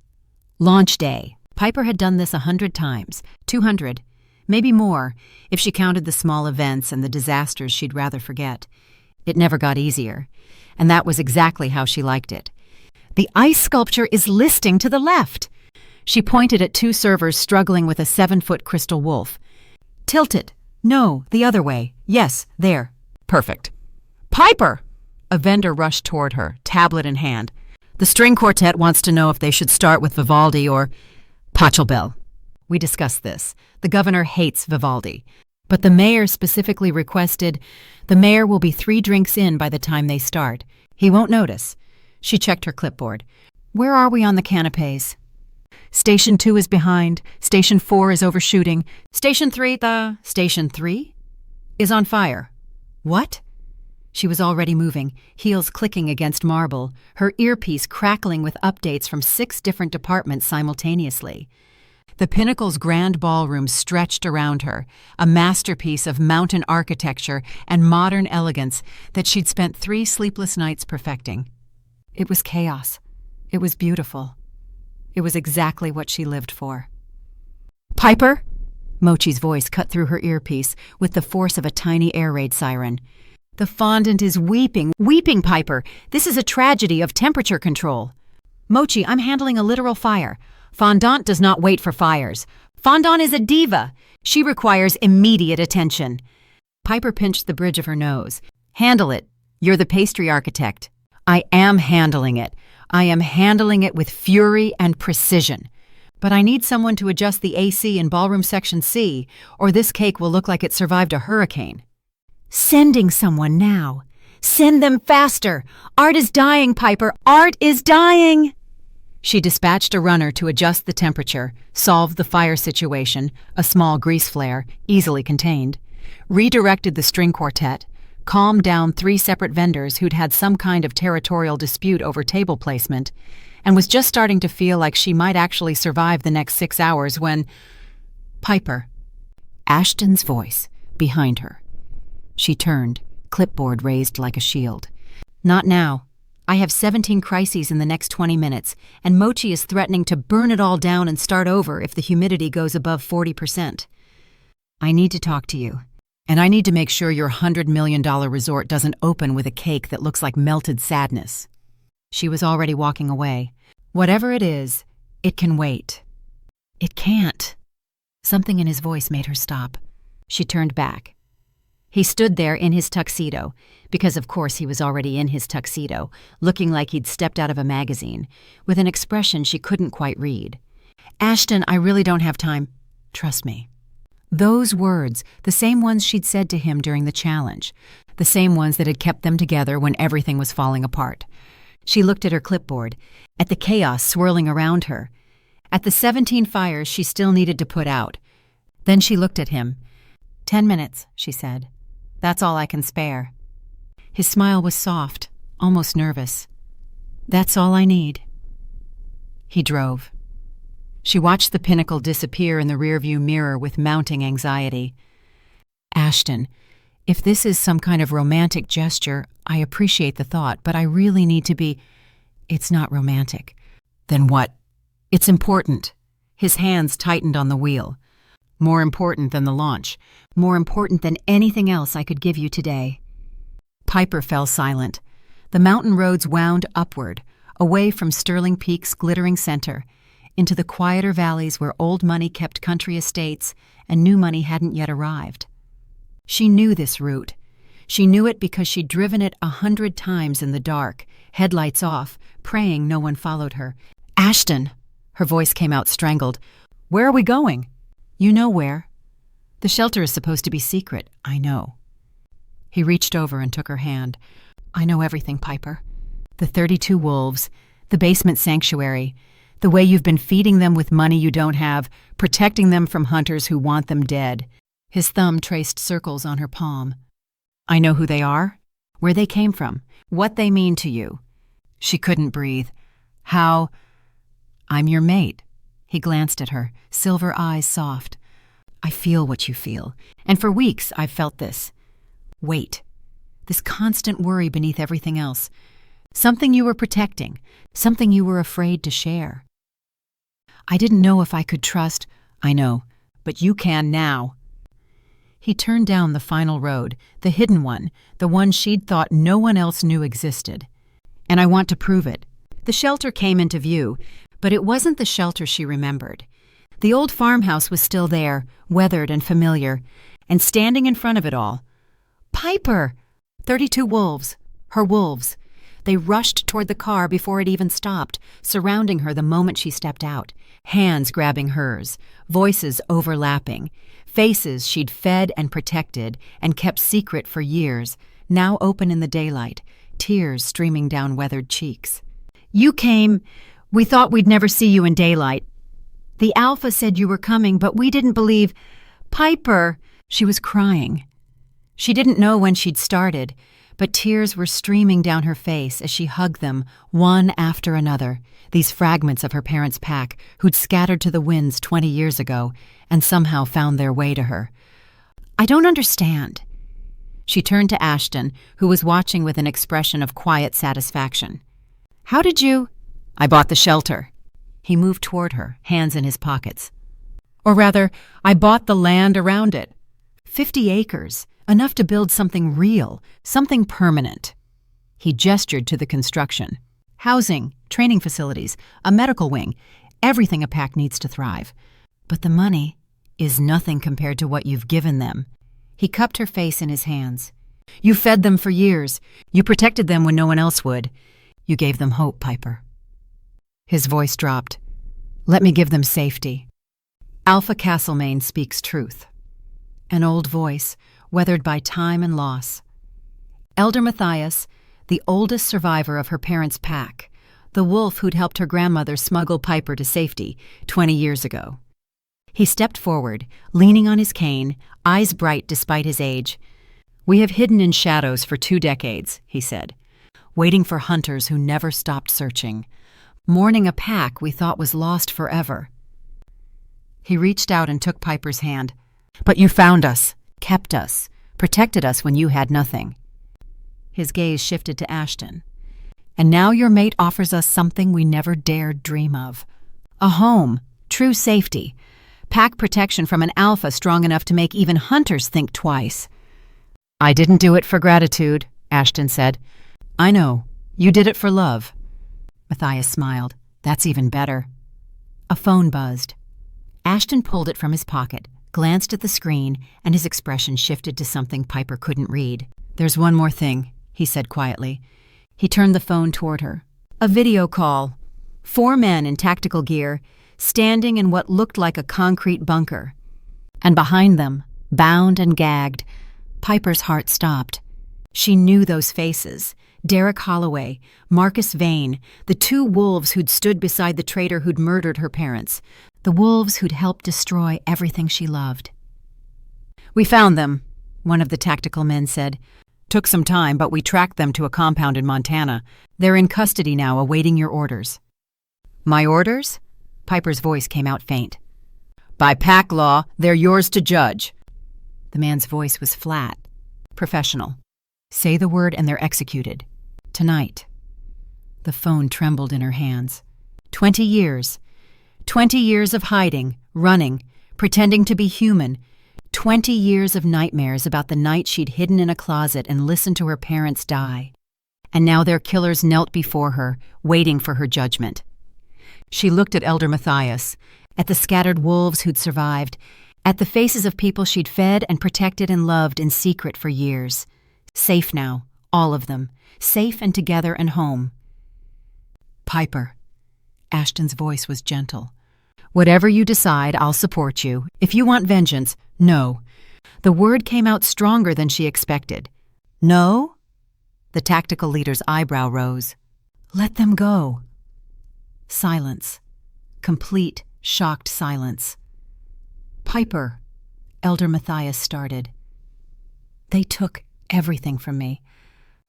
Launch Day. Piper had done this 100 times, 200, maybe more, if she counted the small events and the disasters she'd rather forget. It never got easier, and that was exactly how she liked it. The ice sculpture is listing to the left. She pointed at 2 servers struggling with a 7-foot crystal wolf. Tilt it. No, the other way. Yes, there. Perfect. Piper! A vendor rushed toward her, tablet in hand. The string quartet wants to know if they should start with Vivaldi or Pachelbel. We discussed this. The governor hates Vivaldi. But the mayor specifically requested, the mayor will be 3 drinks in by the time they start. He won't notice. She checked her clipboard. Where are we on the canapes? Station 2 is behind. Station 4 is overshooting. Station 3 is on fire. What? She was already moving, heels clicking against marble, her earpiece crackling with updates from 6 different departments simultaneously. The Pinnacle's grand ballroom stretched around her, a masterpiece of mountain architecture and modern elegance that she'd spent 3 sleepless nights perfecting. It was chaos. It was beautiful. It was exactly what she lived for. Piper? Mochi's voice cut through her earpiece with the force of a tiny air raid siren. The fondant is weeping, weeping, Piper. This is a tragedy of temperature control. Mochi, I'm handling a literal fire. Fondant does not wait for fires. Fondant is a diva. She requires immediate attention. Piper pinched the bridge of her nose. Handle it. You're the pastry architect. I am handling it. I am handling it with fury and precision. But I need someone to adjust the AC in Ballroom Section C, or this cake will look like it survived a hurricane. Sending someone now. Send them faster. Art is dying, Piper. Art is dying. She dispatched a runner to adjust the temperature, solve the fire situation, a small grease flare, easily contained, redirected the string quartet, calmed down 3 separate vendors who'd had some kind of territorial dispute over table placement, and was just starting to feel like she might actually survive the next 6 hours when... Piper. Ashton's voice, behind her. She turned, clipboard raised like a shield. Not now. I have 17 crises in the next 20 minutes, and Mochi is threatening to burn it all down and start over if the humidity goes above 40%. I need to talk to you. And I need to make sure your $100 million resort doesn't open with a cake that looks like melted sadness. She was already walking away. Whatever it is, it can wait. It can't. Something in his voice made her stop. She turned back. He stood there in his tuxedo, because of course he was already in his tuxedo, looking like he'd stepped out of a magazine, with an expression she couldn't quite read. Ashton, I really don't have time. Trust me. Those words, the same ones she'd said to him during the challenge, the same ones that had kept them together when everything was falling apart. She looked at her clipboard, at the chaos swirling around her, at the 17 fires she still needed to put out. Then she looked at him. 10 minutes, she said. That's all I can spare. His smile was soft, almost nervous. That's all I need." He drove. She watched the pinnacle disappear in the rearview mirror with mounting anxiety. "Ashton, if this is some kind of romantic gesture, I appreciate the thought, but I really need to be—" "It's not romantic." "Then what?" "It's important." His hands tightened on the wheel. "More important than the launch. More important than anything else I could give you today." Piper fell silent. The mountain roads wound upward, away from Sterling Peak's glittering center, into the quieter valleys where old money kept country estates and new money hadn't yet arrived. She knew this route. She knew it because she'd driven it 100 times in the dark, headlights off, praying no one followed her. "Ashton!" Her voice came out strangled. "Where are we going?" "You know where. The shelter is supposed to be secret, I know." He reached over and took her hand. "I know everything, Piper. The 32 wolves, the basement sanctuary, the way you've been feeding them with money you don't have, protecting them from hunters who want them dead." His thumb traced circles on her palm. "I know who they are, where they came from, what they mean to you." She couldn't breathe. "How—" "I'm your mate." He glanced at her, silver eyes soft. "I feel what you feel, and for weeks I've felt this. Weight. This constant worry beneath everything else. Something you were protecting, something you were afraid to share. I didn't know if I could trust—" "I know, but you can now." He turned down the final road, the hidden one, the one she'd thought no one else knew existed. "And I want to prove it." The shelter came into view, but it wasn't the shelter she remembered. The old farmhouse was still there, weathered and familiar, and standing in front of it all— Piper! 32 wolves. Her wolves. They rushed toward the car before it even stopped, surrounding her the moment she stepped out, hands grabbing hers, voices overlapping, faces she'd fed and protected and kept secret for years, now open in the daylight, tears streaming down weathered cheeks. "You came. We thought we'd never see you in daylight. The Alpha said you were coming, but we didn't believe—" "Piper!" She was crying. She didn't know when she'd started, but tears were streaming down her face as she hugged them, one after another, these fragments of her parents' pack who'd scattered to the winds 20 years ago and somehow found their way to her. "I don't understand." She turned to Ashton, who was watching with an expression of quiet satisfaction. "How did you—" "I bought the shelter." He moved toward her, hands in his pockets. "Or rather, I bought the land around it. 50 acres. Enough to build something real, something permanent." He gestured to the construction. "Housing, training facilities, a medical wing, everything a pack needs to thrive. But the money is nothing compared to what you've given them." He cupped her face in his hands. "You fed them for years. You protected them when no one else would. You gave them hope, Piper." His voice dropped. "Let me give them safety. Alpha Castlemaine speaks truth." An old voice, weathered by time and loss. Elder Matthias, the oldest survivor of her parents' pack, the wolf who'd helped her grandmother smuggle Piper to safety 20 years ago. He stepped forward, leaning on his cane, eyes bright despite his age. "We have hidden in shadows for 2 decades, he said, waiting for hunters who never stopped searching, mourning a pack we thought was lost forever." He reached out and took Piper's hand. "But you found us, kept us, protected us when you had nothing." His gaze shifted to Ashton. "And now your mate offers us something we never dared dream of. A home, true safety, pack protection from an alpha strong enough to make even hunters think twice." "I didn't do it for gratitude," Ashton said. "I know. You did it for love." Matthias smiled. "That's even better." A phone buzzed. Ashton pulled it from his pocket, glanced at the screen, and his expression shifted to something Piper couldn't read. "There's one more thing," he said quietly. He turned the phone toward her. A video call. 4 men in tactical gear, standing in what looked like a concrete bunker. And behind them, bound and gagged, Piper's heart stopped. She knew those faces. Derek Holloway, Marcus Vane, the 2 wolves who'd stood beside the traitor who'd murdered her parents. The wolves who'd helped destroy everything she loved. "We found them," one of the tactical men said. Took some time, but we tracked them to a compound in Montana. They're in custody now, awaiting your orders." "My orders?" Piper's voice came out faint. "By pack law, they're yours to judge." The man's voice was flat, professional. "Say the word and they're executed. Tonight." The phone trembled in her hands. 20 years. 20 years of hiding, running, pretending to be human. 20 years of nightmares about the night she'd hidden in a closet and listened to her parents die. And now their killers knelt before her, waiting for her judgment. She looked at Elder Matthias, at the scattered wolves who'd survived, at the faces of people she'd fed and protected and loved in secret for years. Safe now, all of them, safe and together and home. "Piper," Ashton's voice was gentle. "Whatever you decide, I'll support you. If you want vengeance, no." The word came out stronger than she expected. "No?" The tactical leader's eyebrow rose. "Let them go." Silence. Complete, shocked silence. "Piper," Elder Matthias started. "They took everything from me.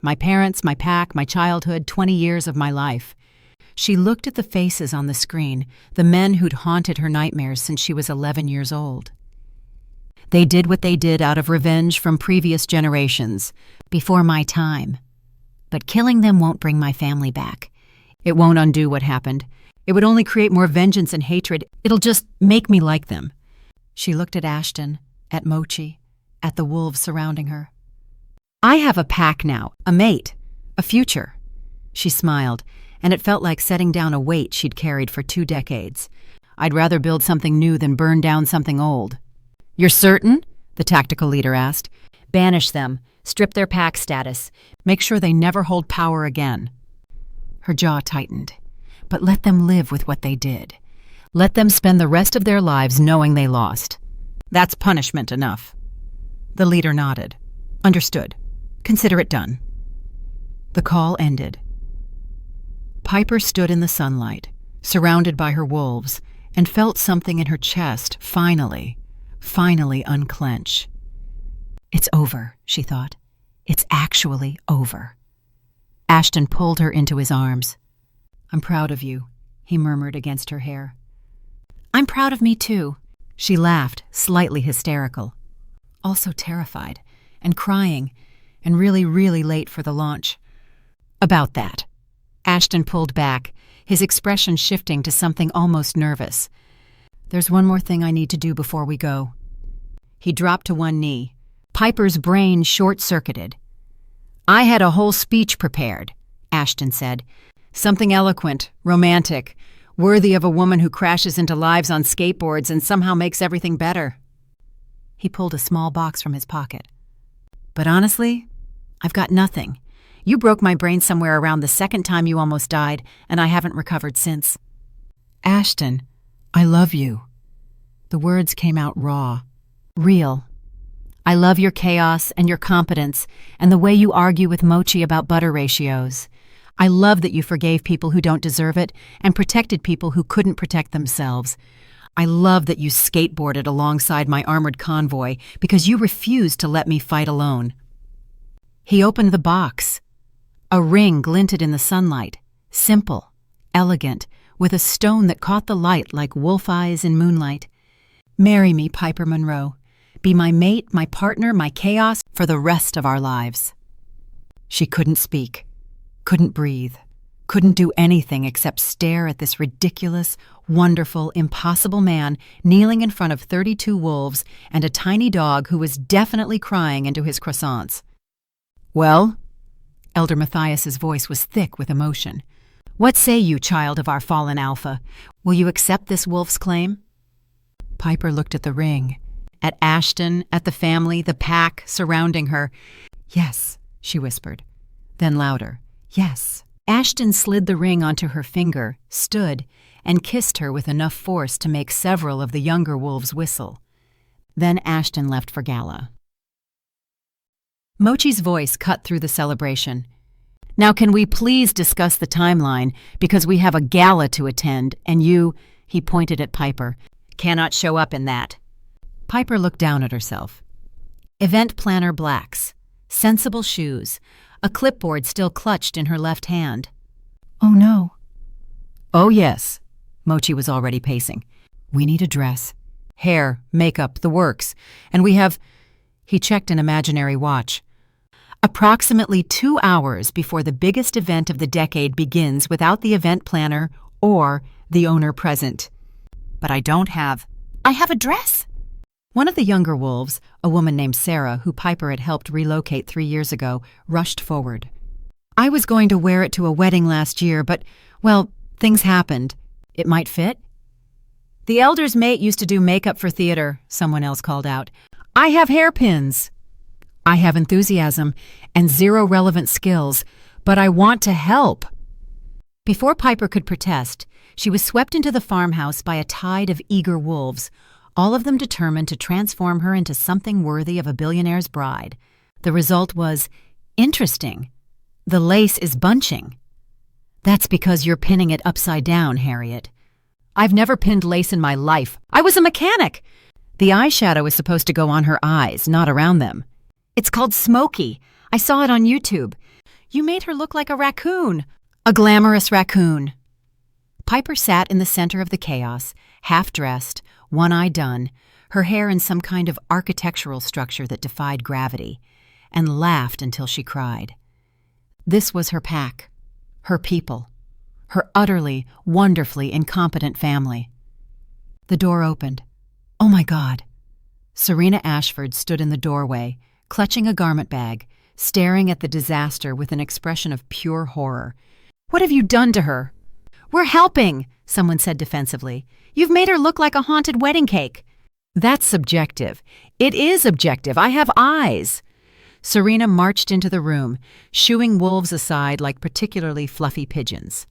My parents, my pack, my childhood, 20 years of my life." She looked at the faces on the screen, the men who'd haunted her nightmares since she was 11 years old. "They did what they did out of revenge from previous generations, before my time. But killing them won't bring my family back. It won't undo what happened. It would only create more vengeance and hatred. It'll just make me like them." She looked at Ashton, at Mochi, at the wolves surrounding her. "I have a pack now, a mate, a future." She smiled, and it felt like setting down a weight she'd carried for 2 decades. "I'd rather build something new than burn down something old." "You're certain?" the tactical leader asked. "Banish them, strip their pack status, make sure they never hold power again." Her jaw tightened. "But let them live with what they did. Let them spend the rest of their lives knowing they lost. That's punishment enough." The leader nodded. "Understood. Consider it done." The call ended. Piper stood in the sunlight, surrounded by her wolves, and felt something in her chest finally unclench. "It's over," she thought. "It's actually over." Ashton pulled her into his arms. "I'm proud of you," he murmured against her hair. "I'm proud of me too." She laughed, slightly hysterical. Also terrified, and crying, and really late for the launch. "About that." Ashton pulled back, his expression shifting to something almost nervous. "There's one more thing I need to do before we go." He dropped to one knee. Piper's brain short-circuited. "I had a whole speech prepared," Ashton said. "Something eloquent, romantic, worthy of a woman who crashes into lives on skateboards and somehow makes everything better." He pulled a small box from his pocket. "But honestly, I've got nothing. You broke my brain somewhere around the second time you almost died, and I haven't recovered since." "Ashton, I love you." The words came out raw, real. "I love your chaos and your competence and the way you argue with Mochi about butter ratios. I love that you forgave people who don't deserve it and protected people who couldn't protect themselves. I love that you skateboarded alongside my armored convoy because you refused to let me fight alone." He opened the box. A ring glinted in the sunlight, simple, elegant, with a stone that caught the light like wolf eyes in moonlight. "Marry me, Piper Monroe. Be my mate, my partner, my chaos for the rest of our lives." She couldn't speak, couldn't breathe, couldn't do anything except stare at this ridiculous, wonderful, impossible man kneeling in front of 32 wolves and a tiny dog who was definitely crying into his croissants. "Well?" Elder Matthias's voice was thick with emotion. "What say you, child of our fallen alpha? Will you accept this wolf's claim?" Piper looked at the ring, at Ashton, at the family, the pack surrounding her. "Yes," she whispered. Then louder, "Yes." Ashton slid the ring onto her finger, stood, and kissed her with enough force to make several of the younger wolves whistle. Then Ashton left for gala. Mochi's voice cut through the celebration. "Now can we please discuss the timeline, because we have a gala to attend, and you," he pointed at Piper, "cannot show up in that." Piper looked down at herself. Event planner blacks. sensible shoes, a clipboard still clutched in her left hand. "Oh no." "Oh yes." Mochi was already pacing. "We need a dress. Hair, makeup, the works. And we have—" He checked an imaginary watch. "Approximately 2 hours before the biggest event of the decade begins without the event planner or the owner present. But I don't have—" "I have a dress!" One of the younger wolves, a woman named Sarah, who Piper had helped relocate 3 years ago, rushed forward. "I was going to wear it to a wedding last year, but, well, things happened. It might fit?" "The elder's mate used to do makeup for theater," someone else called out. "I have hairpins. I have enthusiasm and 0 relevant skills, but I want to help." Before Piper could protest, she was swept into the farmhouse by a tide of eager wolves, all of them determined to transform her into something worthy of a billionaire's bride. The result was interesting. The lace is bunching. "That's because you're pinning it upside down, Harriet." "I've never pinned lace in my life. I was a mechanic." "The eyeshadow is supposed to go on her eyes, not around them." "It's called Smokey. I saw it on YouTube. You made her look like a raccoon." "A glamorous raccoon." Piper sat in the center of the chaos, half-dressed, one eye done, her hair in some kind of architectural structure that defied gravity, and laughed until she cried. This was her pack, her people, her utterly, wonderfully incompetent family. The door opened. "Oh my God." Serena Ashford stood in the doorway, clutching a garment bag, staring at the disaster with an expression of pure horror. "What have you done to her?" "We're helping," someone said defensively. "You've made her look like a haunted wedding cake." "That's subjective." "It is objective. I have eyes." Serena marched into the room, shooing wolves aside like particularly fluffy pigeons.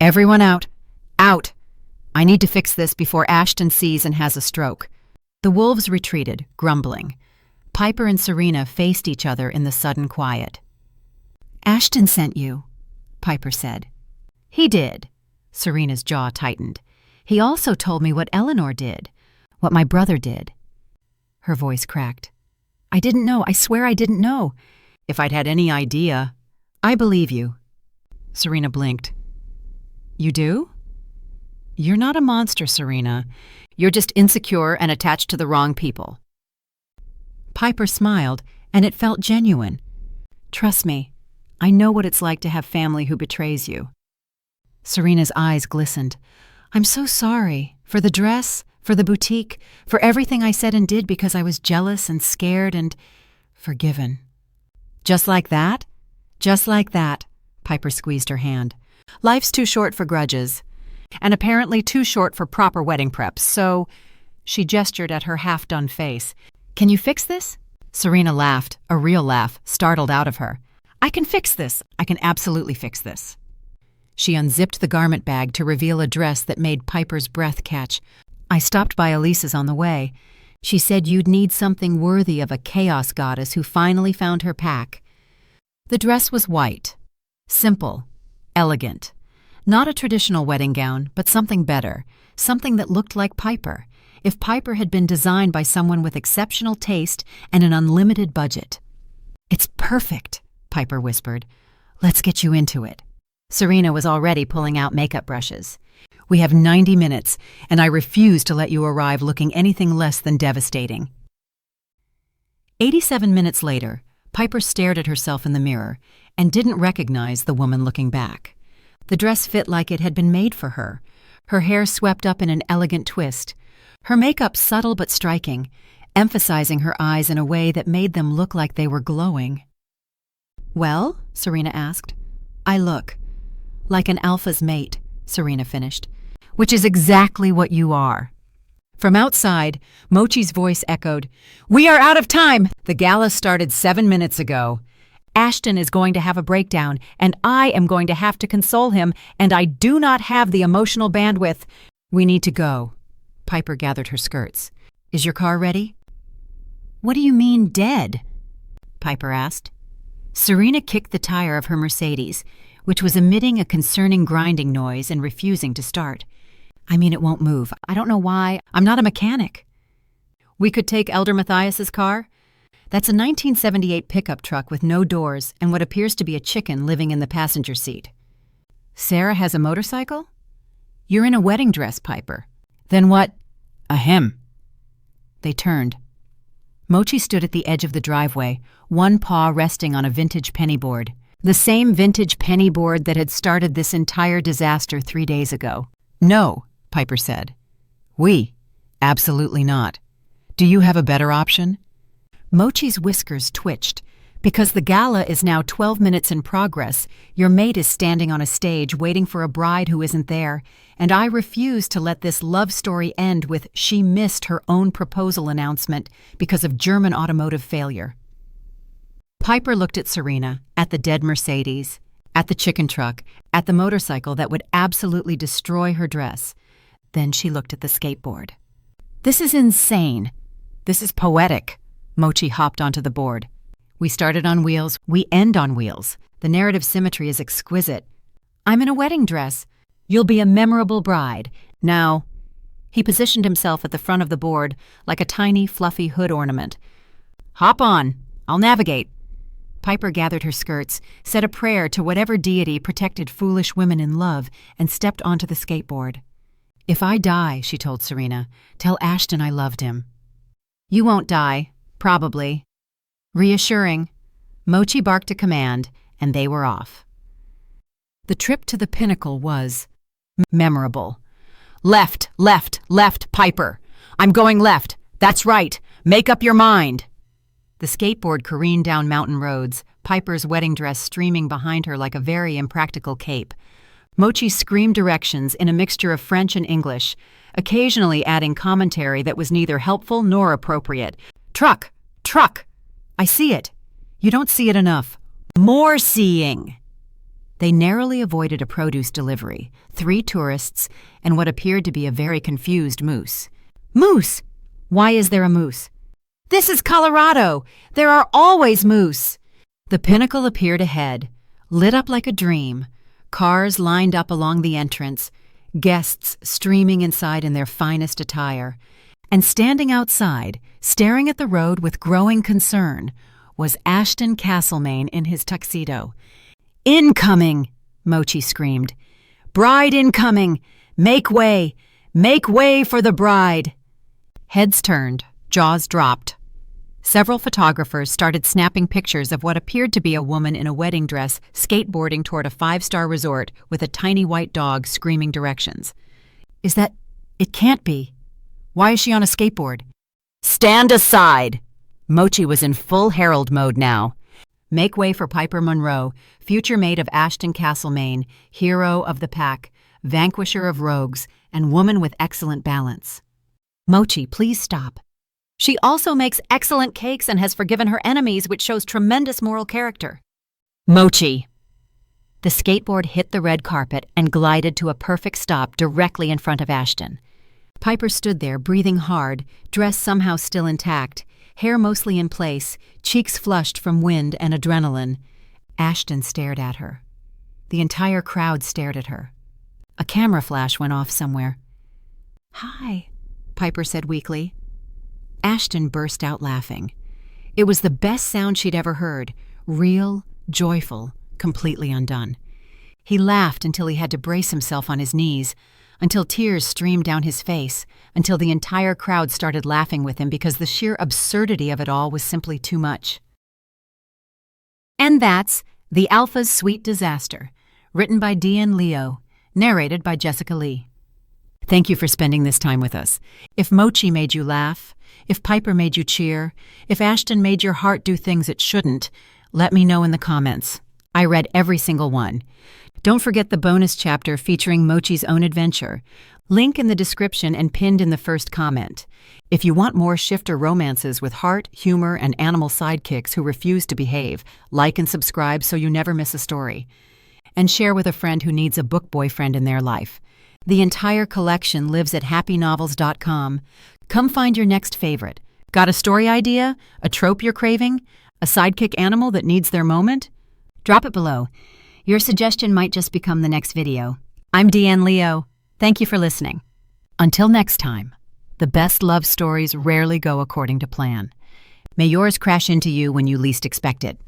"Everyone out. Out. I need to fix this before Ashton sees and has a stroke." The wolves retreated, grumbling. Piper and Serena faced each other in the sudden quiet. "Ashton sent you," Piper said. "He did." Serena's jaw tightened. "He also told me what Eleanor did, what my brother did." Her voice cracked. "I didn't know. I swear I didn't know. If I'd had any idea—" "I believe you." Serena blinked. "You do?" "You're not a monster, Serena. You're just insecure and attached to the wrong people." Piper smiled, and it felt genuine. "Trust me, I know what it's like to have family who betrays you." Serena's eyes glistened. "I'm so sorry. For the dress, for the boutique, for everything I said and did because I was jealous and scared and forgiven." "Just like that?" "Just like that." Piper squeezed her hand. "Life's too short for grudges. And apparently too short for proper wedding preps, so—" She gestured at her half-done face. "Can you fix this?" Serena laughed, a real laugh, startled out of her. "I can fix this. I can absolutely fix this." She unzipped the garment bag to reveal a dress that made Piper's breath catch. "I stopped by Elise's on the way. She said you'd need something worthy of a chaos goddess who finally found her pack." The dress was white. Simple. Elegant. Not a traditional wedding gown, but something better. Something that looked like Piper. If Piper had been designed by someone with exceptional taste and an unlimited budget. "It's perfect," Piper whispered. "Let's get you into it." Serena was already pulling out makeup brushes. "We have 90 minutes, and I refuse to let you arrive looking anything less than devastating." 87 minutes later, Piper stared at herself in the mirror and didn't recognize the woman looking back. The dress fit like it had been made for her, her hair swept up in an elegant twist, her makeup subtle but striking, emphasizing her eyes in a way that made them look like they were glowing. "Well?" Serena asked. "I look like an alpha's mate," Serena finished, "which is exactly what you are." From outside, Mochi's voice echoed, "We are out of time! The gala started 7 minutes ago. Ashton is going to have a breakdown, and I am going to have to console him, and I do not have the emotional bandwidth. We need to go." Piper gathered her skirts. "Is your car ready?" "What do you mean, dead?" Piper asked. Serena kicked the tire of her Mercedes, which was emitting a concerning grinding noise and refusing to start. "I mean, it won't move. I don't know why. I'm not a mechanic." "We could take Elder Matthias's car?" That's a 1978 pickup truck with no doors and what appears to be a chicken living in the passenger seat. Sarah has a motorcycle? You're in a wedding dress, Piper. Then what? Ahem. They turned. Mochi stood at the edge of the driveway, one paw resting on a vintage penny board. The same vintage penny board that had started this entire disaster 3 days ago. No, Piper said. We? Absolutely not. Do you have a better option? Mochi's whiskers twitched. Because the gala is now 12 minutes in progress, your mate is standing on a stage waiting for a bride who isn't there, and I refuse to let this love story end with she missed her own proposal announcement because of German automotive failure. Piper looked at Serena, at the dead Mercedes, at the chicken truck, at the motorcycle that would absolutely destroy her dress. Then she looked at the skateboard. This is insane. This is poetic. Mochi hopped onto the board. We started on wheels, we end on wheels. The narrative symmetry is exquisite. I'm in a wedding dress. You'll be a memorable bride. Now, he positioned himself at the front of the board like a tiny, fluffy hood ornament. Hop on. I'll navigate. Piper gathered her skirts, said a prayer to whatever deity protected foolish women in love, and stepped onto the skateboard. If I die, she told Serena, tell Ashton I loved him. You won't die, probably. Reassuring. Mochi barked a command, and they were off. The trip to the pinnacle was memorable. Left, left, left, Piper. I'm going left. That's right. Make up your mind. The skateboard careened down mountain roads, Piper's wedding dress streaming behind her like a very impractical cape. Mochi screamed directions in a mixture of French and English, occasionally adding commentary that was neither helpful nor appropriate. Truck! Truck! I see it. You don't see it enough. More seeing. They narrowly avoided a produce delivery, 3 tourists, and what appeared to be a very confused moose. Moose! Why is there a moose? This is Colorado! There are always moose! The pinnacle appeared ahead, lit up like a dream, cars lined up along the entrance, guests streaming inside in their finest attire. And standing outside, staring at the road with growing concern, was Ashton Castlemaine in his tuxedo. Incoming! Mochi screamed. Bride incoming! Make way! Make way for the bride! Heads turned, jaws dropped. Several photographers started snapping pictures of what appeared to be a woman in a wedding dress skateboarding toward a 5-star resort with a tiny white dog screaming directions. Is that... It can't be. Why is she on a skateboard? Stand aside! Mochi was in full herald mode now. Make way for Piper Monroe, future mate of Ashton Castlemaine, hero of the pack, vanquisher of rogues, and woman with excellent balance. Mochi, please stop. She also makes excellent cakes and has forgiven her enemies, which shows tremendous moral character. Mochi. The skateboard hit the red carpet and glided to a perfect stop directly in front of Ashton. Piper stood there, breathing hard, dress somehow still intact, hair mostly in place, cheeks flushed from wind and adrenaline. Ashton stared at her. The entire crowd stared at her. A camera flash went off somewhere. Hi, Piper said weakly. Ashton burst out laughing. It was the best sound she'd ever heard, real, joyful, completely undone. He laughed until he had to brace himself on his knees, until tears streamed down his face, until the entire crowd started laughing with him because the sheer absurdity of it all was simply too much. And that's The Alpha's Sweet Disaster, written by D.N. Leo, narrated by Jessica Lee. Thank you for spending this time with us. If Mochi made you laugh, if Piper made you cheer, if Ashton made your heart do things it shouldn't, let me know in the comments. I read every single one. Don't forget the bonus chapter featuring Mochi's own adventure. Link in the description and pinned in the first comment. If you want more shifter romances with heart, humor, and animal sidekicks who refuse to behave, like and subscribe so you never miss a story. And share with a friend who needs a book boyfriend in their life. The entire collection lives at happynovels.com. Come find your next favorite. Got a story idea? A trope you're craving? A sidekick animal that needs their moment? Drop it below. Your suggestion might just become the next video. I'm D.N. Leo. Thank you for listening. Until next time, the best love stories rarely go according to plan. May yours crash into you when you least expect it.